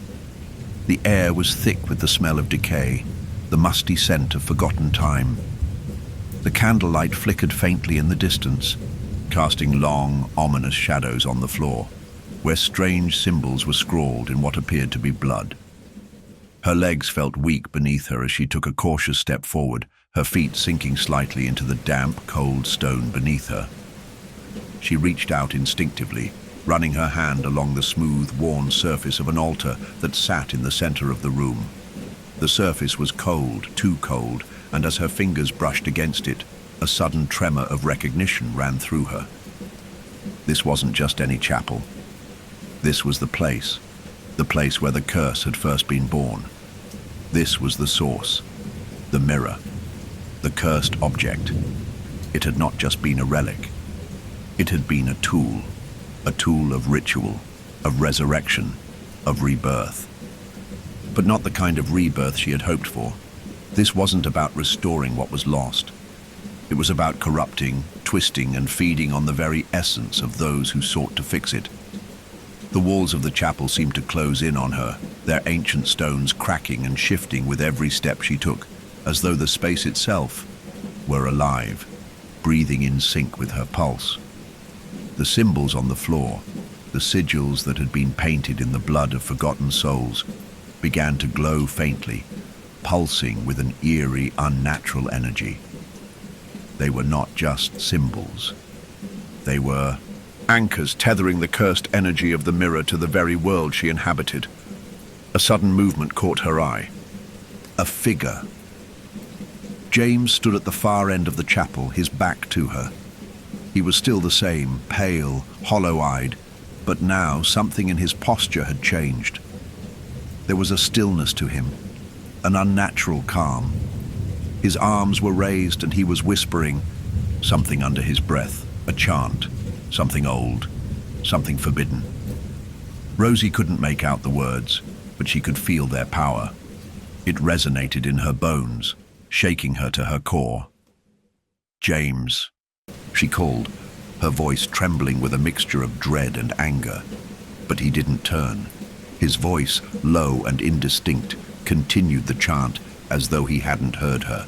The air was thick with the smell of decay, the musty scent of forgotten time. The candlelight flickered faintly in the distance, casting long, ominous shadows on the floor, where strange symbols were scrawled in what appeared to be blood. Her legs felt weak beneath her as she took a cautious step forward, her feet sinking slightly into the damp, cold stone beneath her. She reached out instinctively, running her hand along the smooth, worn surface of an altar that sat in the center of the room. The surface was cold, too cold, and as her fingers brushed against it, a sudden tremor of recognition ran through her. This wasn't just any chapel. This was the place where the curse had first been born. This was the source, the mirror, the cursed object. It had not just been a relic. It had been a tool of ritual, of resurrection, of rebirth. But not the kind of rebirth she had hoped for. This wasn't about restoring what was lost. It was about corrupting, twisting, and feeding on the very essence of those who sought to fix it. The walls of the chapel seemed to close in on her, their ancient stones cracking and shifting with every step she took, as though the space itself were alive, breathing in sync with her pulse. The symbols on the floor, the sigils that had been painted in the blood of forgotten souls, began to glow faintly, pulsing with an eerie, unnatural energy. They were not just symbols. They were anchors tethering the cursed energy of the mirror to the very world she inhabited. A sudden movement caught her eye. A figure. James stood at the far end of the chapel, his back to her. He was still the same, pale, hollow-eyed, but now something in his posture had changed. There was a stillness to him, an unnatural calm. His arms were raised and he was whispering, something under his breath, a chant, something old, something forbidden. Rosie couldn't make out the words, but she could feel their power. It resonated in her bones, shaking her to her core. "James," she called, her voice trembling with a mixture of dread and anger. But he didn't turn. His voice, low and indistinct, continued the chant as though he hadn't heard her.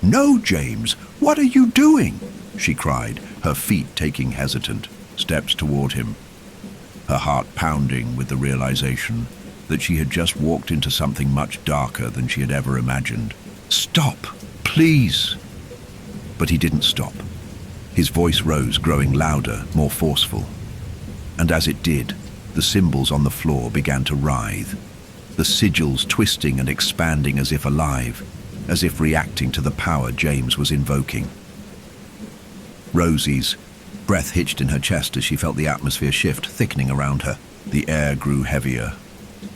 "No, James, what are you doing?" she cried, her feet taking hesitant steps toward him, her heart pounding with the realization that she had just walked into something much darker than she had ever imagined. "Stop, please!" But he didn't stop. His voice rose, growing louder, more forceful. And as it did, the symbols on the floor began to writhe, the sigils twisting and expanding as if alive, as if reacting to the power James was invoking. Rosie's breath hitched in her chest as she felt the atmosphere shift, thickening around her. The air grew heavier,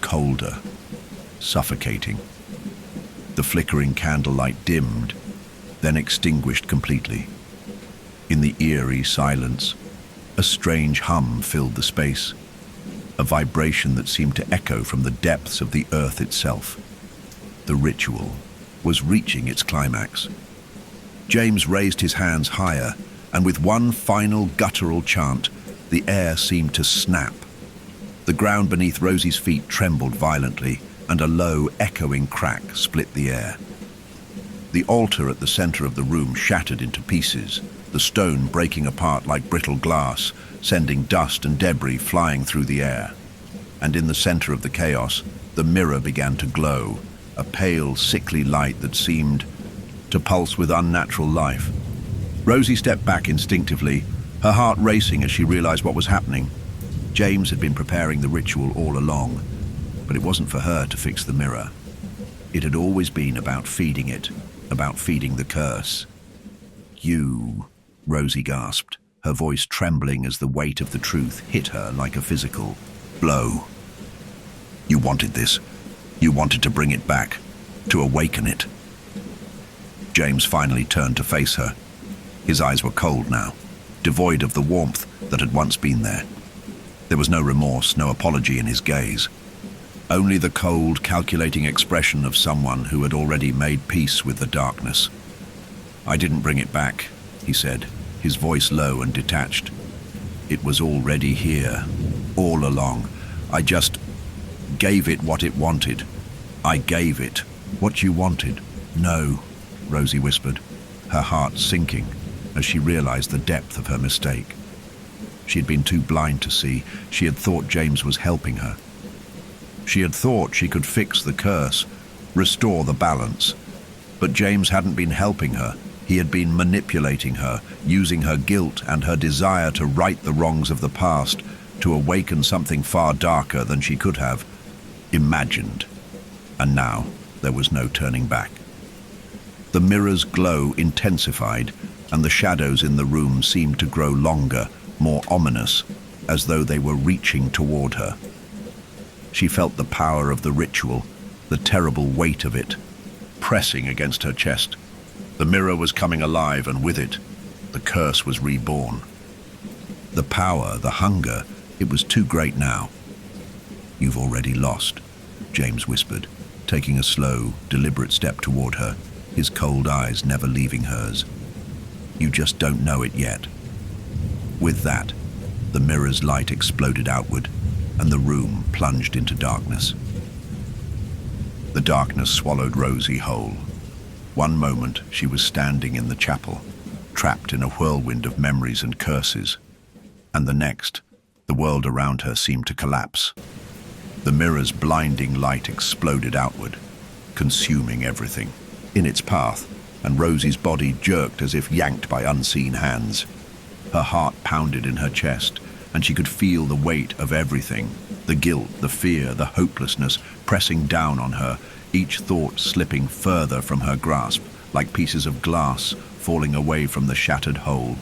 colder, suffocating. The flickering candlelight dimmed, then extinguished completely. In the eerie silence, a strange hum filled the space, a vibration that seemed to echo from the depths of the earth itself. The ritual was reaching its climax. James raised his hands higher, and with one final guttural chant, the air seemed to snap. The ground beneath Rosie's feet trembled violently, and a low, echoing crack split the air. The altar at the center of the room shattered into pieces, the stone breaking apart like brittle glass, sending dust and debris flying through the air. And in the center of the chaos, the mirror began to glow, a pale, sickly light that seemed to pulse with unnatural life. Rosie stepped back instinctively, her heart racing as she realized what was happening. James had been preparing the ritual all along, but it wasn't for her to fix the mirror. It had always been about feeding it, about feeding the curse. "You," Rosie gasped, her voice trembling as the weight of the truth hit her like a physical blow. You wanted this. You wanted to bring it back, to awaken it. James finally turned to face her. His eyes were cold now, devoid of the warmth that had once been there. There was no remorse, no apology in his gaze. Only the cold, calculating expression of someone who had already made peace with the darkness. I didn't bring it back, he said, his voice low and detached. It was already here, all along. I just gave it what it wanted. I gave it what you wanted. No, Rosie whispered, her heart sinking as she realized the depth of her mistake. She had been too blind to see. She had thought James was helping her. She had thought she could fix the curse, restore the balance. But James hadn't been helping her. He had been manipulating her, using her guilt and her desire to right the wrongs of the past, to awaken something far darker than she could have imagined. And now there was no turning back. The mirror's glow intensified, and the shadows in the room seemed to grow longer, more ominous, as though they were reaching toward her. She felt the power of the ritual, the terrible weight of it, pressing against her chest. The mirror was coming alive, and with it, the curse was reborn. The power, the hunger, it was too great now. You've already lost, James whispered, taking a slow, deliberate step toward her, his cold eyes never leaving hers. You just don't know it yet. With that, the mirror's light exploded outward, and the room plunged into darkness. The darkness swallowed Rosie whole. One moment she was standing in the chapel, trapped in a whirlwind of memories and curses, and the next, the world around her seemed to collapse. The mirror's blinding light exploded outward, consuming everything in its path, and Rosie's body jerked as if yanked by unseen hands. Her heart pounded in her chest, and she could feel the weight of everything, the guilt, the fear, the hopelessness pressing down on her, each thought slipping further from her grasp, like pieces of glass falling away from the shattered whole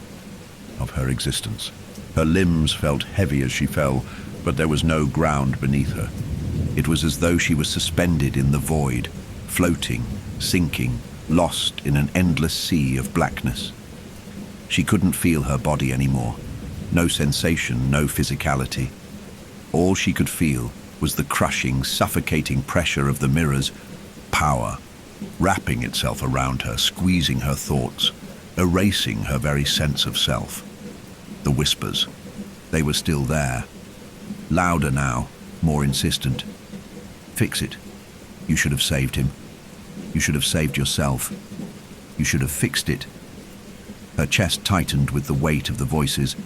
of her existence. Her limbs felt heavy as she fell, but there was no ground beneath her. It was as though she was suspended in the void, floating, sinking, lost in an endless sea of blackness. She couldn't feel her body anymore. No sensation, no physicality. All she could feel was the crushing, suffocating pressure of the mirror's power, wrapping itself around her, squeezing her thoughts, erasing her very sense of self. The whispers, they were still there, louder now, more insistent. Fix it. You should have saved him. You should have saved yourself. You should have fixed it. Her chest tightened with the weight of the voices,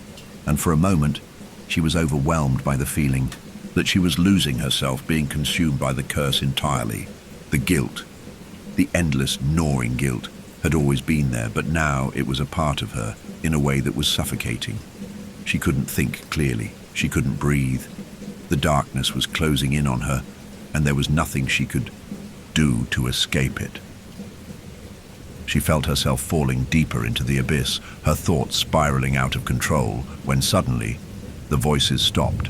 and for a moment she was overwhelmed by the feeling that she was losing herself, being consumed by the curse entirely. The guilt, the endless gnawing guilt, had always been there, but now it was a part of her in a way that was suffocating. She couldn't think clearly. She couldn't breathe. The darkness was closing in on her, and there was nothing she could do to escape it. She felt herself falling deeper into the abyss, her thoughts spiraling out of control, when suddenly the voices stopped.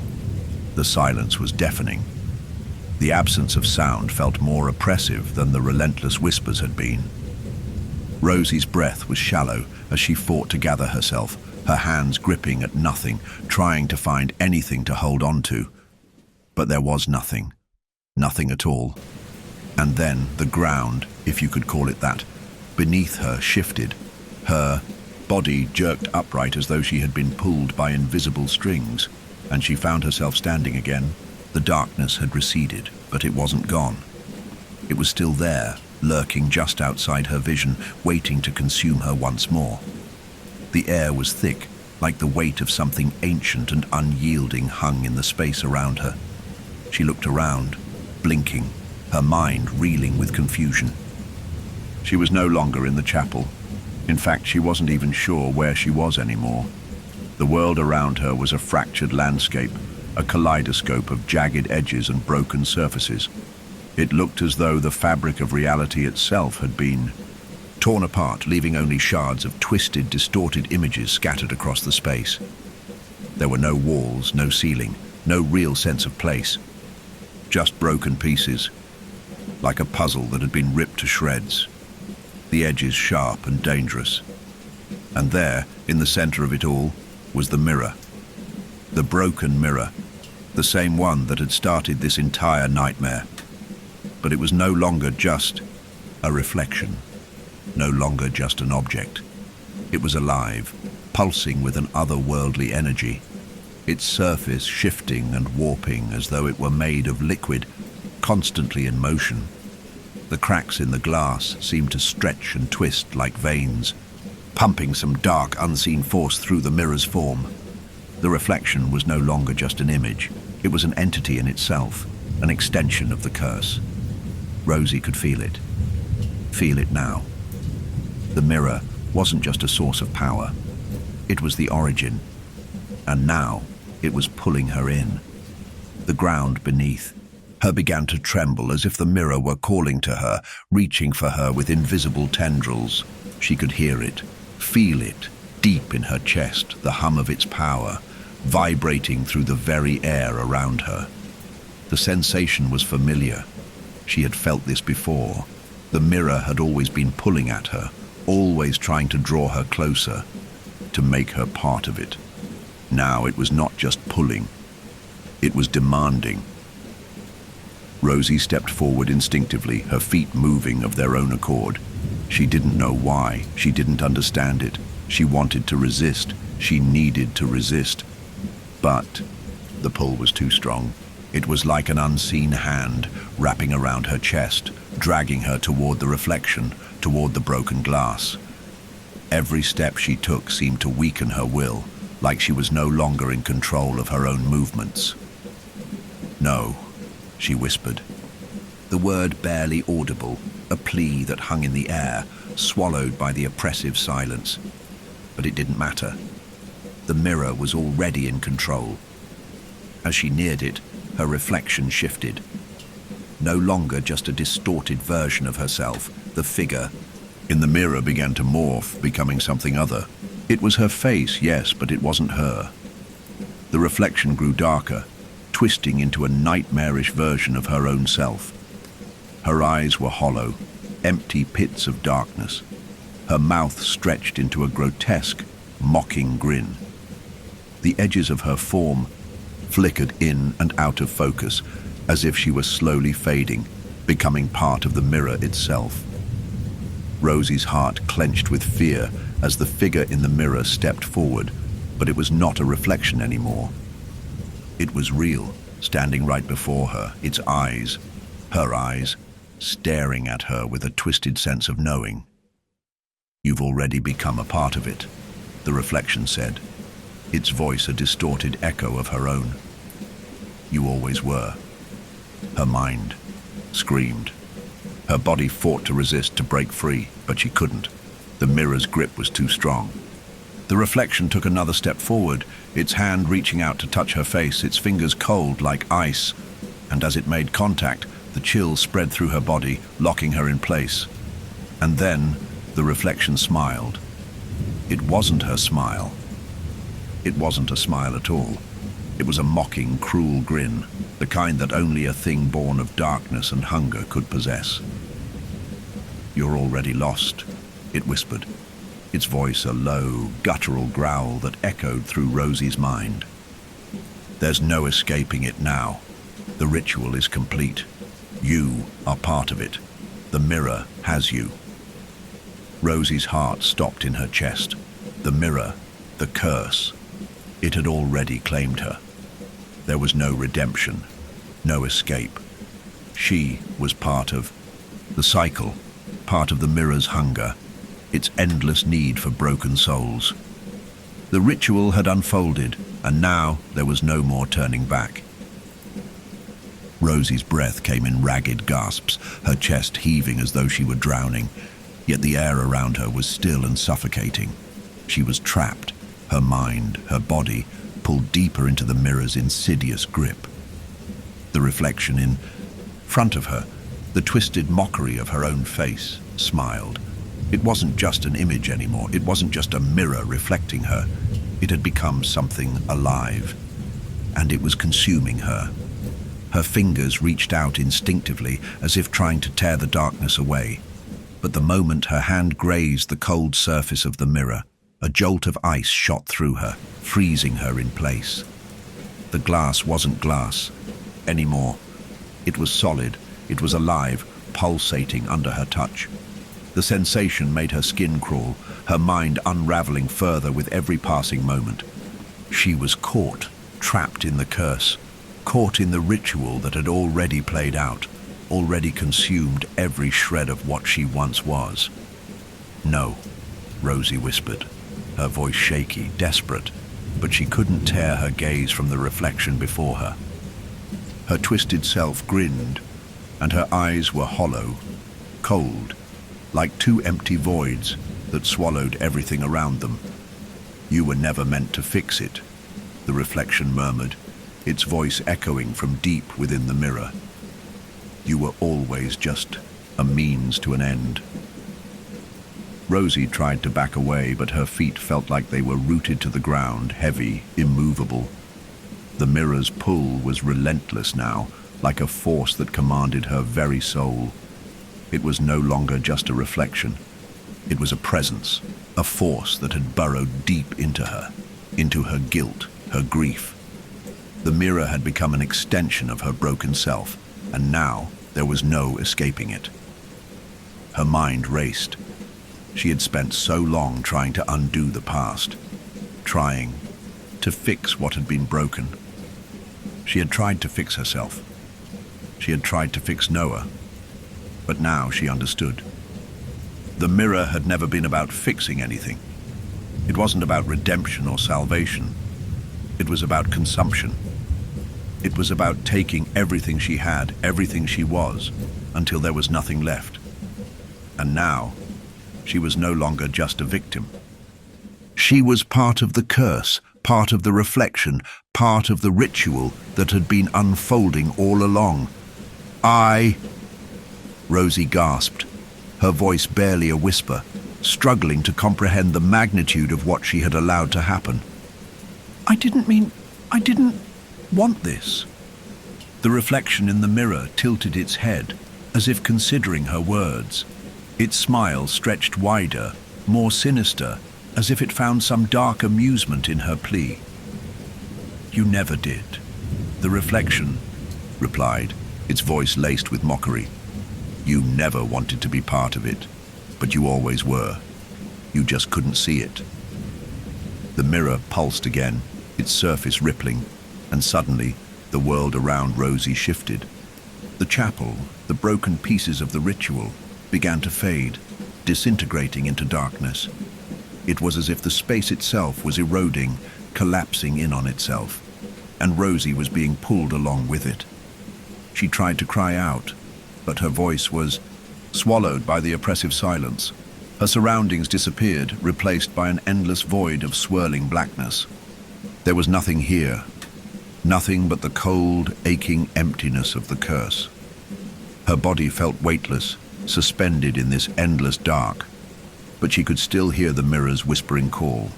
The silence was deafening. The absence of sound felt more oppressive than the relentless whispers had been. Rosie's breath was shallow as she fought to gather herself, her hands gripping at nothing, trying to find anything to hold on to. But there was nothing. Nothing at all. And then the ground, if you could call it that, beneath her shifted. Her body jerked upright as though she had been pulled by invisible strings, and she found herself standing again. The darkness had receded, but it wasn't gone. It was still there, lurking just outside her vision, waiting to consume her once more. The air was thick, like the weight of something ancient and unyielding hung in the space around her. She looked around, blinking, her mind reeling with confusion. She was no longer in the chapel. In fact, she wasn't even sure where she was anymore. The world around her was a fractured landscape, a kaleidoscope of jagged edges and broken surfaces. It looked as though the fabric of reality itself had been torn apart, leaving only shards of twisted, distorted images scattered across the space. There were no walls, no ceiling, no real sense of place. Just broken pieces, like a puzzle that had been ripped to shreds. The edges sharp and dangerous. And there, in the center of it all, was the mirror. The broken mirror, the same one that had started this entire nightmare. But it was no longer just a reflection, no longer just an object. It was alive, pulsing with an otherworldly energy, its surface shifting and warping as though it were made of liquid, constantly in motion. The cracks in the glass seemed to stretch and twist like veins, pumping some dark, unseen force through the mirror's form. The reflection was no longer just an image. It was an entity in itself, an extension of the curse. Rosie could feel it. Feel it now. The mirror wasn't just a source of power. It was the origin. And now it was pulling her in. The ground beneath her began to tremble as if the mirror were calling to her, reaching for her with invisible tendrils. She could hear it, feel it, deep in her chest, the hum of its power, vibrating through the very air around her. The sensation was familiar. She had felt this before. The mirror had always been pulling at her, always trying to draw her closer, to make her part of it. Now it was not just pulling, it was demanding. Rosie stepped forward instinctively, her feet moving of their own accord. She didn't know why, she didn't understand it. She wanted to resist, she needed to resist. But the pull was too strong. It was like an unseen hand wrapping around her chest, dragging her toward the reflection, toward the broken glass. Every step she took seemed to weaken her will, like she was no longer in control of her own movements. "No," she whispered. The word barely audible, a plea that hung in the air, swallowed by the oppressive silence. But it didn't matter. The mirror was already in control. As she neared it, her reflection shifted. No longer just a distorted version of herself, the figure in the mirror began to morph, becoming something other. It was her face, yes, but it wasn't her. The reflection grew darker, twisting into a nightmarish version of her own self. Her eyes were hollow, empty pits of darkness. Her mouth stretched into a grotesque, mocking grin. The edges of her form flickered in and out of focus, as if she was slowly fading, becoming part of the mirror itself. Rosie's heart clenched with fear as the figure in the mirror stepped forward, but it was not a reflection anymore. It was real, standing right before her, its eyes, her eyes, staring at her with a twisted sense of knowing. "You've already become a part of it," the reflection said, its voice a distorted echo of her own. "You always were." Her mind screamed. Her body fought to resist, to break free, but she couldn't. The mirror's grip was too strong. The reflection took another step forward, its hand reaching out to touch her face, its fingers cold like ice. And as it made contact, the chill spread through her body, locking her in place. And then the reflection smiled. It wasn't her smile. It wasn't a smile at all. It was a mocking, cruel grin, the kind that only a thing born of darkness and hunger could possess. "You're already lost," it whispered, its voice a low, guttural growl that echoed through Rosie's mind. "There's no escaping it now. The ritual is complete. You are part of it. The mirror has you." Rosie's heart stopped in her chest. The mirror, the curse, it had already claimed her. There was no redemption, no escape. She was part of the cycle, part of the mirror's hunger, its endless need for broken souls. The ritual had unfolded, and now there was no more turning back. Rosie's breath came in ragged gasps, her chest heaving as though she were drowning, yet the air around her was still and suffocating. She was trapped, her mind, her body, pulled deeper into the mirror's insidious grip. The reflection in front of her, the twisted mockery of her own face, smiled, It wasn't just an image anymore. It wasn't just a mirror reflecting her. It had become something alive, and it was consuming her. Her fingers reached out instinctively, as if trying to tear the darkness away. But the moment her hand grazed the cold surface of the mirror, a jolt of ice shot through her, freezing her in place. The glass wasn't glass anymore. It was solid. It was alive, pulsating under her touch. The sensation made her skin crawl, her mind unraveling further with every passing moment. She was caught, trapped in the curse, caught in the ritual that had already played out, already consumed every shred of what she once was. "No," Rosie whispered, her voice shaky, desperate, but she couldn't tear her gaze from the reflection before her. Her twisted self grinned, and her eyes were hollow, cold, like two empty voids that swallowed everything around them. "You were never meant to fix it," the reflection murmured, its voice echoing from deep within the mirror. "You were always just a means to an end." Rosie tried to back away, but her feet felt like they were rooted to the ground, heavy, immovable. The mirror's pull was relentless now, like a force that commanded her very soul. It was no longer just a reflection. It was a presence, a force that had burrowed deep into her, into her guilt, her grief. The mirror had become an extension of her broken self, and now there was no escaping it. Her mind raced. She had spent so long trying to undo the past, trying to fix what had been broken. She had tried to fix herself. She had tried to fix Noah. But now she understood. The mirror had never been about fixing anything. It wasn't about redemption or salvation. It was about consumption. It was about taking everything she had, everything she was, until there was nothing left. And now, she was no longer just a victim. She was part of the curse, part of the reflection, part of the ritual that had been unfolding all along. Rosie gasped, her voice barely a whisper, struggling to comprehend the magnitude of what she had allowed to happen. I didn't want this." The reflection in the mirror tilted its head, as if considering her words. Its smile stretched wider, more sinister, as if it found some dark amusement in her plea. "You never did," the reflection replied, its voice laced with mockery. "You never wanted to be part of it, but you always were. You just couldn't see it." The mirror pulsed again, its surface rippling, and suddenly the world around Rosie shifted. The chapel, the broken pieces of the ritual, began to fade, disintegrating into darkness. It was as if the space itself was eroding, collapsing in on itself, and Rosie was being pulled along with it. She tried to cry out, but her voice was swallowed by the oppressive silence. Her surroundings disappeared, replaced by an endless void of swirling blackness. There was nothing here, nothing but the cold, aching emptiness of the curse. Her body felt weightless, suspended in this endless dark, but she could still hear the mirror's whispering call,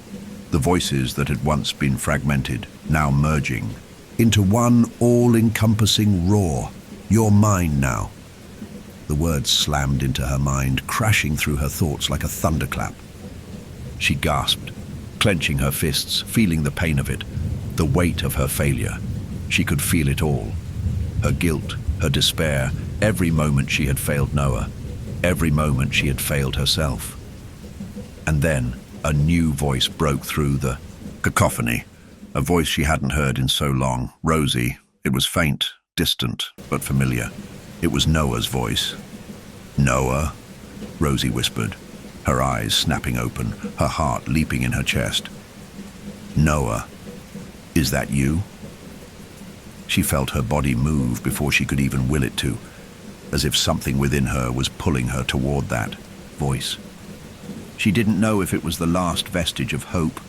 the voices that had once been fragmented, now merging into one all-encompassing roar. "You're mine now." The words slammed into her mind, crashing through her thoughts like a thunderclap. She gasped, clenching her fists, feeling the pain of it, the weight of her failure. She could feel it all. Her guilt, her despair, every moment she had failed Noah, every moment she had failed herself. And then a new voice broke through the cacophony, a voice she hadn't heard in so long. Rosie. It was faint, distant, but familiar. It was Noah's voice. "Noah," Rosie whispered, her eyes snapping open, her heart leaping in her chest. "Noah, is that you?" She felt her body move before she could even will it to, as if something within her was pulling her toward that voice. She didn't know if it was the last vestige of hope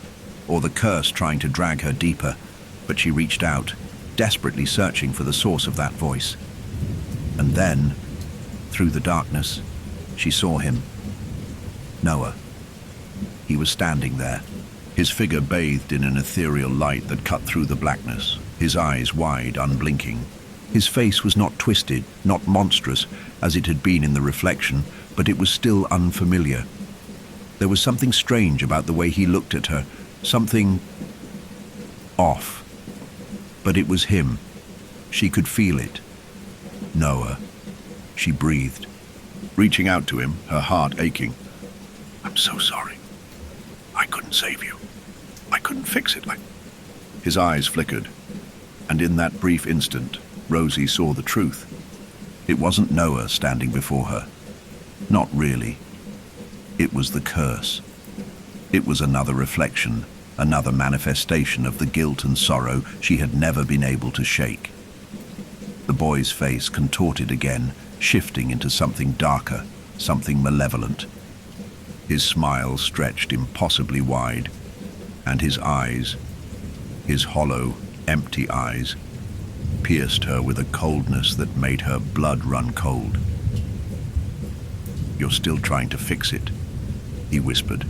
or the curse trying to drag her deeper, but she reached out, desperately searching for the source of that voice. And then, through the darkness, she saw him. Noah. He was standing there, his figure bathed in an ethereal light that cut through the blackness, his eyes wide, unblinking. His face was not twisted, not monstrous, as it had been in the reflection, but it was still unfamiliar. There was something strange about the way he looked at her, something off. But it was him. She could feel it. Noah. She breathed, reaching out to him, her heart aching. "I'm so sorry. I couldn't save you. I couldn't fix it." His eyes flickered, and in that brief instant, Rosie saw the truth. It wasn't Noah standing before her. Not really. It was the curse. It was another reflection, another manifestation of the guilt and sorrow she had never been able to shake. The boy's face contorted again, shifting into something darker, something malevolent. His smile stretched impossibly wide, and his eyes, his hollow, empty eyes, pierced her with a coldness that made her blood run cold. "You're still trying to fix it," he whispered,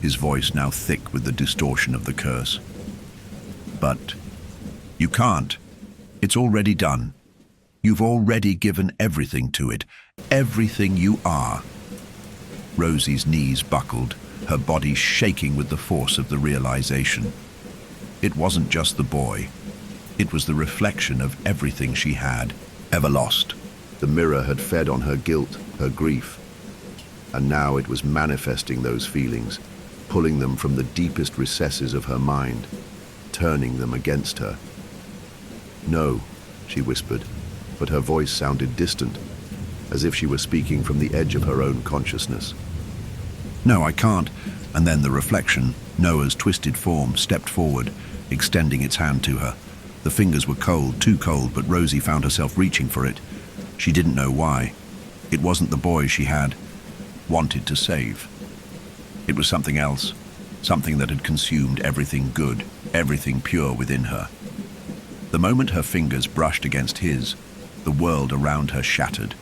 his voice now thick with the distortion of the curse. "But you can't. It's already done. You've already given everything to it, everything you are." Rosie's knees buckled, her body shaking with the force of the realization. It wasn't just the boy. It was the reflection of everything she had ever lost. The mirror had fed on her guilt, her grief, and now it was manifesting those feelings, pulling them from the deepest recesses of her mind, turning them against her. "No," she whispered, but her voice sounded distant, as if she were speaking from the edge of her own consciousness. "No, I can't." And then the reflection, Noah's twisted form, stepped forward, extending its hand to her. The fingers were cold, too cold, but Rosie found herself reaching for it. She didn't know why. It wasn't the boy she had wanted to save. It was something else, something that had consumed everything good, everything pure within her. The moment her fingers brushed against his, the world around her shattered.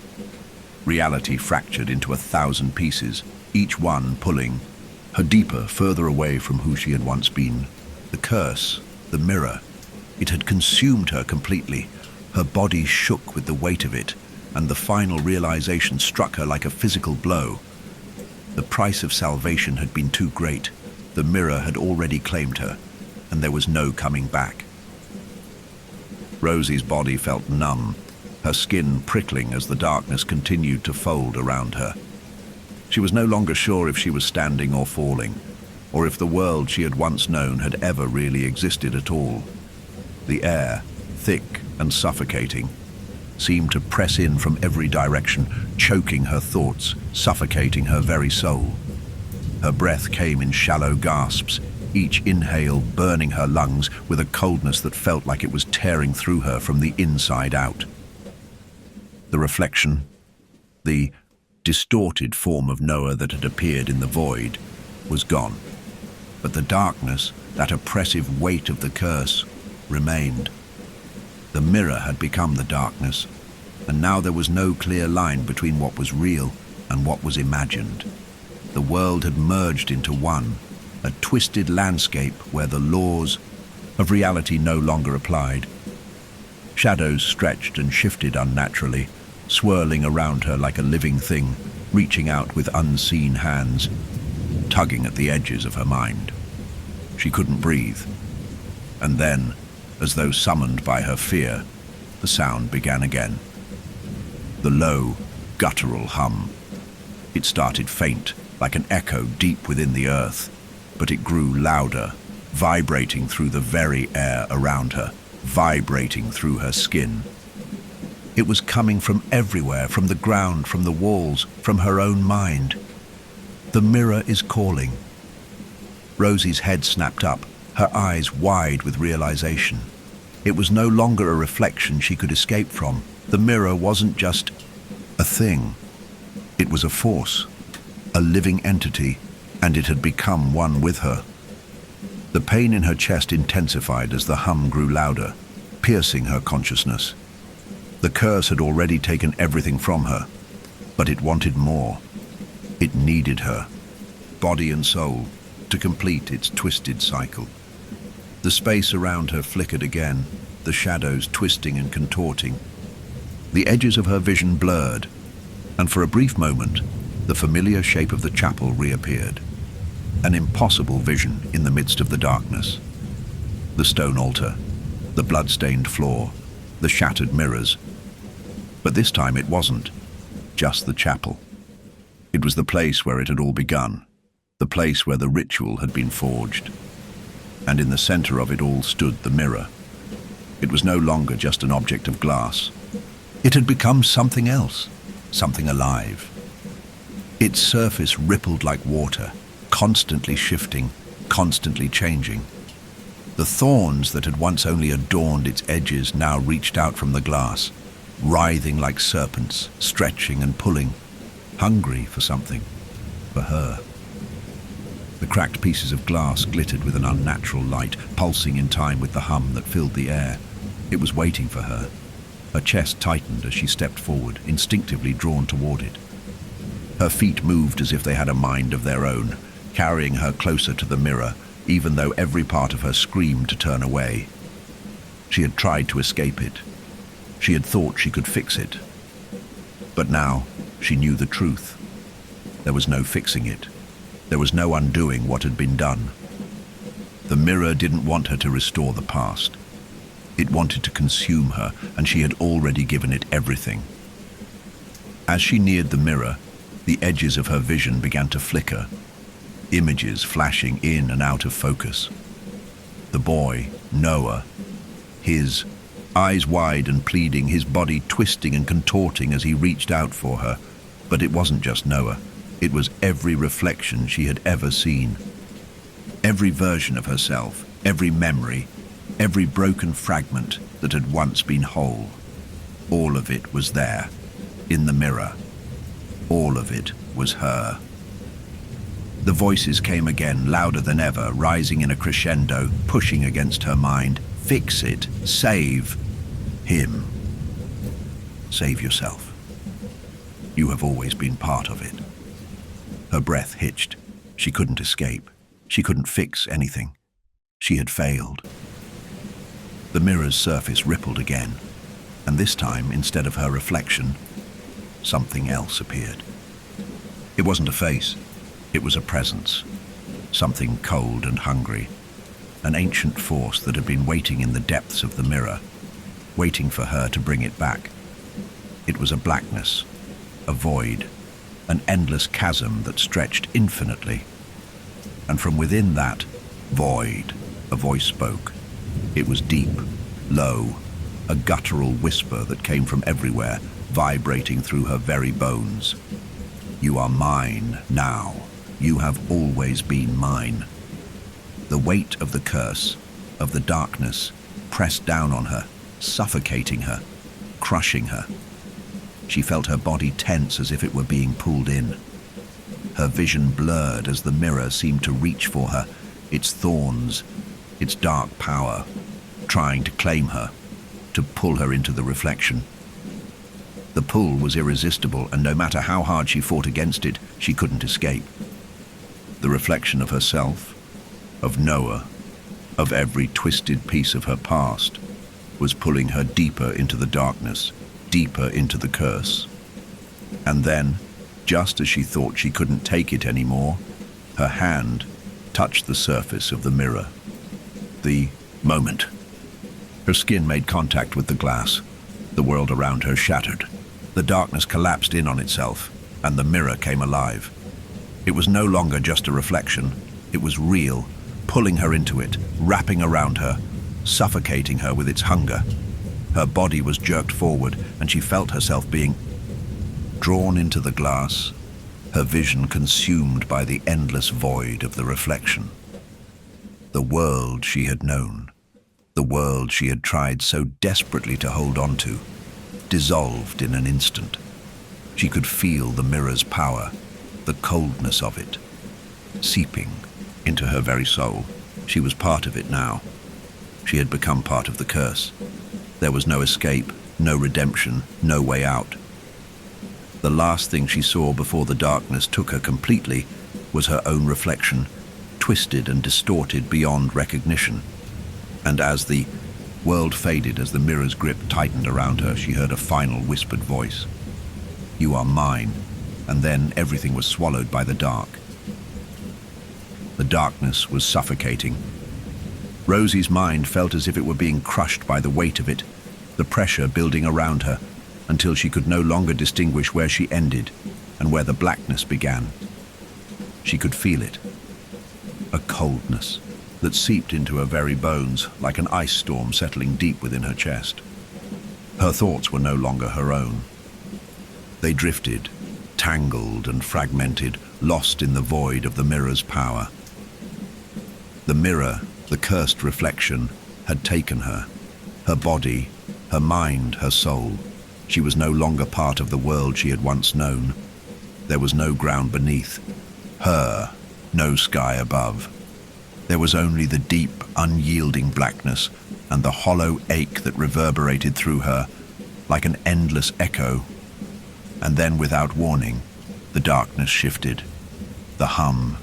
Reality fractured into 1,000 pieces, each one pulling her deeper, further away from who she had once been. The curse, the mirror, it had consumed her completely. Her body shook with the weight of it, and the final realization struck her like a physical blow. The price of salvation had been too great. The mirror had already claimed her, and there was no coming back. Rosie's body felt numb, her skin prickling as the darkness continued to fold around her. She was no longer sure if she was standing or falling, or if the world she had once known had ever really existed at all. The air, thick and suffocating, seemed to press in from every direction, choking her thoughts, suffocating her very soul. Her breath came in shallow gasps, each inhale burning her lungs with a coldness that felt like it was tearing through her from the inside out. The reflection, the distorted form of Noah that had appeared in the void, was gone. But the darkness, that oppressive weight of the curse, remained. The mirror had become the darkness, and now there was no clear line between what was real and what was imagined. The world had merged into one, a twisted landscape where the laws of reality no longer applied. Shadows stretched and shifted unnaturally, swirling around her like a living thing, reaching out with unseen hands, tugging at the edges of her mind. She couldn't breathe. And then, as though summoned by her fear, the sound began again. The low, guttural hum. It started faint, like an echo deep within the earth, but it grew louder, vibrating through the very air around her, vibrating through her skin. It was coming from everywhere, from the ground, from the walls, from her own mind. The mirror is calling. Rosie's head snapped up, her eyes wide with realization. It was no longer a reflection she could escape from. The mirror wasn't just a thing. It was a force, a living entity, and it had become one with her. The pain in her chest intensified as the hum grew louder, piercing her consciousness. The curse had already taken everything from her, but it wanted more. It needed her, body and soul, to complete its twisted cycle. The space around her flickered again, the shadows twisting and contorting. The edges of her vision blurred, and for a brief moment, the familiar shape of the chapel reappeared. An impossible vision in the midst of the darkness. The stone altar, the blood-stained floor, the shattered mirrors. But this time it wasn't just the chapel. It was the place where it had all begun, the place where the ritual had been forged. And in the center of it all stood the mirror. It was no longer just an object of glass. It had become something else, something alive. Its surface rippled like water, constantly shifting, constantly changing. The thorns that had once only adorned its edges now reached out from the glass, writhing like serpents, stretching and pulling, hungry for something, for her. The cracked pieces of glass glittered with an unnatural light, pulsing in time with the hum that filled the air. It was waiting for her. Her chest tightened as she stepped forward, instinctively drawn toward it. Her feet moved as if they had a mind of their own, carrying her closer to the mirror, even though every part of her screamed to turn away. She had tried to escape it. She had thought she could fix it. But now she knew the truth. There was no fixing it. There was no undoing what had been done. The mirror didn't want her to restore the past. It wanted to consume her, and she had already given it everything. As she neared the mirror, the edges of her vision began to flicker, images flashing in and out of focus. The boy, Noah, his eyes wide and pleading, his body twisting and contorting as he reached out for her. But it wasn't just Noah. It was every reflection she had ever seen. Every version of herself, every memory, every broken fragment that had once been whole. All of it was there, in the mirror. All of it was her. The voices came again, louder than ever, rising in a crescendo, pushing against her mind. Fix it. Save him. Save yourself. You have always been part of it. Her breath hitched. She couldn't escape. She couldn't fix anything. She had failed. The mirror's surface rippled again, and this time, instead of her reflection, something else appeared. It wasn't a face. It was a presence. Something cold and hungry. An ancient force that had been waiting in the depths of the mirror, waiting for her to bring it back. It was a blackness, a void, an endless chasm that stretched infinitely. And from within that void, a voice spoke. It was deep, low, a guttural whisper that came from everywhere, vibrating through her very bones. You are mine now. You have always been mine. The weight of the curse, of the darkness, pressed down on her, suffocating her, crushing her. She felt her body tense as if it were being pulled in. Her vision blurred as the mirror seemed to reach for her, its thorns, its dark power, trying to claim her, to pull her into the reflection. The pull was irresistible, and no matter how hard she fought against it, she couldn't escape. The reflection of herself, of Noah, of every twisted piece of her past, was pulling her deeper into the darkness, deeper into the curse. And then, just as she thought she couldn't take it anymore, her hand touched the surface of the mirror. The moment. Her skin made contact with the glass. The world around her shattered. The darkness collapsed in on itself, and the mirror came alive. It was no longer just a reflection. It was real, pulling her into it, wrapping around her, suffocating her with its hunger. Her body was jerked forward, and she felt herself being drawn into the glass, her vision consumed by the endless void of the reflection. The world she had known, the world she had tried so desperately to hold on to, dissolved in an instant. She could feel the mirror's power, the coldness of it, seeping into her very soul. She was part of it now. She had become part of the curse. There was no escape, no redemption, no way out. The last thing she saw before the darkness took her completely was her own reflection, twisted and distorted beyond recognition. And as the world faded, as the mirror's grip tightened around her, she heard a final whispered voice. "You are mine." And then everything was swallowed by the dark. The darkness was suffocating. Rosie's mind felt as if it were being crushed by the weight of it, the pressure building around her, until she could no longer distinguish where she ended and where the blackness began. She could feel it, a coldness that seeped into her very bones like an ice storm settling deep within her chest. Her thoughts were no longer her own. They drifted, tangled and fragmented, lost in the void of the mirror's power. The mirror, the cursed reflection, had taken her, her body, her mind, her soul. She was no longer part of the world she had once known. There was no ground beneath her, no sky above. There was only the deep, unyielding blackness and the hollow ache that reverberated through her like an endless echo. And then, without warning, the darkness shifted. The hum,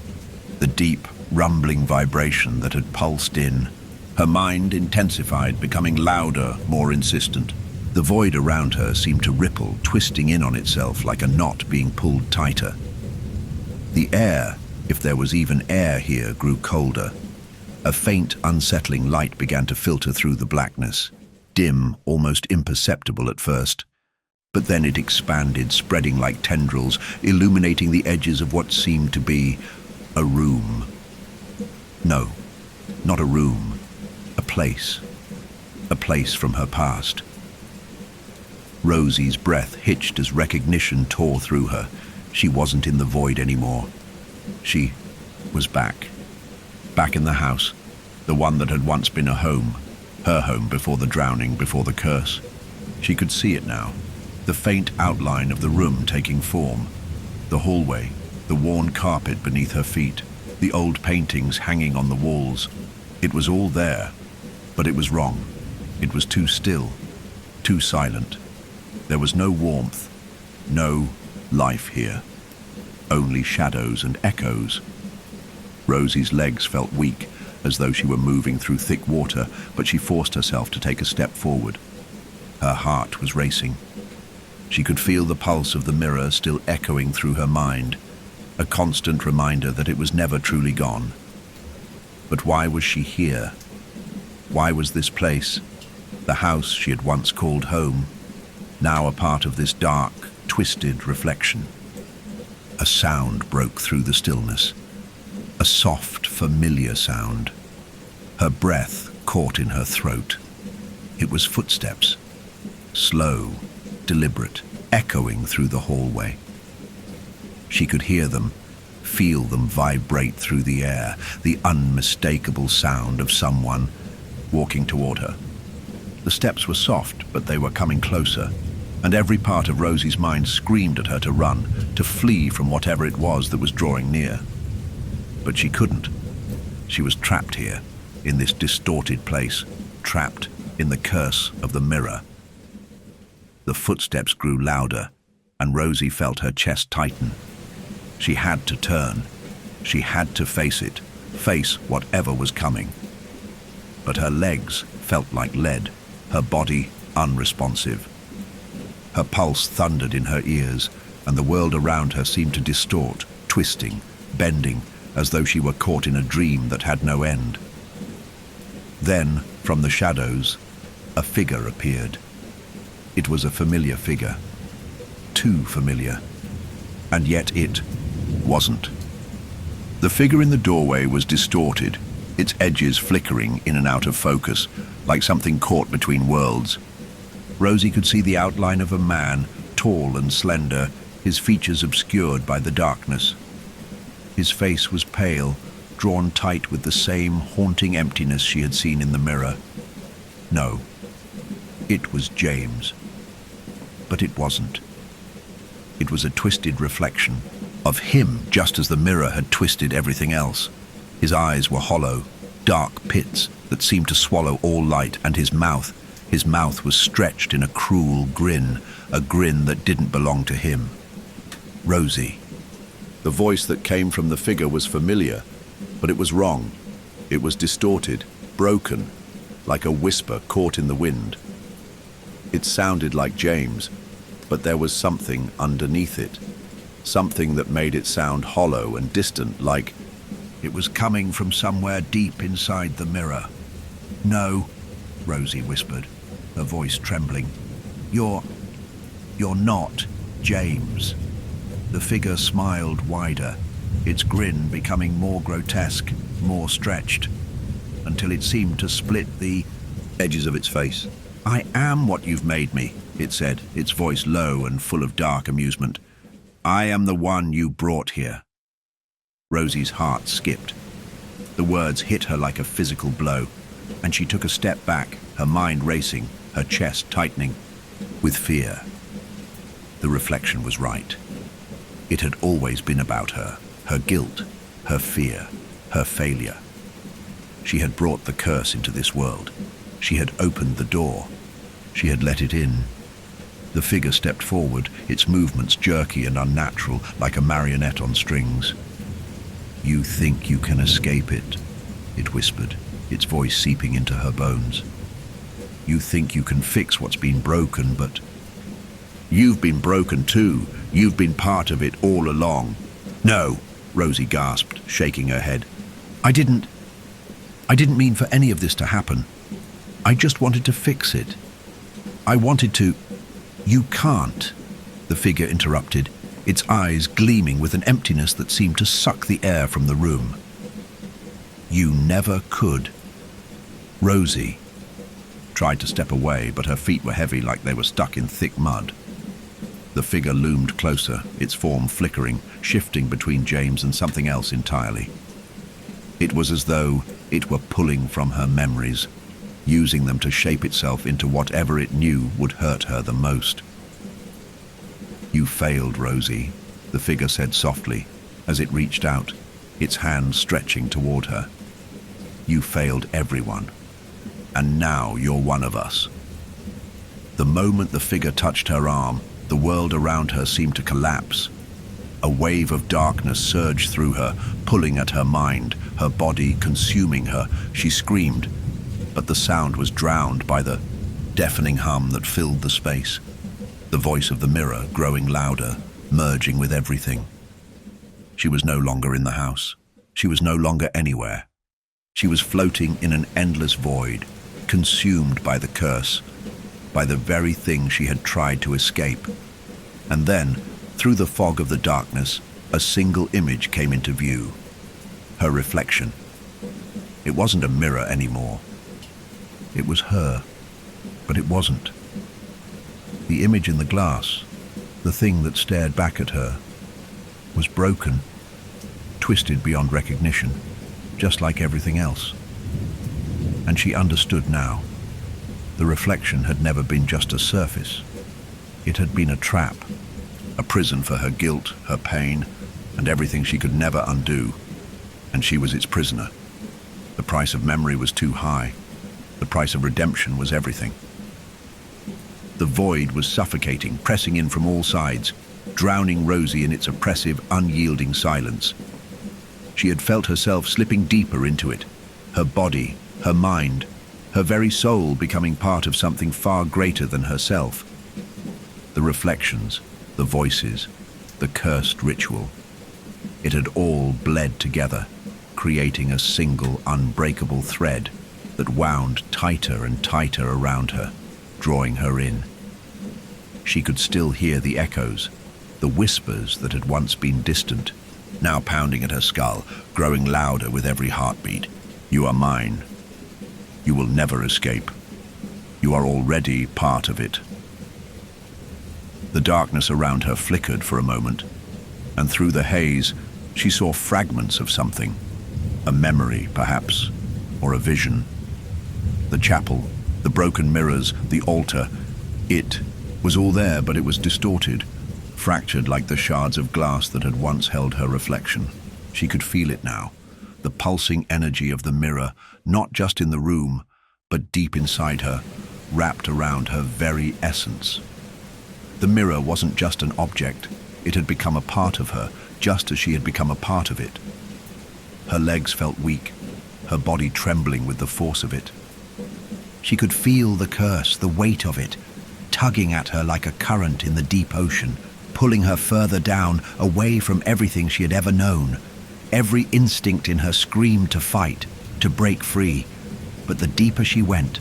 the deep, rumbling vibration that had pulsed in. Her mind intensified, becoming louder, more insistent. The void around her seemed to ripple, twisting in on itself like a knot being pulled tighter. The air, if there was even air here, grew colder. A faint, unsettling light began to filter through the blackness, dim, almost imperceptible at first. But then it expanded, spreading like tendrils, illuminating the edges of what seemed to be a room. No, not a room, a place. A place from her past. Rosie's breath hitched as recognition tore through her. She wasn't in the void anymore. She was back. Back in the house, the one that had once been a home. Her home before the drowning, before the curse. She could see it now. The faint outline of the room taking form. The hallway, the worn carpet beneath her feet, the old paintings hanging on the walls. It was all there, but it was wrong. It was too still, too silent. There was no warmth, no life here. Only shadows and echoes. Rosie's legs felt weak, as though she were moving through thick water, but she forced herself to take a step forward. Her heart was racing. She could feel the pulse of the mirror still echoing through her mind, a constant reminder that it was never truly gone. But why was she here? Why was this place, the house she had once called home, now a part of this dark, twisted reflection? A sound broke through the stillness, a soft, familiar sound. Her breath caught in her throat. It was footsteps, slow, deliberate, echoing through the hallway. She could hear them, feel them vibrate through the air, the unmistakable sound of someone walking toward her. The steps were soft, but they were coming closer, and every part of Rosie's mind screamed at her to run, to flee from whatever it was that was drawing near. But she couldn't. She was trapped here, in this distorted place, trapped in the curse of the mirror. The footsteps grew louder, and Rosie felt her chest tighten. She had to turn. She had to face it, face whatever was coming. But her legs felt like lead, her body unresponsive. Her pulse thundered in her ears, and the world around her seemed to distort, twisting, bending, as though she were caught in a dream that had no end. Then, from the shadows, a figure appeared. It was a familiar figure. Too familiar. And yet it wasn't. The figure in the doorway was distorted, its edges flickering in and out of focus, like something caught between worlds. Rosie could see the outline of a man, tall and slender, his features obscured by the darkness. His face was pale, drawn tight with the same haunting emptiness she had seen in the mirror. No, it was James. But it wasn't. It was a twisted reflection of him, just as the mirror had twisted everything else. His eyes were hollow, dark pits that seemed to swallow all light, and his mouth was stretched in a cruel grin, a grin that didn't belong to him. Rosie. The voice that came from the figure was familiar, but it was wrong. It was distorted, broken, like a whisper caught in the wind. It sounded like James, but there was something underneath it. Something that made it sound hollow and distant, like it was coming from somewhere deep inside the mirror. "No," Rosie whispered, her voice trembling. You're not James." The figure smiled wider, its grin becoming more grotesque, more stretched, until it seemed to split the edges of its face. "I am what you've made me," it said, its voice low and full of dark amusement. "I am the one you brought here." Rosie's heart skipped. The words hit her like a physical blow, and she took a step back, her mind racing, her chest tightening with fear. The reflection was right. It had always been about her guilt, her fear, her failure. She had brought the curse into this world. She had opened the door. She had let it in. The figure stepped forward, its movements jerky and unnatural, like a marionette on strings. "You think you can escape it," it whispered, its voice seeping into her bones. "You think you can fix what's been broken, but you've been broken too. You've been part of it all along." "No," Rosie gasped, shaking her head. I didn't mean for any of this to happen. I just wanted to fix it. I wanted to—" "You can't," the figure interrupted, its eyes gleaming with an emptiness that seemed to suck the air from the room. "You never could." Rosie tried to step away, but her feet were heavy, like they were stuck in thick mud. The figure loomed closer, its form flickering, shifting between James and something else entirely. It was as though it were pulling from her memories, using them to shape itself into whatever it knew would hurt her the most. "You failed, Rosie," the figure said softly, as it reached out, its hand stretching toward her. "You failed everyone, and now you're one of us." The moment the figure touched her arm, the world around her seemed to collapse. A wave of darkness surged through her, pulling at her mind, her body consuming her. She screamed, but the sound was drowned by the deafening hum that filled the space. The voice of the mirror growing louder, merging with everything. She was no longer in the house. She was no longer anywhere. She was floating in an endless void, consumed by the curse, by the very thing she had tried to escape. And then, through the fog of the darkness, a single image came into view. Her reflection. It wasn't a mirror anymore. It was her, but it wasn't. The image in the glass, the thing that stared back at her, was broken, twisted beyond recognition, just like everything else. And she understood now. The reflection had never been just a surface. It had been a trap, a prison for her guilt, her pain, and everything she could never undo. And she was its prisoner. The price of memory was too high. The price of redemption was everything. The void was suffocating, pressing in from all sides, drowning Rosie in its oppressive, unyielding silence. She had felt herself slipping deeper into it, her body, her mind, her very soul becoming part of something far greater than herself. The reflections, the voices, the cursed ritual. It had all bled together, creating a single, unbreakable thread that wound tighter and tighter around her, drawing her in. She could still hear the echoes, the whispers that had once been distant, now pounding at her skull, growing louder with every heartbeat. "You are mine. You will never escape. You are already part of it." The darkness around her flickered for a moment, and through the haze, she saw fragments of something. A memory, perhaps, or a vision. The chapel, the broken mirrors, the altar. It was all there, but it was distorted, fractured like the shards of glass that had once held her reflection. She could feel it now, the pulsing energy of the mirror, not just in the room, but deep inside her, wrapped around her very essence. The mirror wasn't just an object. It had become a part of her, just as she had become a part of it. Her legs felt weak, her body trembling with the force of it. She could feel the curse, the weight of it, tugging at her like a current in the deep ocean, pulling her further down, away from everything she had ever known. Every instinct in her screamed to fight, to break free. But the deeper she went,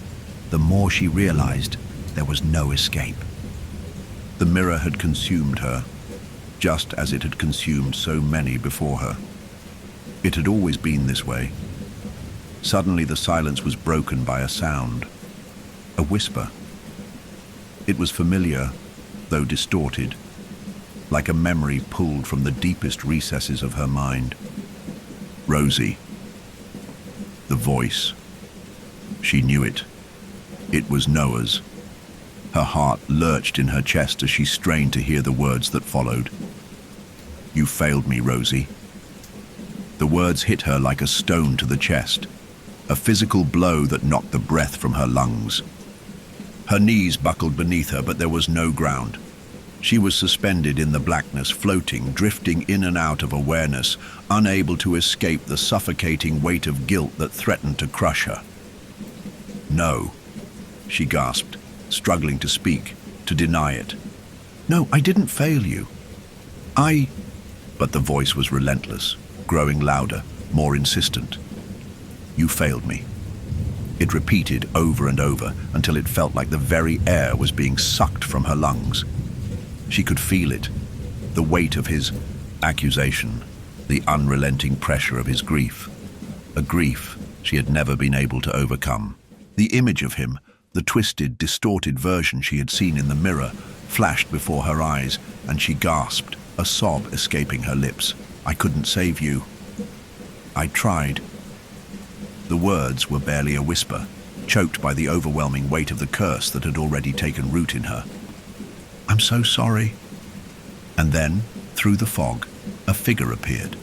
the more she realized there was no escape. The mirror had consumed her, just as it had consumed so many before her. It had always been this way. Suddenly the silence was broken by a sound, a whisper. It was familiar, though distorted, like a memory pulled from the deepest recesses of her mind. Rosie. The voice. She knew it. It was Noah's. Her heart lurched in her chest as she strained to hear the words that followed. "You failed me, Rosie." The words hit her like a stone to the chest, a physical blow that knocked the breath from her lungs. Her knees buckled beneath her, but there was no ground. She was suspended in the blackness, floating, drifting in and out of awareness, unable to escape the suffocating weight of guilt that threatened to crush her. "No," she gasped, struggling to speak, to deny it. "No, I didn't fail you. But the voice was relentless, growing louder, more insistent. "You failed me." It repeated over and over until it felt like the very air was being sucked from her lungs. She could feel it, the weight of his accusation, the unrelenting pressure of his grief, a grief she had never been able to overcome. The image of him, the twisted, distorted version she had seen in the mirror, flashed before her eyes, and she gasped, a sob escaping her lips. "I couldn't save you. I tried." The words were barely a whisper, choked by the overwhelming weight of the curse that had already taken root in her. "I'm so sorry." And then, through the fog, a figure appeared.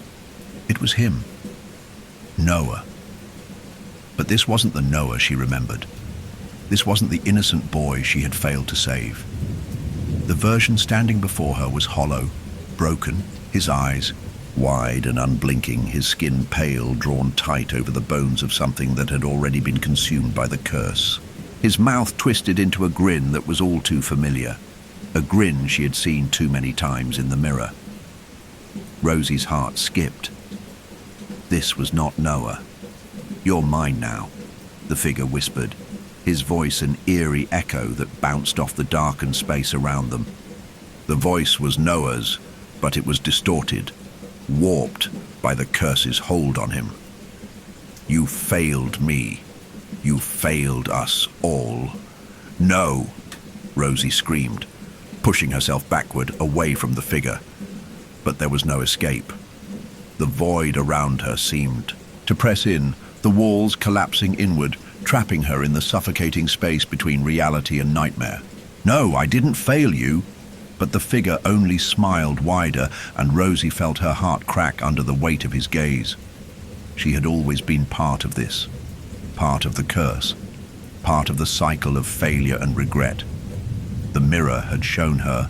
It was him. Noah. But this wasn't the Noah she remembered. This wasn't the innocent boy she had failed to save. The version standing before her was hollow, broken, his eyes wide and unblinking, his skin pale, drawn tight over the bones of something that had already been consumed by the curse. His mouth twisted into a grin that was all too familiar, a grin she had seen too many times in the mirror. Rosie's heart skipped. This was not Noah. "You're mine now," the figure whispered, his voice an eerie echo that bounced off the darkened space around them. The voice was Noah's, but it was distorted, warped by the curse's hold on him. "You failed me. You failed us all." "No!" Rosie screamed, pushing herself backward, away from the figure. But there was no escape. The void around her seemed to press in, the walls collapsing inward, trapping her in the suffocating space between reality and nightmare. "No, I didn't fail you." But the figure only smiled wider, and Rosie felt her heart crack under the weight of his gaze. She had always been part of this, part of the curse, part of the cycle of failure and regret. The mirror had shown her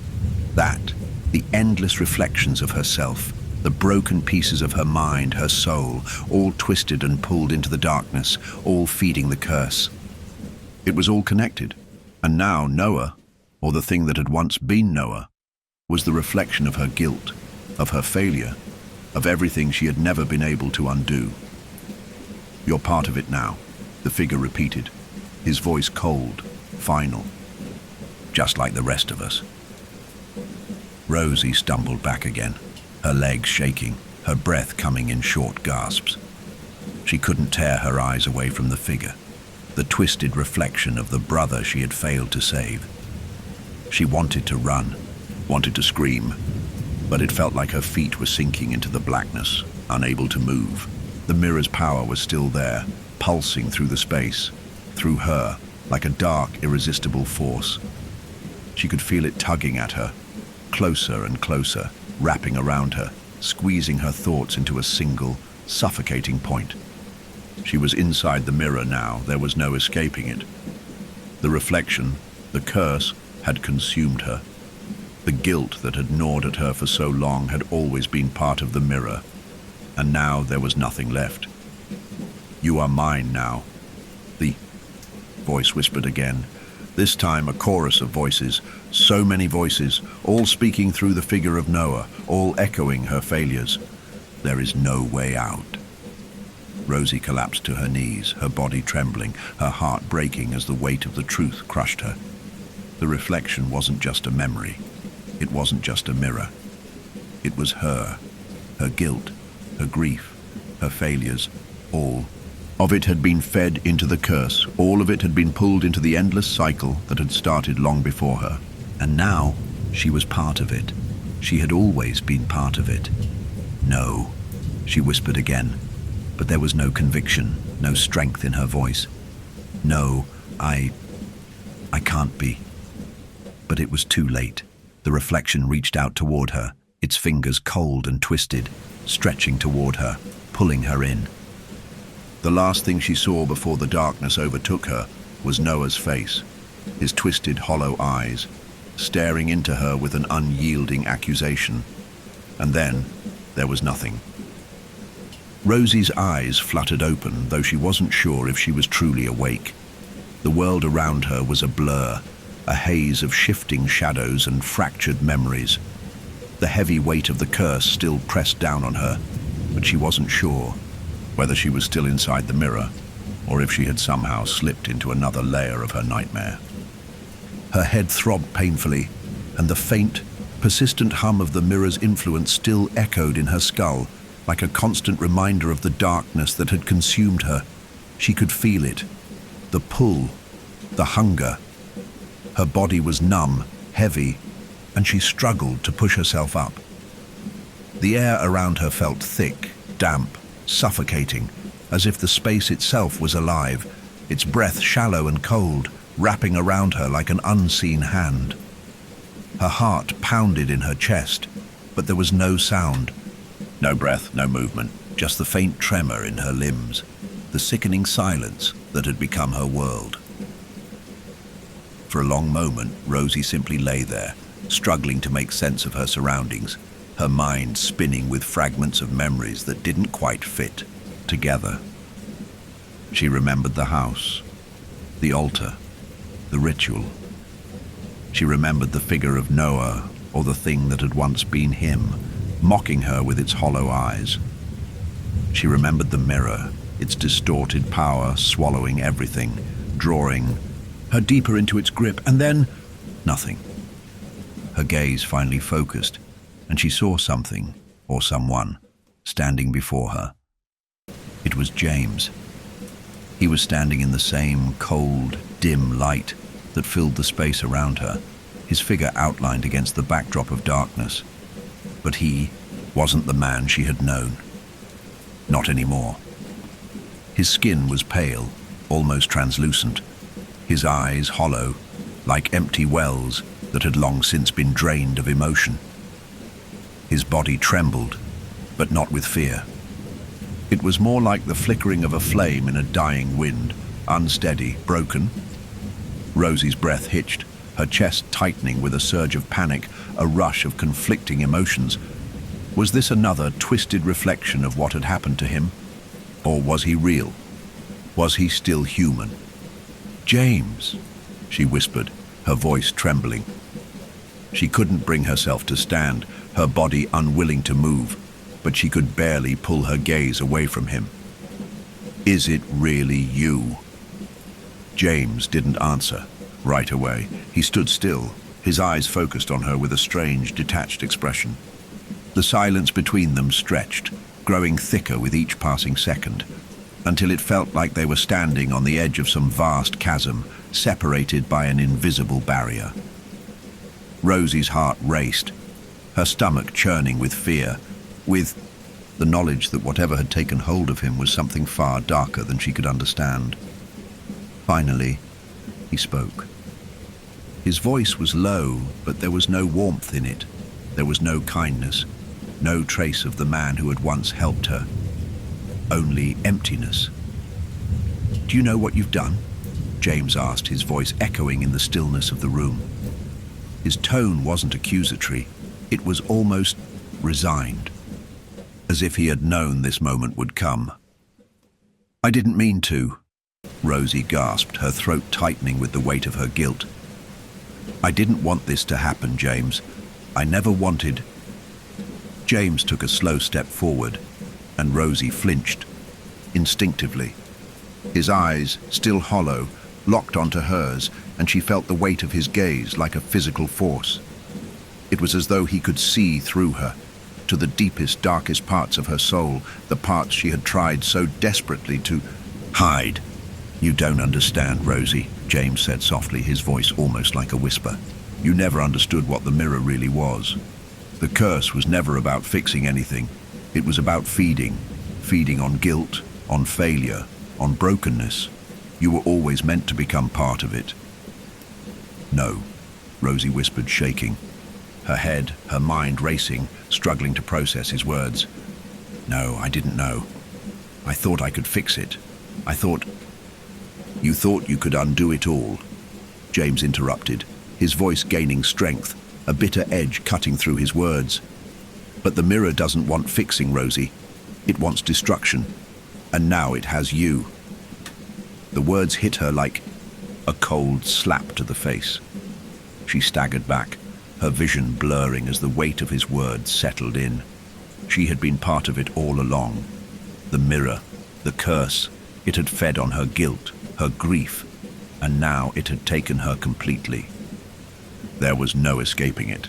that, the endless reflections of herself, the broken pieces of her mind, her soul, all twisted and pulled into the darkness, all feeding the curse. It was all connected, and now Noah, or the thing that had once been Noah, was the reflection of her guilt, of her failure, of everything she had never been able to undo. "You're part of it now," the figure repeated, his voice cold, final, "just like the rest of us." Rosie stumbled back again, her legs shaking, her breath coming in short gasps. She couldn't tear her eyes away from the figure, the twisted reflection of the brother she had failed to save. She wanted to run, wanted to scream, but it felt like her feet were sinking into the blackness, unable to move. The mirror's power was still there, pulsing through the space, through her, like a dark, irresistible force. She could feel it tugging at her, closer and closer, wrapping around her, squeezing her thoughts into a single, suffocating point. She was inside the mirror now, there was no escaping it. The reflection, the curse, had consumed her. The guilt that had gnawed at her for so long had always been part of the mirror, and now there was nothing left. "You are mine now," the voice whispered again. This time a chorus of voices, so many voices, all speaking through the figure of Noah, all echoing her failures. There is no way out. Rosie collapsed to her knees, her body trembling, her heart breaking as the weight of the truth crushed her. The reflection wasn't just a memory. It wasn't just a mirror. It was her guilt, her grief, her failures, all of it had been fed into the curse. All of it had been pulled into the endless cycle that had started long before her. And now she was part of it. She had always been part of it. "No," she whispered again, but there was no conviction, no strength in her voice. "No, I can't be." But it was too late. The reflection reached out toward her, its fingers cold and twisted, stretching toward her, pulling her in. The last thing she saw before the darkness overtook her was Noah's face, his twisted, hollow eyes, staring into her with an unyielding accusation. And then there was nothing. Rosie's eyes fluttered open, though she wasn't sure if she was truly awake. The world around her was a blur, a haze of shifting shadows and fractured memories. The heavy weight of the curse still pressed down on her, but she wasn't sure whether she was still inside the mirror or if she had somehow slipped into another layer of her nightmare. Her head throbbed painfully, and the faint, persistent hum of the mirror's influence still echoed in her skull, like a constant reminder of the darkness that had consumed her. She could feel it, the pull, the hunger. Her body was numb, heavy, and she struggled to push herself up. The air around her felt thick, damp, suffocating, as if the space itself was alive, its breath shallow and cold, wrapping around her like an unseen hand. Her heart pounded in her chest, but there was no sound. No breath, no movement, just the faint tremor in her limbs, the sickening silence that had become her world. For a long moment, Rosie simply lay there, struggling to make sense of her surroundings, her mind spinning with fragments of memories that didn't quite fit together. She remembered the house, the altar, the ritual. She remembered the figure of Noah, or the thing that had once been him, mocking her with its hollow eyes. She remembered the mirror, its distorted power swallowing everything, drawing her deeper into its grip, and then nothing. Her gaze finally focused, and she saw something, or someone, standing before her. It was James. He was standing in the same cold, dim light that filled the space around her, his figure outlined against the backdrop of darkness. But he wasn't the man she had known. Not anymore. His skin was pale, almost translucent, his eyes hollow, like empty wells that had long since been drained of emotion. His body trembled, but not with fear. It was more like the flickering of a flame in a dying wind, unsteady, broken. Rosie's breath hitched, her chest tightening with a surge of panic, a rush of conflicting emotions. Was this another twisted reflection of what had happened to him? Or was he real? Was he still human? "James," she whispered, her voice trembling. She couldn't bring herself to stand, her body unwilling to move, but she could barely pull her gaze away from him. "Is it really you?" James didn't answer right away. He stood still, his eyes focused on her with a strange, detached expression. The silence between them stretched, growing thicker with each passing second, until it felt like they were standing on the edge of some vast chasm, separated by an invisible barrier. Rosie's heart raced, her stomach churning with fear, with the knowledge that whatever had taken hold of him was something far darker than she could understand. Finally, he spoke. His voice was low, but there was no warmth in it. There was no kindness, no trace of the man who had once helped her. Only emptiness. "Do you know what you've done?" James asked, his voice echoing in the stillness of the room. His tone wasn't accusatory. It was almost resigned, as if he had known this moment would come. "I didn't mean to," Rosie gasped, her throat tightening with the weight of her guilt. "I didn't want this to happen, James. I never wanted—" James took a slow step forward, and Rosie flinched, instinctively. His eyes, still hollow, locked onto hers, and she felt the weight of his gaze like a physical force. It was as though he could see through her, to the deepest, darkest parts of her soul, the parts she had tried so desperately to hide. "You don't understand, Rosie," James said softly, his voice almost like a whisper. "You never understood what the mirror really was. The curse was never about fixing anything. It was about feeding on guilt, on failure, on brokenness. You were always meant to become part of it." "No," Rosie whispered, shaking. Her head, her mind racing, struggling to process his words. "No, I didn't know. I thought I could fix it. I thought—" "You thought you could undo it all," James interrupted, his voice gaining strength, a bitter edge cutting through his words. "But the mirror doesn't want fixing, Rosie. It wants destruction. And now it has you." The words hit her like a cold slap to the face. She staggered back, her vision blurring as the weight of his words settled in. She had been part of it all along. The mirror, the curse, it had fed on her guilt, her grief, and now it had taken her completely. There was no escaping it.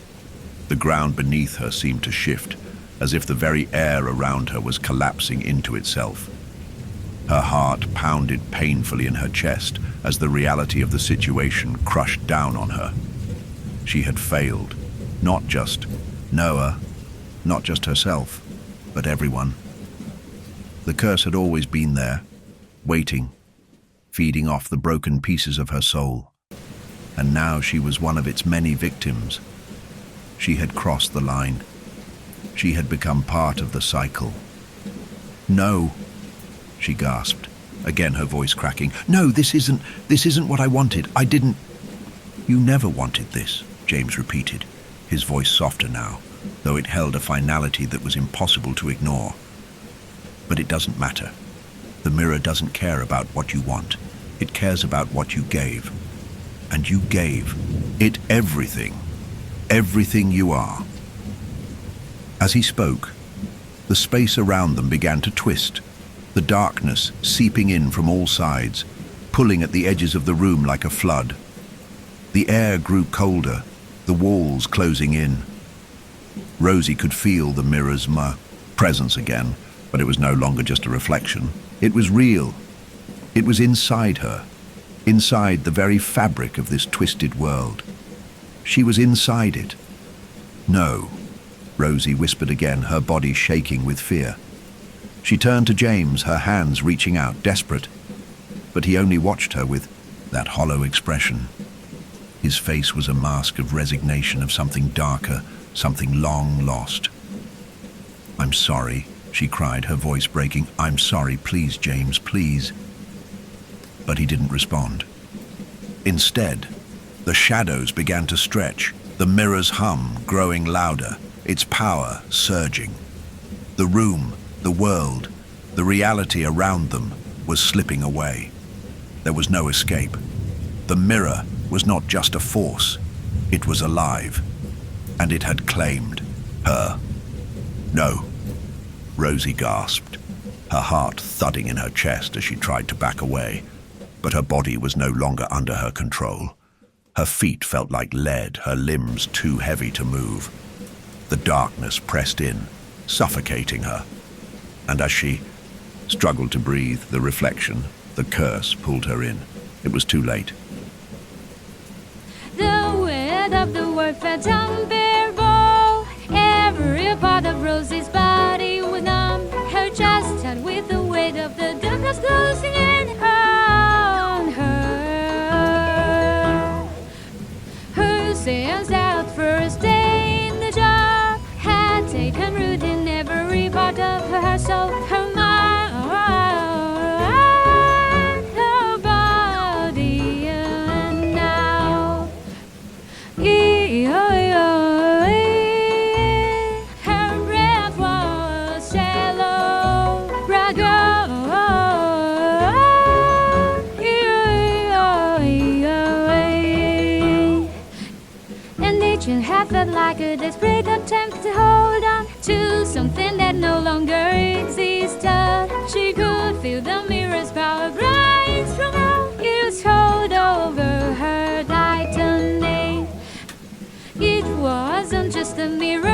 The ground beneath her seemed to shift, as if the very air around her was collapsing into itself. Her heart pounded painfully in her chest as the reality of the situation crushed down on her. She had failed, not just Noah, not just herself, but everyone. The curse had always been there, waiting, feeding off the broken pieces of her soul. And now she was one of its many victims. She had crossed the line. She had become part of the cycle. "No," she gasped, again her voice cracking. "No, this isn't what I wanted. I didn't—" "You never wanted this," James repeated, his voice softer now, though it held a finality that was impossible to ignore. "But it doesn't matter. The mirror doesn't care about what you want. It cares about what you gave. And you gave it everything. Everything you are." As he spoke, the space around them began to twist, the darkness seeping in from all sides, pulling at the edges of the room like a flood. The air grew colder, the walls closing in. Rosie could feel the mirror's presence again, but it was no longer just a reflection. It was real. It was inside her, inside the very fabric of this twisted world. She was inside it. "No," Rosie whispered again, her body shaking with fear. She turned to James, her hands reaching out, desperate. But he only watched her with that hollow expression. His face was a mask of resignation, of something darker, something long lost. "I'm sorry," she cried, her voice breaking. "I'm sorry, please, James, please." But he didn't respond. Instead, the shadows began to stretch, the mirror's hum growing louder, its power surging. The room, the world, the reality around them was slipping away. There was no escape. The mirror was not just a force, it was alive, and it had claimed her. "No," Rosie gasped, her heart thudding in her chest as she tried to back away, but her body was no longer under her control. Her feet felt like lead, her limbs too heavy to move. The darkness pressed in, suffocating her, and as she struggled to breathe, the reflection, the curse, pulled her in. It was too late. The weight of the world felt unbearable. Every part of Rosie's body was numb. Her chest tight with the weight of the darkness closing in on her. Her sense out first day in the job had taken root in every part of her soul, her mind, her body, and now a desperate attempt to hold on to something that no longer existed. She could feel the mirror's power bright from out its hold over her tightening. It wasn't just a mirror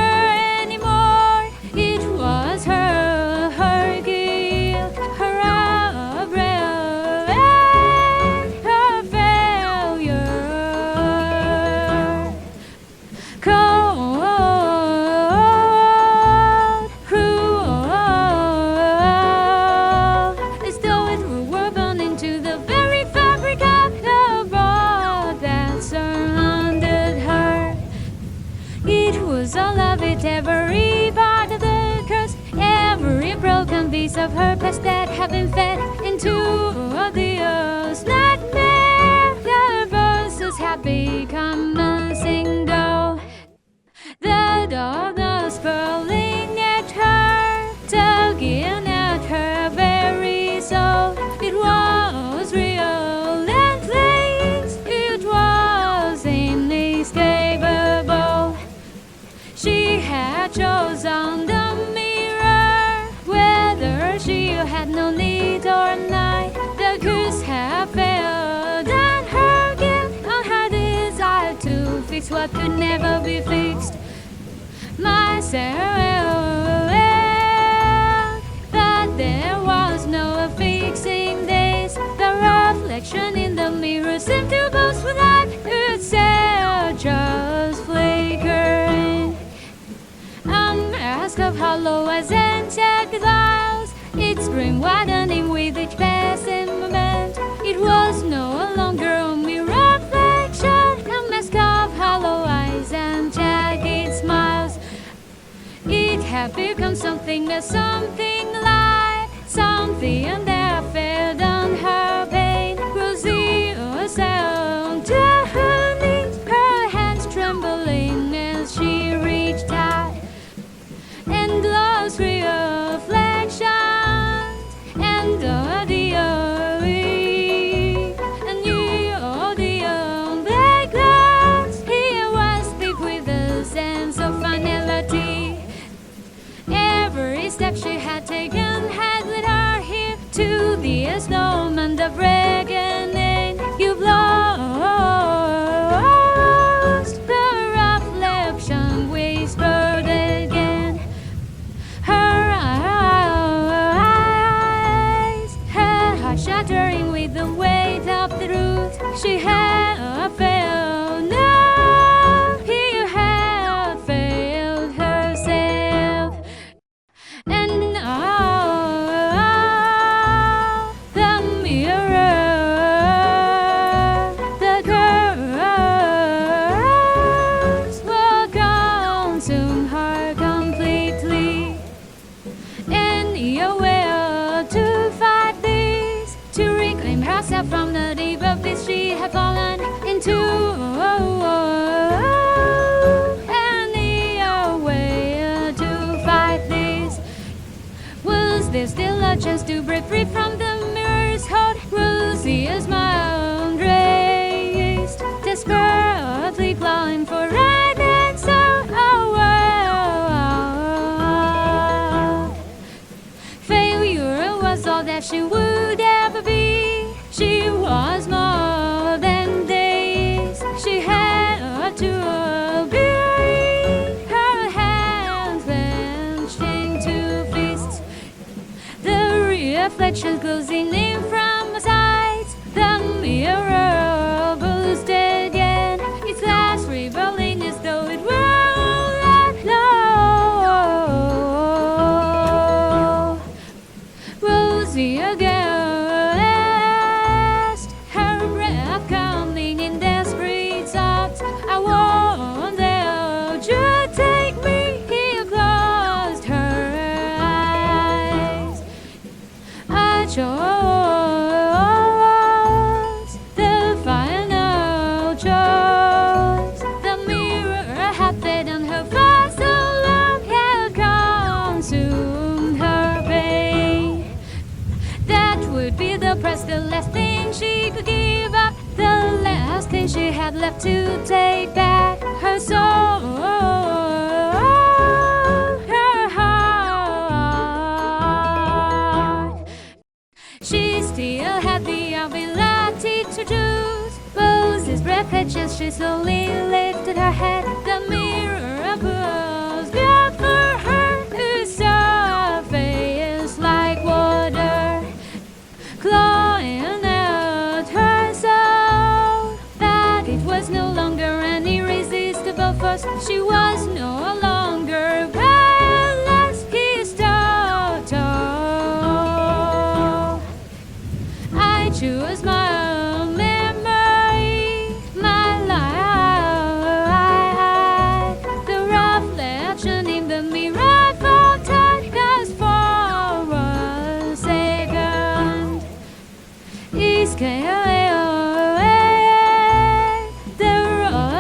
anymore. It was her guilt, her upbringing, and her failure. Cold, cruel, as though it were woven into the very fabric of the world that surrounded her. It was all of it, every part of the curse, every broken piece of her past that had been fed into the earth's nightmare. The voices had become a single. The darkness pulling at her, tugging at her very soul. It was real and place, it was inescapable. She had chosen the mirror, whether she had no need or not. The curse had failed, and her guilt on her desire to fix what could never be fixed. Myself, but there was no fixing this. The reflection in the mirror seemed to boast with life itself, just flickering. A mask of hollow eyes and jagged clouds, its brim widening with each passing moment. It was no longer a mere reflection, a mask of hollow eyes and jagged smiles. It had become something like, something that fed on her pain. Rosie sound to her knees, her hands trembling as she reached out. Endless reflections and the black clouds. He was deep with a sense of finality. Every step she had taken had led her here to the snowman of reckoning. You've lost, the reflection whispered again. Her eyes, her heart shattering with the weight of the truth she had failed. No, he had failed herself. And now the mirror, the curse will consume her completely. Any will to fight this, to reclaim herself from the deep abyss she had fallen into. Any way to fight this. Was there still a chance to break free from the mirror's hold? Rosie's mind raised, desperately clawing for right answer. Oh, well. Failure was all that she would ever be. She was more than this. She had to obey. Her hands clenched into fists. The reflections closing in from her sides. The mirror boosted again, its glass revealing as though it were all low. Rosie aghast, her breath coming in desperate sobs. I wonder, would you take me? He closed her eyes. I chose the final choice. The mirror had fed on her for so long, had consumed her pain. That would be the price, the last thing she could give up, the last thing she had left to take back her soul. had the ability to choose. Rose's breath had just, she slowly lifted her head. The mirror was built for her. Its surface like water, clawing at her soul. That it was no longer an irresistible force. She was no longer powerless. His total. I choose my memory, my life. The reflection in the mirror faltered just for a second. The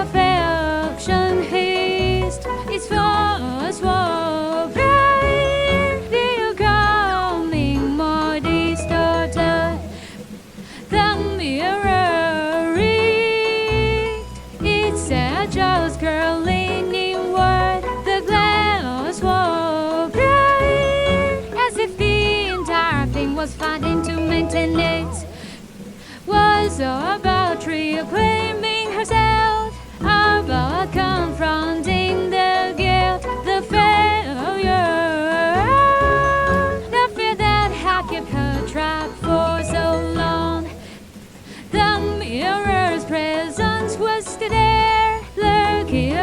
reflection hissed. Its force was bright, becoming more distorted. The mirror reeked. It said, "Just girl leaning inward." The glass was bright, as if the entire thing was fighting to maintain it. Was about reclaiming herself, about confronting the guilt, the failure, the fear that had kept her trapped for so long. The mirror's presence was still there, lurking,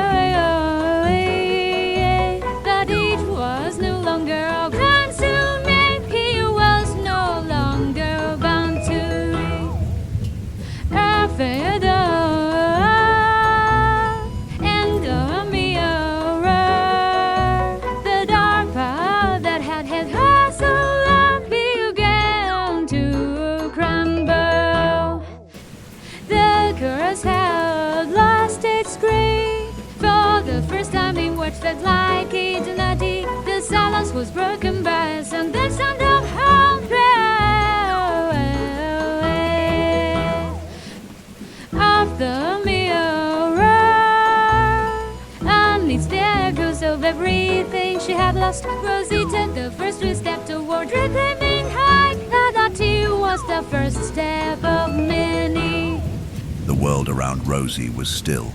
but it was no longer consuming. He was no longer bound to a feather. And the mirror, the dark power that had held her so long, began to crumble. The curse had lost its grip. For the first time in what felt like eternity, the silence was broken by some the sound of hundred of the mirror. Amidst the echoes of everything she had lost, Rosie took the first step toward reclaiming her. That it was the first step of many. The world around Rosie was still.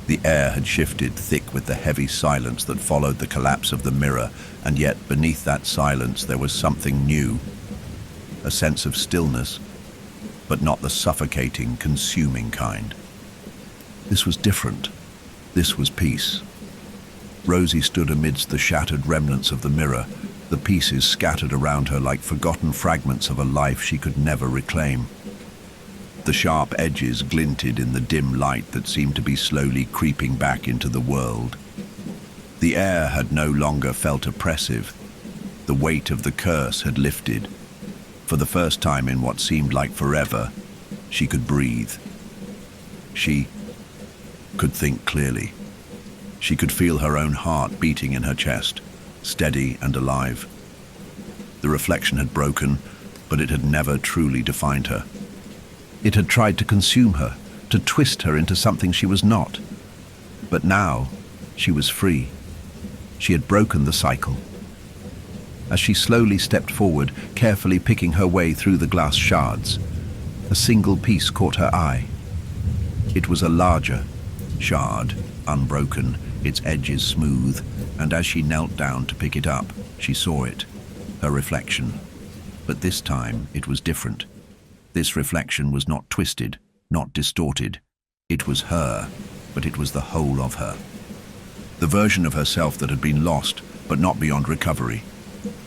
The air had shifted, thick with the heavy silence that followed the collapse of the mirror, and yet beneath that silence there was something new. A sense of stillness, but not the suffocating, consuming kind. This was different. This was peace. Rosie stood amidst the shattered remnants of the mirror, the pieces scattered around her like forgotten fragments of a life she could never reclaim. The sharp edges glinted in the dim light that seemed to be slowly creeping back into the world. The air had no longer felt oppressive. The weight of the curse had lifted. For the first time in what seemed like forever, she could breathe. She could think clearly. She could feel her own heart beating in her chest, steady and alive. The reflection had broken, but it had never truly defined her. It had tried to consume her, to twist her into something she was not. But now, she was free. She had broken the cycle. As she slowly stepped forward, carefully picking her way through the glass shards, a single piece caught her eye. It was a larger shard, unbroken, its edges smooth, and as she knelt down to pick it up, she saw it, her reflection. But this time, it was different. This reflection was not twisted, not distorted. It was her, but it was the whole of her. The version of herself that had been lost, but not beyond recovery.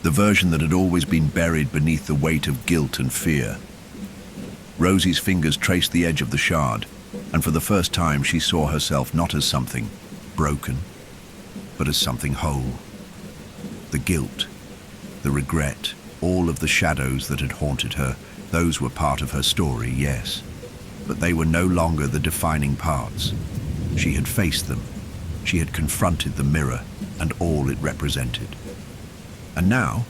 The version that had always been buried beneath the weight of guilt and fear. Rosie's fingers traced the edge of the shard, and for the first time she saw herself not as something broken, but as something whole. The guilt, the regret, all of the shadows that had haunted her, those were part of her story, yes, but they were no longer the defining parts. She had faced them. She had confronted the mirror and all it represented. And now,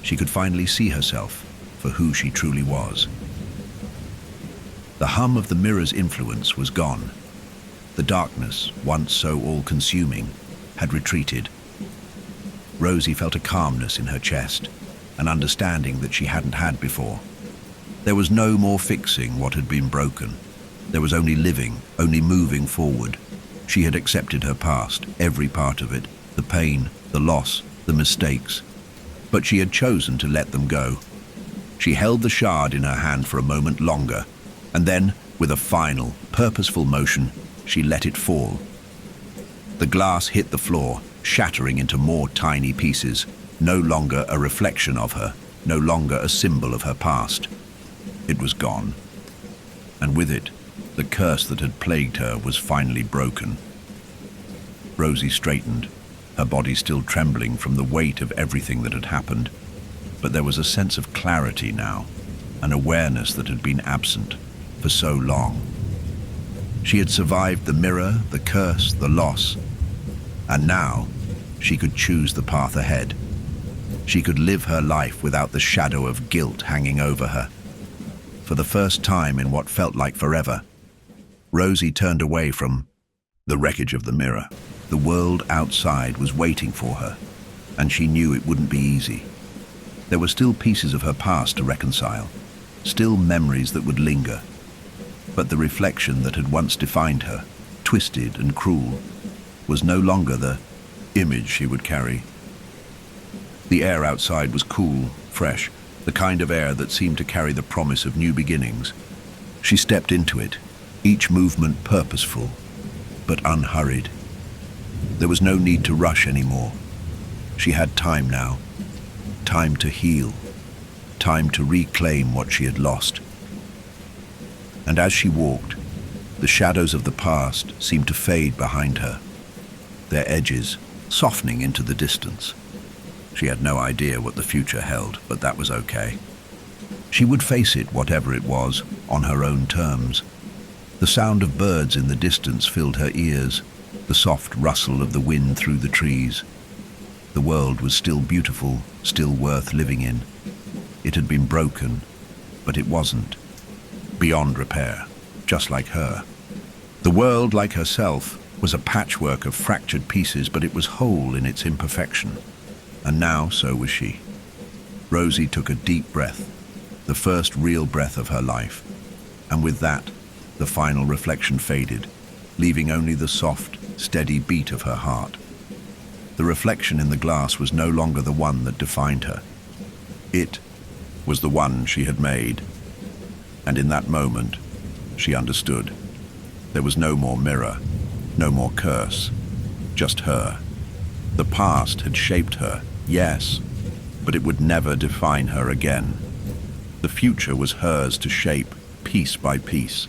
she could finally see herself for who she truly was. The hum of the mirror's influence was gone. The darkness, once so all-consuming, had retreated. Rosie felt a calmness in her chest, an understanding that she hadn't had before. There was no more fixing what had been broken. There was only living, only moving forward. She had accepted her past, every part of it, the pain, the loss, the mistakes. But she had chosen to let them go. She held the shard in her hand for a moment longer, and then, with a final, purposeful motion, she let it fall. The glass hit the floor, shattering into more tiny pieces, no longer a reflection of her, no longer a symbol of her past. It was gone. And with it, the curse that had plagued her was finally broken. Rosie straightened, her body still trembling from the weight of everything that had happened. But there was a sense of clarity now, an awareness that had been absent for so long. She had survived the mirror, the curse, the loss, and now she could choose the path ahead. She could live her life without the shadow of guilt hanging over her. For the first time in what felt like forever, Rosie turned away from the wreckage of the mirror. The world outside was waiting for her, and she knew it wouldn't be easy. There were still pieces of her past to reconcile, still memories that would linger. But the reflection that had once defined her, twisted and cruel, was no longer the image she would carry. The air outside was cool, fresh, the kind of air that seemed to carry the promise of new beginnings. She stepped into it, each movement purposeful, but unhurried. There was no need to rush anymore. She had time now, time to heal, time to reclaim what she had lost. And as she walked, the shadows of the past seemed to fade behind her, their edges softening into the distance. She had no idea what the future held, but that was okay. She would face it, whatever it was, on her own terms. The sound of birds in the distance filled her ears, the soft rustle of the wind through the trees. The world was still beautiful, still worth living in. It had been broken, but it wasn't. Beyond repair, just like her. The world, like herself, was a patchwork of fractured pieces, but it was whole in its imperfection. And now, so was she. Rosie took a deep breath, the first real breath of her life. And with that, the final reflection faded, leaving only the soft, steady beat of her heart. The reflection in the glass was no longer the one that defined her. It was the one she had made. And in that moment, she understood. There was no more mirror, no more curse, just her. The past had shaped her, yes, but it would never define her again. The future was hers to shape, piece by piece.